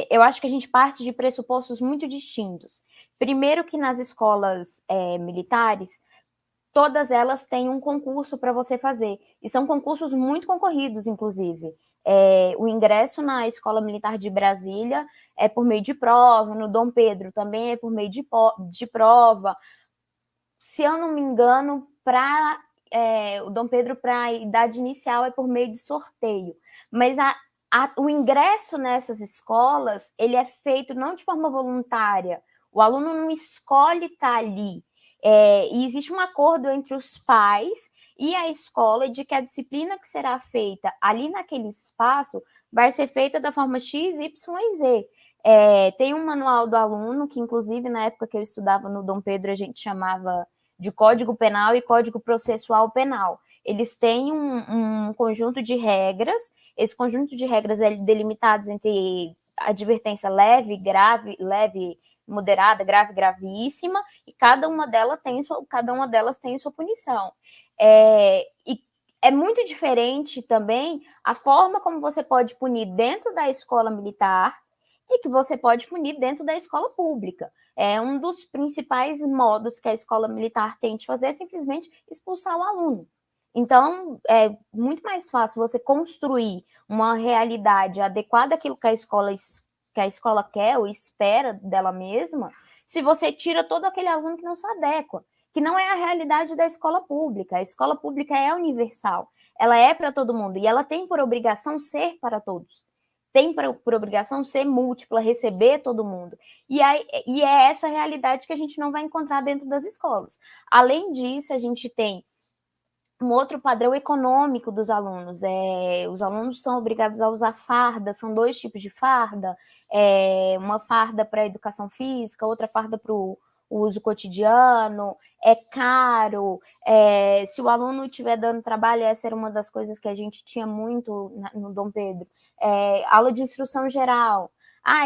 eu acho que a gente parte de pressupostos muito distintos. Primeiro que nas escolas militares, todas elas têm um concurso para você fazer, e são concursos muito concorridos, inclusive. O ingresso na Escola Militar de Brasília é por meio de prova, no Dom Pedro também é por meio de prova. Se eu não me engano, o Dom Pedro, para a idade inicial, é por meio de sorteio. Mas o ingresso nessas escolas, ele é feito não de forma voluntária. O aluno não escolhe estar ali. E existe um acordo entre os pais e a escola de que a disciplina que será feita ali naquele espaço vai ser feita da forma X, Y e Z. Tem um manual do aluno, que inclusive na época que eu estudava no Dom Pedro a gente chamava de Código Penal e Código Processual Penal. Eles têm um conjunto de regras, esse conjunto de regras é delimitado entre advertência leve, grave, leve, moderada, grave, gravíssima, e cada uma delas tem sua punição. E é muito diferente também a forma como você pode punir dentro da escola militar e que você pode punir dentro da escola pública. Um dos principais modos que a escola militar tem de fazer é simplesmente expulsar o aluno. Então, é muito mais fácil você construir uma realidade adequada àquilo que a escola quer ou espera dela mesma, se você tira todo aquele aluno que não se adequa, que não é a realidade da escola pública. A escola pública é universal, ela é para todo mundo e ela tem por obrigação ser para todos. Tem por obrigação ser múltipla, receber todo mundo. E é essa realidade que a gente não vai encontrar dentro das escolas. Além disso, a gente tem um outro padrão econômico dos alunos. Os alunos são obrigados a usar farda, são 2 tipos de farda, uma farda para a educação física, outra farda para o uso cotidiano, é caro. Se o aluno estiver dando trabalho, essa era uma das coisas que a gente tinha muito no Dom Pedro, aula de instrução geral.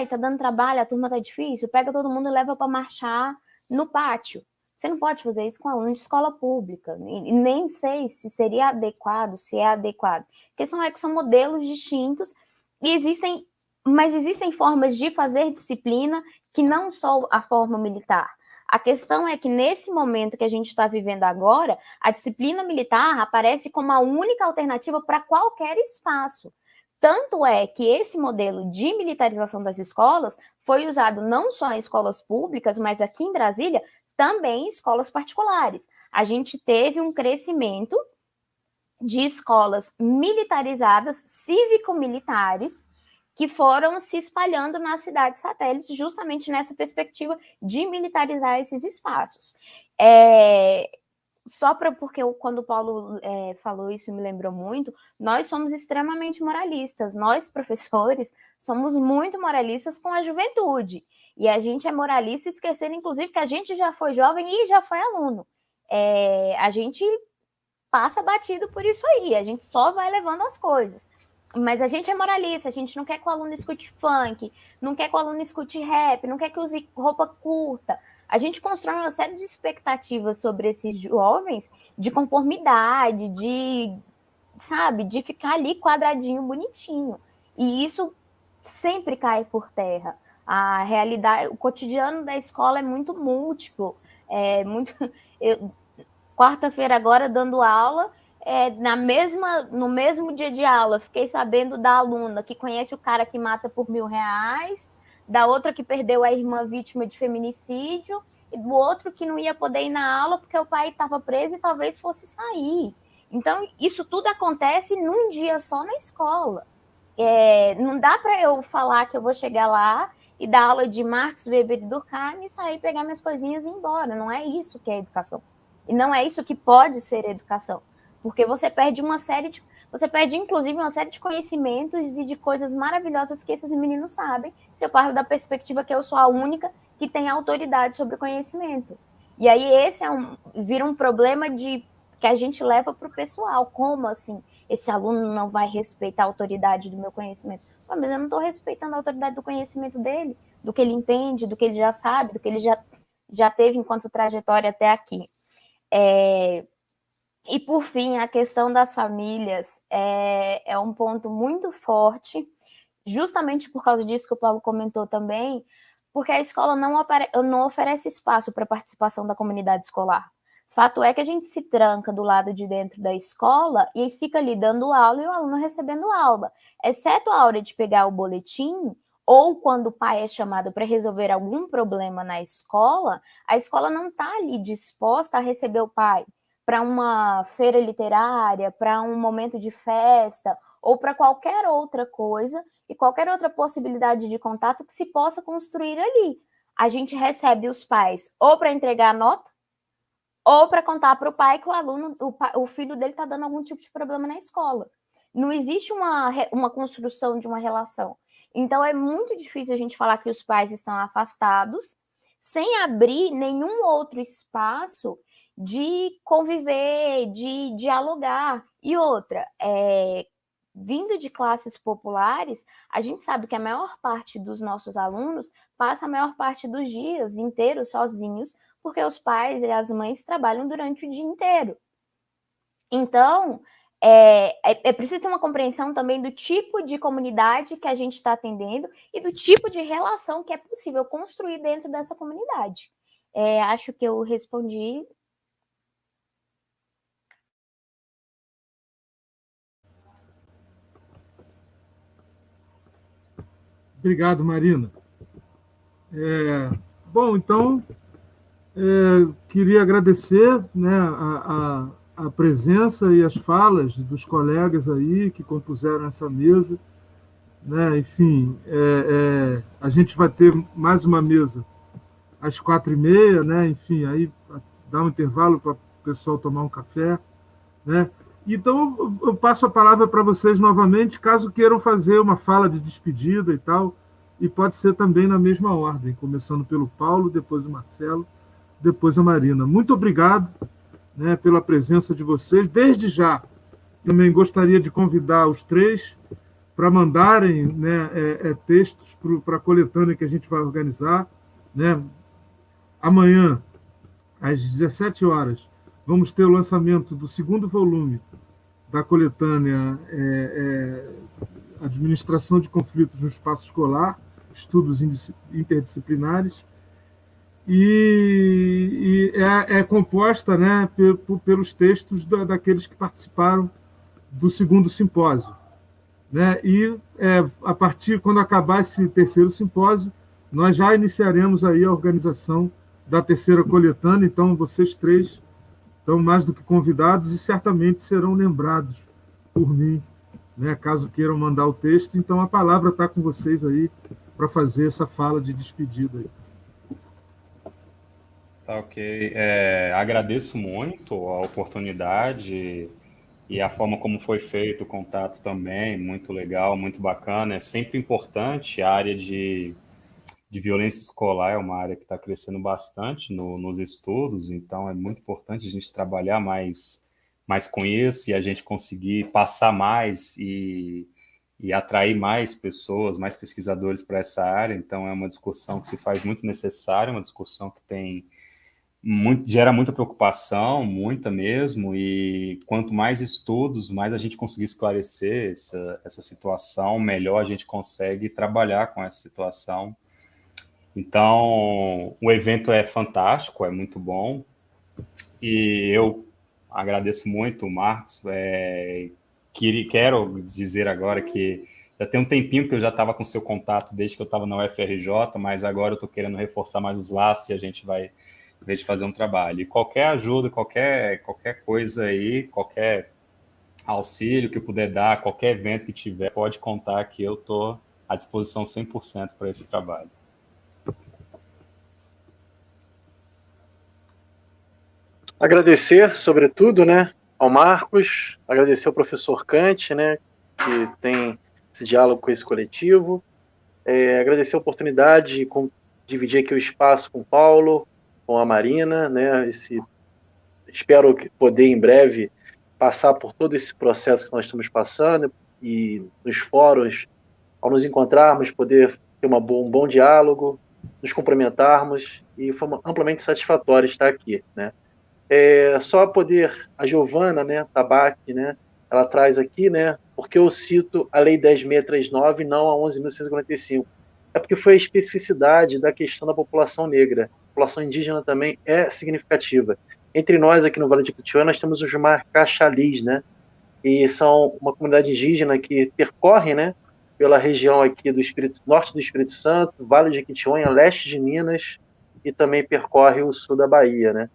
Está dando trabalho, a turma está difícil, pega todo mundo e leva para marchar no pátio. Você não pode fazer isso com aluno de escola pública, e nem sei se seria adequado, se é adequado. A questão é que são modelos distintos, mas existem formas de fazer disciplina que não só a forma militar. A questão é que nesse momento que a gente está vivendo agora, a disciplina militar aparece como a única alternativa para qualquer espaço. Tanto é que esse modelo de militarização das escolas foi usado não só em escolas públicas, mas aqui em Brasília, também em escolas particulares. A gente teve um crescimento de escolas militarizadas, cívico-militares, que foram se espalhando nas cidades satélites, justamente nessa perspectiva de militarizar esses espaços. Porque quando o Paulo falou isso, me lembrou muito, nós somos extremamente moralistas, nós, professores, somos muito moralistas com a juventude, e a gente é moralista esquecendo, inclusive, que a gente já foi jovem e já foi aluno. A gente passa batido por isso aí, a gente só vai levando as coisas. Mas a gente é moralista, a gente não quer que o aluno escute funk, não quer que o aluno escute rap, não quer que use roupa curta. A gente constrói uma série de expectativas sobre esses jovens de conformidade, sabe, de ficar ali quadradinho, bonitinho. E isso sempre cai por terra. A realidade, o cotidiano da escola é muito múltiplo, quarta-feira agora dando aula, no mesmo dia de aula, fiquei sabendo da aluna que conhece o cara que mata por R$1.000, da outra que perdeu a irmã vítima de feminicídio, e do outro que não ia poder ir na aula porque o pai estava preso e talvez fosse sair. Então, isso tudo acontece num dia só na escola. Não dá para eu falar que eu vou chegar lá e dar aula de Marx, Weber e Durkheim e sair, pegar minhas coisinhas e ir embora. Não é isso que é educação. E não é isso que pode ser educação. Porque você perde inclusive uma série de conhecimentos e de coisas maravilhosas que esses meninos sabem, se eu parto da perspectiva que eu sou a única que tem autoridade sobre o conhecimento. E aí esse vira um problema que a gente leva para o pessoal. Como assim? Esse aluno não vai respeitar a autoridade do meu conhecimento? Mas eu não estou respeitando a autoridade do conhecimento dele, do que ele entende, do que ele já sabe, do que ele já teve enquanto trajetória até aqui. E, por fim, a questão das famílias é um ponto muito forte, justamente por causa disso que o Paulo comentou também, porque a escola não oferece espaço para a participação da comunidade escolar. Fato é que a gente se tranca do lado de dentro da escola e fica ali dando aula e o aluno recebendo aula. Exceto a hora de pegar o boletim, ou quando o pai é chamado para resolver algum problema na escola, a escola não está ali disposta a receber o pai para uma feira literária, para um momento de festa, ou para qualquer outra coisa e qualquer outra possibilidade de contato que se possa construir ali. A gente recebe os pais ou para entregar a nota, ou para contar para o pai que o filho dele está dando algum tipo de problema na escola. Não existe uma construção de uma relação. Então, é muito difícil a gente falar que os pais estão afastados, sem abrir nenhum outro espaço de conviver, de dialogar. E outra, vindo de classes populares, a gente sabe que a maior parte dos nossos alunos passa a maior parte dos dias inteiros sozinhos, porque os pais e as mães trabalham durante o dia inteiro. Então, é preciso ter uma compreensão também do tipo de comunidade que a gente está atendendo e do tipo de relação que é possível construir dentro dessa comunidade. Acho que eu respondi. Obrigado, Marina. Bom, então, queria agradecer, né, a presença e as falas dos colegas aí que compuseram essa mesa. Né? Enfim, a gente vai ter mais uma mesa às 4h30, né? Enfim, aí dá um intervalo para o pessoal tomar um café. Né? Então, eu passo a palavra para vocês novamente, caso queiram fazer uma fala de despedida e tal, e pode ser também na mesma ordem, começando pelo Paulo, depois o Marcelo, depois a Marina. Muito obrigado, né, pela presença de vocês. Desde já, também gostaria de convidar os três para mandarem, né, textos para a coletânea que a gente vai organizar. Né? Amanhã, às 17 horas, vamos ter o lançamento do segundo volume da coletânea Administração de Conflitos no Espaço Escolar, Estudos Interdisciplinares, e é composta, né, pelos textos daqueles que participaram do segundo simpósio. Né? E a partir, quando acabar esse terceiro simpósio, nós já iniciaremos aí a organização da terceira coletânea, então vocês três estão mais do que convidados e certamente serão lembrados por mim, né, caso queiram mandar o texto. Então a palavra está com vocês aí para fazer essa fala de despedida aí. Tá, ok. Agradeço muito a oportunidade e a forma como foi feito o contato também, muito legal, muito bacana. É sempre importante, a área de violência escolar é uma área que está crescendo bastante nos estudos, então é muito importante a gente trabalhar mais com isso e a gente conseguir passar mais e e atrair mais pessoas, mais pesquisadores para essa área. Então, é uma discussão que se faz muito necessária, uma discussão que gera muita preocupação, muita mesmo, e quanto mais estudos, mais a gente conseguir esclarecer essa situação, melhor a gente consegue trabalhar com essa situação. Então, o evento é fantástico, é muito bom, e eu agradeço muito o Marcos. Quero dizer agora que já tem um tempinho que eu já estava com seu contato desde que eu estava na UFRJ, mas agora eu estou querendo reforçar mais os laços e a gente vai ver de fazer um trabalho. E qualquer ajuda, qualquer coisa aí, qualquer auxílio que puder dar, qualquer evento que tiver, pode contar que eu estou à disposição 100% para esse trabalho. Agradecer, sobretudo, né, ao Marcos, agradecer ao professor Kant, né, que tem esse diálogo com esse coletivo, agradecer a oportunidade de dividir aqui o espaço com o Paulo, com a Marina, né, espero poder em breve passar por todo esse processo que nós estamos passando e nos fóruns, ao nos encontrarmos, poder ter um bom diálogo, nos cumprimentarmos, e foi amplamente satisfatório estar aqui, né. Só poder, a Giovana, né, Tabaque, né, ela traz aqui, né, porque eu cito a Lei 10.639 e não a 11.645. É porque foi a especificidade da questão da população negra. A população indígena também é significativa. Entre nós, aqui no Vale de Jequitinhonha, nós temos os Marcaxalis, né, e são uma comunidade indígena que percorre, né, pela região aqui do norte do Espírito Santo, Vale de Jequitinhonha, leste de Minas, e também percorre o sul da Bahia, né.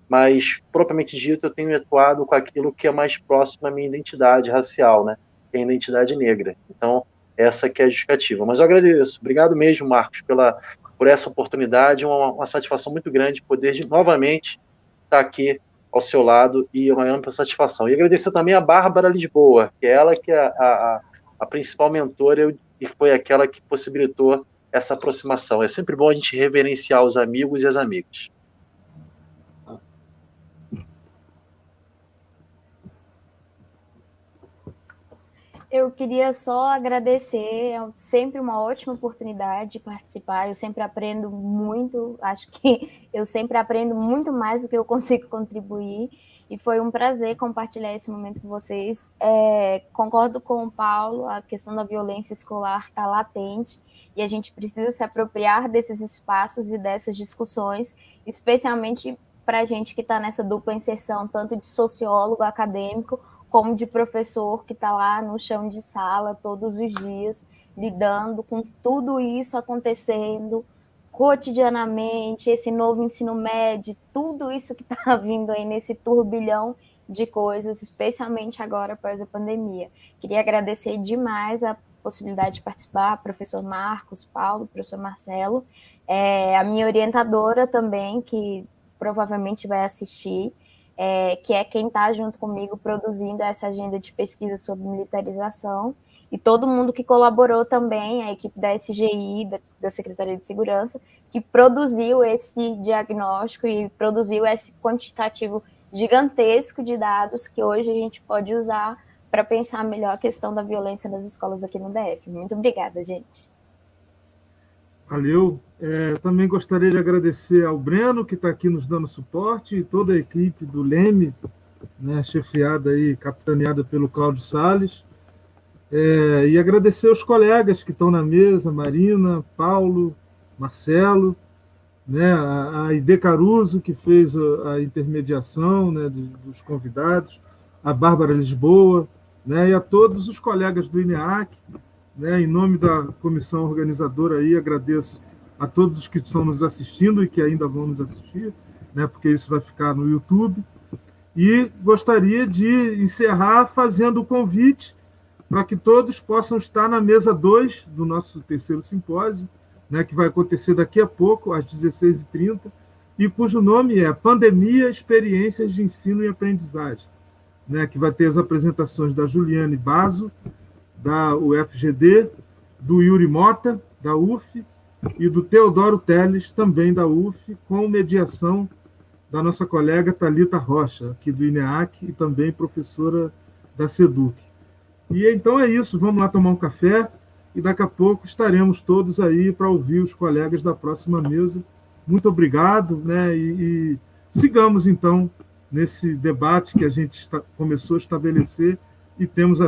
Mas, propriamente dito, eu tenho atuado com aquilo que é mais próximo à minha identidade racial, né? Que é a identidade negra. Então, essa que é a justificativa. Mas eu agradeço. Obrigado mesmo, Marcos, por essa oportunidade. Uma satisfação muito grande poder novamente estar aqui ao seu lado, e uma ampla satisfação. E agradecer também a Bárbara Lisboa, que é ela que é a principal mentora e foi aquela que possibilitou essa aproximação. É sempre bom a gente reverenciar os amigos e as amigas. Eu queria só agradecer, é sempre uma ótima oportunidade de participar, eu sempre aprendo muito, acho que eu sempre aprendo muito mais do que eu consigo contribuir, e foi um prazer compartilhar esse momento com vocês. Concordo com o Paulo, a questão da violência escolar está latente, e a gente precisa se apropriar desses espaços e dessas discussões, especialmente para a gente que está nessa dupla inserção, tanto de sociólogo acadêmico, como de professor que está lá no chão de sala todos os dias, lidando com tudo isso acontecendo cotidianamente, esse novo ensino médio, tudo isso que está vindo aí nesse turbilhão de coisas, especialmente agora após a pandemia. Queria agradecer demais a possibilidade de participar, professor Marcos, Paulo, professor Marcelo, a minha orientadora também, que provavelmente vai assistir, que é quem está junto comigo produzindo essa agenda de pesquisa sobre militarização, e todo mundo que colaborou também, a equipe da SGI, da Secretaria de Segurança, que produziu esse diagnóstico e produziu esse quantitativo gigantesco de dados que hoje a gente pode usar para pensar melhor a questão da violência nas escolas aqui no DF. Muito obrigada, gente. Valeu. Também gostaria de agradecer ao Breno, que está aqui nos dando suporte, e toda a equipe do Leme, né, chefiada aí, capitaneada pelo Cláudio Salles. E agradecer aos colegas que estão na mesa, Marina, Paulo, Marcelo, né, a Ide Caruso, que fez a intermediação, né, dos convidados, a Bárbara Lisboa, né, e a todos os colegas do INEAC, né, em nome da comissão organizadora aí, agradeço a todos os que estão nos assistindo e que ainda vão nos assistir, né, porque isso vai ficar no YouTube. E gostaria de encerrar fazendo o convite para que todos possam estar na mesa 2 do nosso terceiro simpósio, né, que vai acontecer daqui a pouco, às 16h30, e cujo nome é Pandemia, Experiências de Ensino e Aprendizagem, né, que vai ter as apresentações da Juliane Basso, da UFGD, do Yuri Mota, da UF, e do Teodoro Teles, também da UF, com mediação da nossa colega Thalita Rocha, aqui do INEAC, e também professora da SEDUC. E então é isso, vamos lá tomar um café e daqui a pouco estaremos todos aí para ouvir os colegas da próxima mesa. Muito obrigado, né? E sigamos então nesse debate que a gente começou a estabelecer e temos